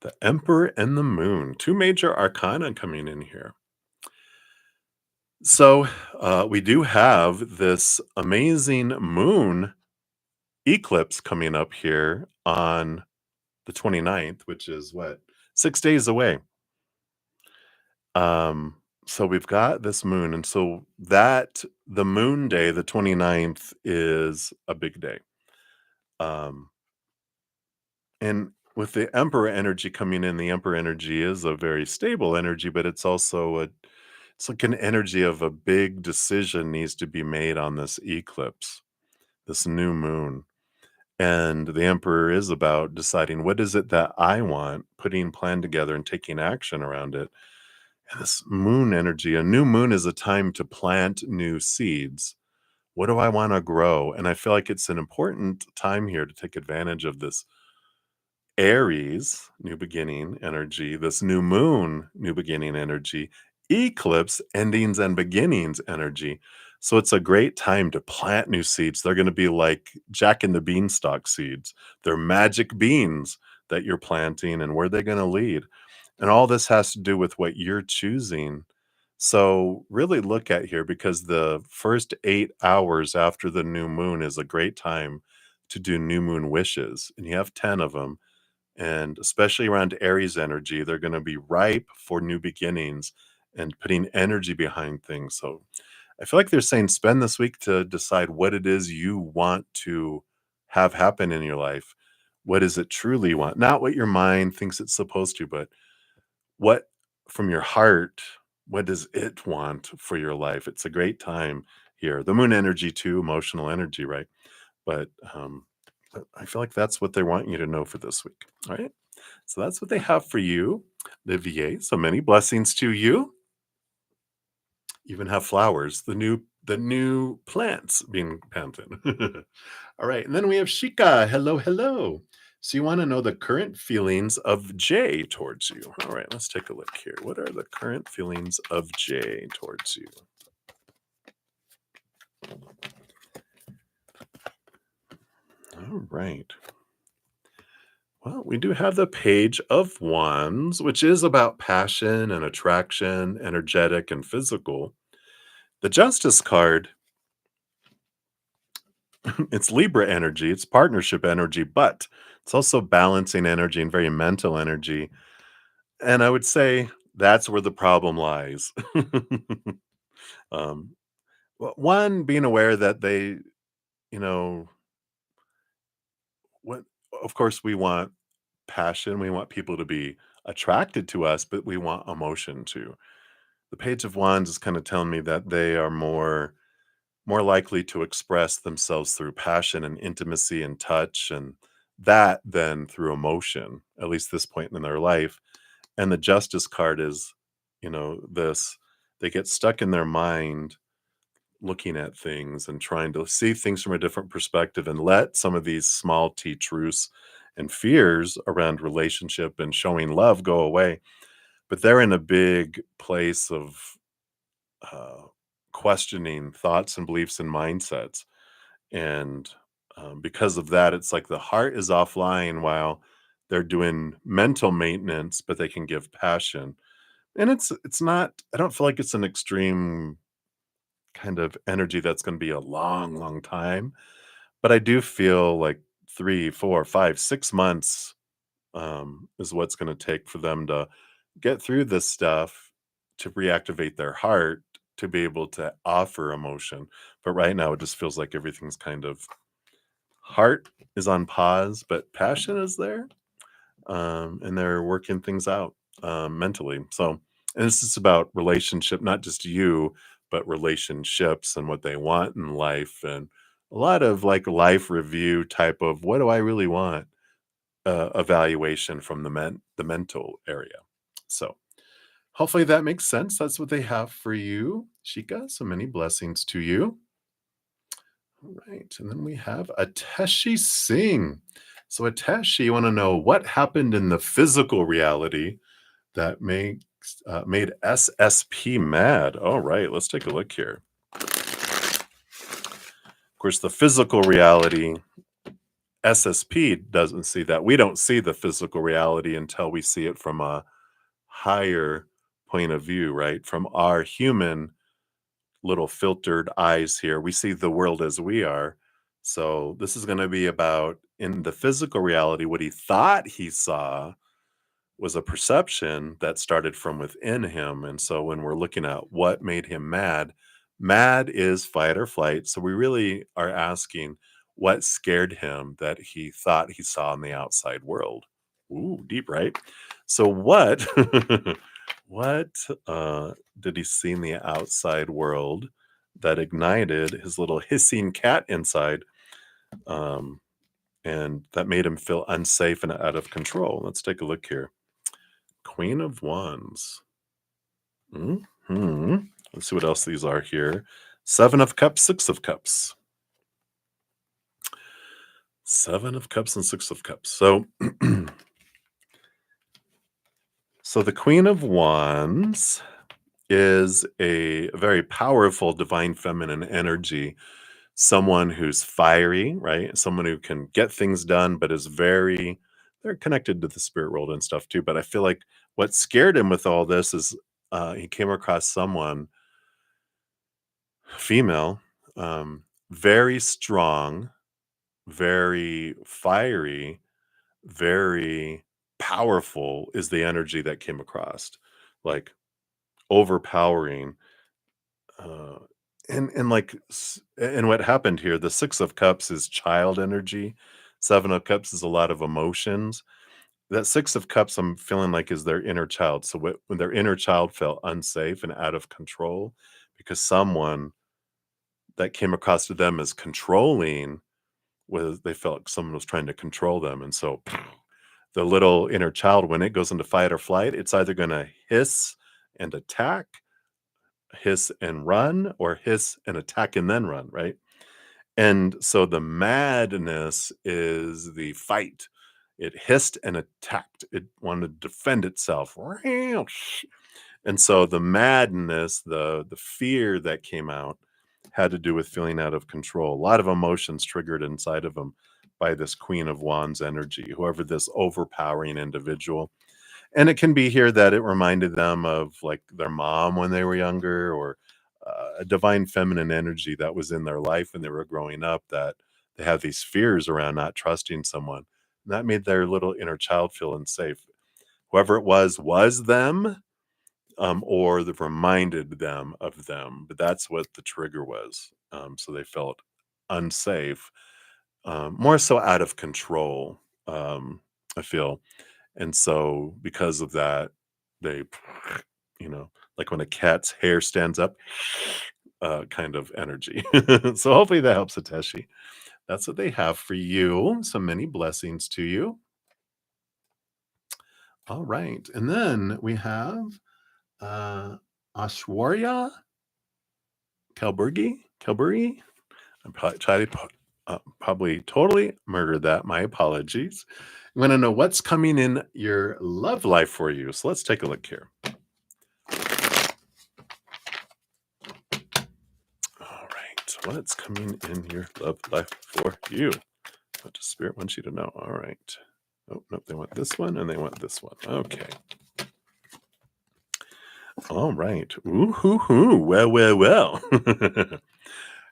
The Emperor and the Moon. 2 major arcana coming in here. So we do have this amazing moon eclipse coming up here on the 29th, which is what, 6 days away. So we've got this moon, and so that the moon day, the 29th, is a big day. And with the Emperor energy coming in, the Emperor energy is a very stable energy, but it's also it's like an energy of a big decision needs to be made on this eclipse, this new moon. And the Emperor is about deciding what is it that I want, putting plan together and taking action around it. And this moon energy, a new moon is a time to plant new seeds. What do I want to grow? And I feel like it's an important time here to take advantage of this Aries, new beginning energy, this new moon, new beginning energy, eclipse, endings and beginnings energy. So it's a great time to plant new seeds. They're going to be like Jack and the Beanstalk seeds. They're magic beans that you're planting, and where are they going to lead? And all this has to do with what you're choosing. So really look at here, because the first 8 hours after the new moon is a great time to do new moon wishes. And you have 10 of them, and especially around Aries energy, they're going to be ripe for new beginnings and putting energy behind things. So I feel like they're saying spend this week to decide what it is you want to have happen in your life. What is it truly you want? Not what your mind thinks it's supposed to, but what from your heart, what does it want for your life? It's a great time here. The moon energy too, emotional energy, right? But I feel like that's what they want you to know for this week. All right. So that's what they have for you, Livier. So many blessings to you. Even have flowers, the new plants being planted. All right. And then we have Shikha. Hello, hello. So you want to know the current feelings of Jay towards you. All right, let's take a look here. What are the current feelings of Jay towards you? All right. Well, we do have the Page of Wands, which is about passion and attraction, energetic and physical. The Justice card, it's Libra energy, it's partnership energy, but it's also balancing energy and very mental energy. And I would say that's where the problem lies. um, one, being aware that they, you know, what, of course, we want passion, we want people to be attracted to us, but we want emotion too. The Page of Wands is kind of telling me that they are more likely to express themselves through passion and intimacy and touch and that than through emotion, at least this point in their life. And the Justice card is, this, they get stuck in their mind looking at things and trying to see things from a different perspective and let some of these small t truths and fears around relationship and showing love go away. But they're in a big place of uh, questioning thoughts and beliefs and mindsets. And because of that, it's like the heart is offline while they're doing mental maintenance, but they can give passion. And it's not, I don't feel like it's an extreme kind of energy that's going to be a long, long time. But I do feel like 3, 4, 5, 6 months is what's going to take for them to get through this stuff, to reactivate their heart, to be able to offer emotion. But right now, it just feels like everything's kind of heart is on pause, but passion is there, and they're working things out mentally. So, and this is about relationship, not just you, but relationships and what they want in life, and a lot of like life review type of what do I really want evaluation from the mental area. So, hopefully that makes sense. That's what they have for you, Shika. So many blessings to you. All right. And then we have Ateshi Singh. So, Ateshi, you want to know what happened in the physical reality that made SSP mad. All right. Let's take a look here. Of course, the physical reality, SSP doesn't see that. We don't see the physical reality until we see it from a higher point of view, right? From our human little filtered eyes here. We see the world as we are. So this is going to be about in the physical reality, what he thought he saw was a perception that started from within him. And so when we're looking at what made him mad, mad is fight or flight. So we really are asking what scared him that he thought he saw in the outside world. Ooh, deep, right? So what what did he see in the outside world that ignited his little hissing cat inside? Um, and that made him feel unsafe and out of control. Let's take a look here. Queen of Wands. Hmm. Let's see what else these are here. 7 of Cups, 6 of Cups. 7 of Cups and 6 of Cups. So, so the Queen of Wands is a very powerful divine feminine energy. Someone who's fiery, right? Someone who can get things done, but is very, they're connected to the spirit world and stuff too. But I feel like what scared him with all this is he came across someone, female, very strong, very fiery, very powerful is the energy that came across, like overpowering. Uh, and like and what happened here, the 6 of Cups is child energy. 7 of Cups is a lot of emotions. That 6 of Cups, I'm feeling like is their inner child. So when their inner child felt unsafe and out of control because someone that came across to them as controlling was, they felt like someone was trying to control them. And so the little inner child, when it goes into fight or flight, it's either going to hiss and attack, hiss and run, or hiss and attack and then run, right? And so the madness is the fight. It hissed and attacked. It wanted to defend itself. And so the madness, the fear that came out had to do with feeling out of control. A lot of emotions triggered inside of him by this Queen of Wands energy, whoever this overpowering individual. And it can be here that it reminded them of like their mom when they were younger, or a divine feminine energy that was in their life when they were growing up, that they have these fears around not trusting someone. And that made their little inner child feel unsafe. Whoever it was them, or that reminded them of them. But that's what the trigger was. So they felt unsafe, more so out of control, I feel. And so because of that, they, like when a cat's hair stands up, kind of energy. So hopefully that helps, Ateshi. That's what they have for you. So many blessings to you. All right. And then we have Aishwarya Kalburgi. I'm probably totally murdered that. My apologies. I'm going to know what's coming in your love life for you. So let's take a look here. All right. What's coming in your love life for you? What does Spirit want you to know? All right. Oh, nope. They want this one and they want this one. Okay. All right. Ooh, hoo, hoo. Well.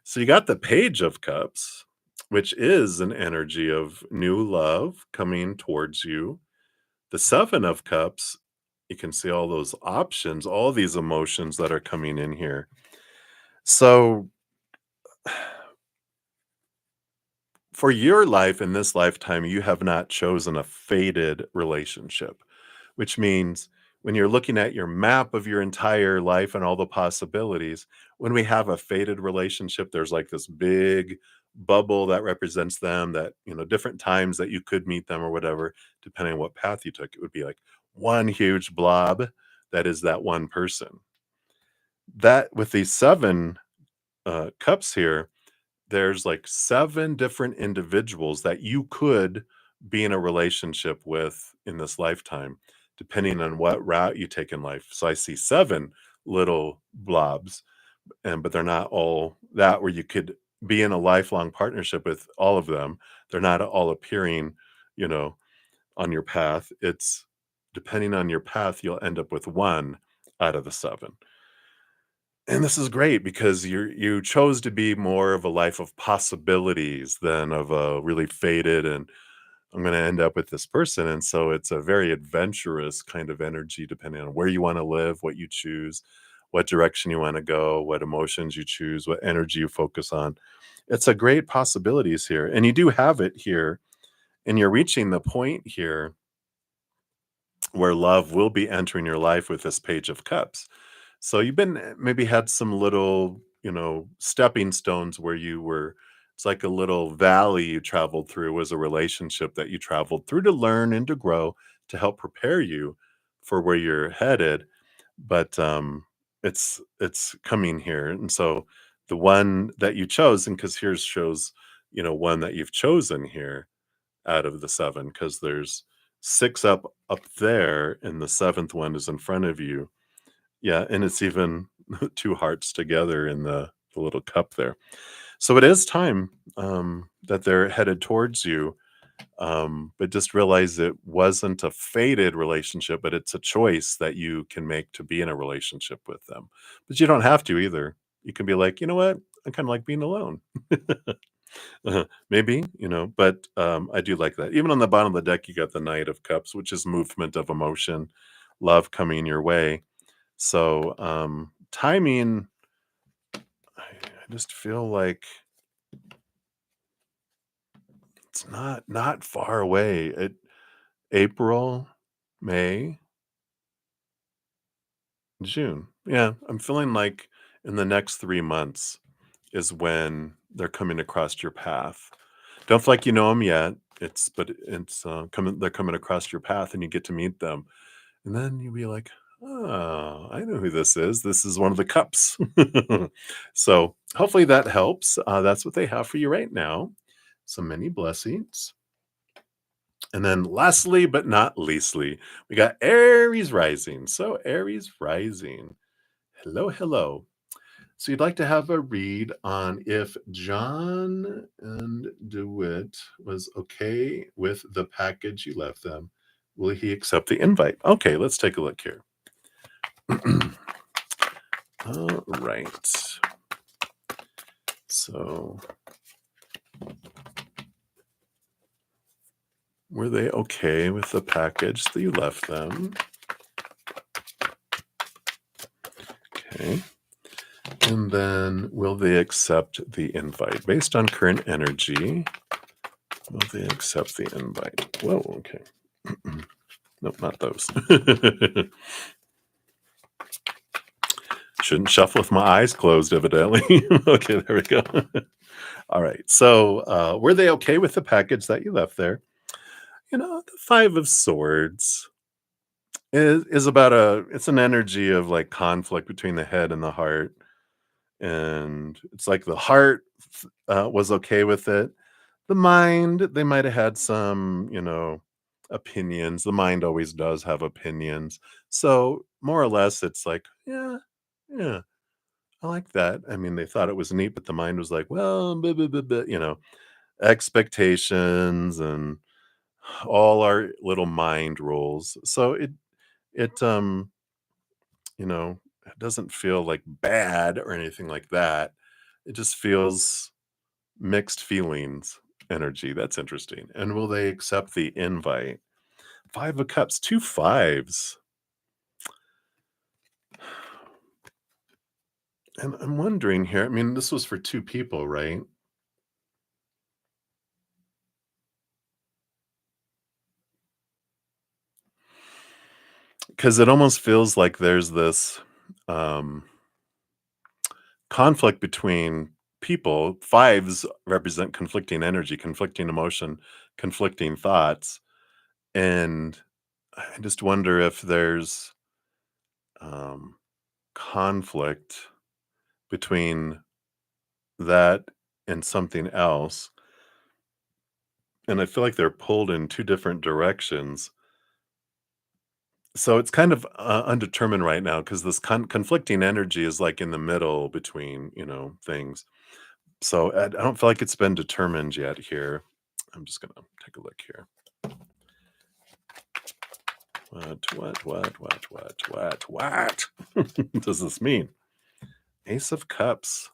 So you got the Page of Cups, which is an energy of new love coming towards you. The 7 of Cups, you can see all those options, all these emotions that are coming in here. So for your life in this lifetime, you have not chosen a fated relationship, which means when you're looking at your map of your entire life and all the possibilities, when we have a fated relationship, there's like this big bubble that represents them, that, different times that you could meet them or whatever, depending on what path you took, it would be like one huge blob that is that one person. That with these 7 cups here, there's like 7 different individuals that you could be in a relationship with in this lifetime, depending on what route you take in life. So I see 7 little blobs, but they're not all that where you could be in a lifelong partnership with all of them. They're not all appearing, you know, on your path. It's depending on your path, you'll end up with 1 out of the 7. And this is great because you chose to be more of a life of possibilities than of a really faded and I'm going to end up with this person. And so it's a very adventurous kind of energy, depending on where you want to live, what you choose, what direction you want to go, what emotions you choose, what energy you focus on. It's a great possibilities here. And you do have it here. And you're reaching the point here where love will be entering your life with this Page of Cups. So you've been maybe had some little, stepping stones where you were It's like a little valley you traveled through was a relationship that you traveled through to learn and to grow to help prepare you for where you're headed. But it's coming here. And so the one that you chose, and because here's shows, one that you've chosen here out of the seven, because there's six up there, and the seventh one is in front of you. Yeah, and it's even two hearts together in the little cup there. So it is time that they're headed towards you, but just realize it wasn't a fated relationship, but it's a choice that you can make to be in a relationship with them. But you don't have to either. You can be like, you know what? I kind of like being alone. Maybe, but I do like that. Even on the bottom of the deck, you got the Knight of Cups, which is movement of emotion, love coming your way. So timing, I just feel like it's not far away. April, May, June. Yeah, I'm feeling like in the next 3 months is when they're coming across your path. Don't feel like you know them yet. It's coming. They're coming across your path, and you get to meet them, and then you'll be like, "Oh, I know who this is. This is one of the cups." So hopefully that helps. That's what they have for you right now. So many blessings. And then lastly, but not leastly, we got Aries rising. So Aries rising. Hello, hello. So you'd like to have a read on if John and DeWitt was okay with the package you left them. Will he accept the invite? Okay, let's take a look here. All right. So were they okay with the package that you left them? Okay. And then will they accept the invite? Based on current energy, will they accept the invite? Whoa, okay. Nope, not those. Shouldn't shuffle with my eyes closed, evidently. Okay, there we go. All right. So were they okay with the package that you left there? The Five of Swords is about it's an energy of like conflict between the head and the heart. And it's like the heart was okay with it. The mind, they might have had some, opinions. The mind always does have opinions. So more or less, it's like, yeah, yeah, I like that. I mean, they thought it was neat, but the mind was like, well, blah, blah, blah, blah, expectations and all our little mind rules. So it it doesn't feel like bad or anything like that. It just feels mixed feelings energy. That's interesting. And will they accept the invite? Five of Cups, two fives. And I'm wondering here, I mean, this was for two people, right? Because it almost feels like there's this um, conflict between people. Fives represent conflicting energy, conflicting emotion, conflicting thoughts. And I just wonder if there's um, conflict between that and something else. And I feel like they're pulled in two different directions. So it's kind of undetermined right now because this conflicting energy is like in the middle between, things. So I don't feel like it's been determined yet here. I'm just going to take a look here. What does this mean? Ace of Cups.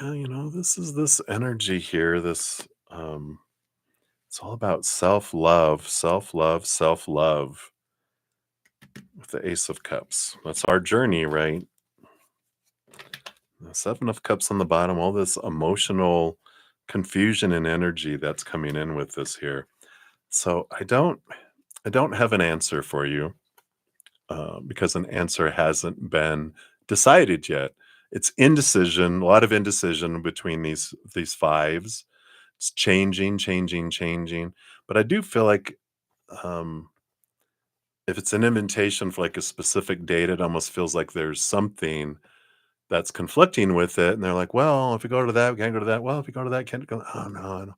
Yeah, this is this energy here. It's all about self-love, self-love, self-love with the Ace of Cups. That's our journey, right? The Seven of Cups on the bottom, all this emotional confusion and energy that's coming in with this here. So I don't have an answer for you because an answer hasn't been decided yet. it's indecision, a lot of indecision between these fives. It's changing, changing, changing. But I do feel like um, if it's an invitation for like a specific date, it almost feels like there's something that's conflicting with it. And they're like, well, if we go to that, we can't go to that. Well, if we go to that, can't go. Oh, no. I don't.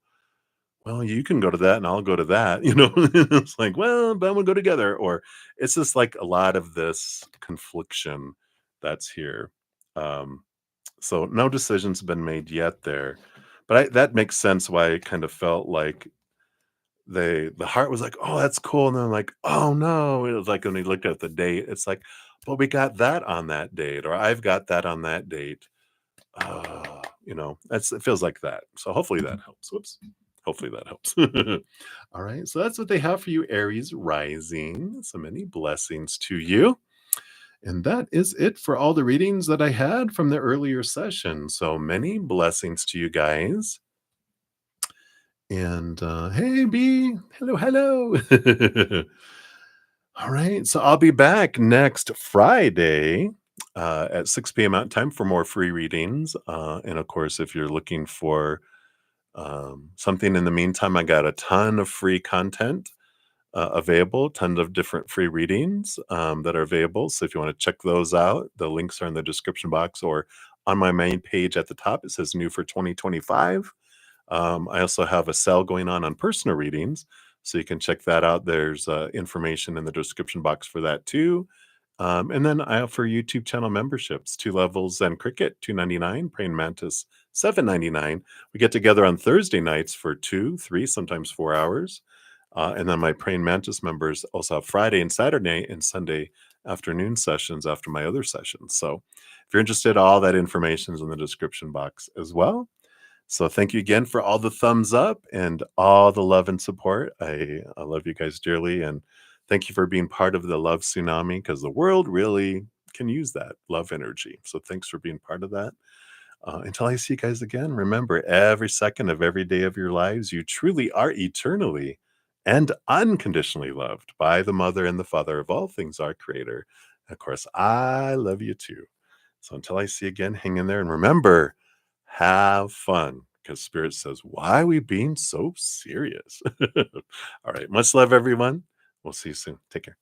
Well, you can go to that and I'll go to that. It's like, well, then we'll go together. Or it's just like a lot of this confliction that's here. Um, so no decisions have been made yet there. But that makes sense why I kind of felt like the heart was like, "Oh, that's cool," and then like, "Oh, no." It was like when we looked at the date, it's like, "But we got that on that date," or "I've got that on that date." It feels like that. So hopefully that helps. Whoops. Hopefully that helps. All right. So that's what they have for you, Aries rising. So many blessings to you. And that is it for all the readings that I had from the earlier session. So many blessings to you guys. And hey, B, hello, hello. All right, so I'll be back next Friday at 6 p.m. Mountain Time for more free readings. And of course, if you're looking for something in the meantime, I got a ton of free content available, tons of different free readings that are available. So if you want to check those out, the links are in the description box or on my main page at the top. It says new for 2025. I also have a sale going on personal readings, so you can check that out. There's information in the description box for that too. And then I offer YouTube channel memberships, 2 levels Zen Cricket, 2.99, Praying Mantis, 7.99. We get together on Thursday nights for 2, 3, sometimes 4 hours. And then my Praying Mantis members also have Friday and Saturday and Sunday afternoon sessions after my other sessions. So if you're interested, all that information is in the description box as well. So thank you again for all the thumbs up and all the love and support. I love you guys dearly. And thank you for being part of the love tsunami because the world really can use that love energy. So thanks for being part of that. Until I see you guys again, remember every second of every day of your lives, you truly are eternally and unconditionally loved by the mother and the father of all things, our creator. And of course, I love you too. So until I see you again, hang in there and remember, have fun because Spirit says, why are we being so serious? All right. Much love, everyone. We'll see you soon. Take care.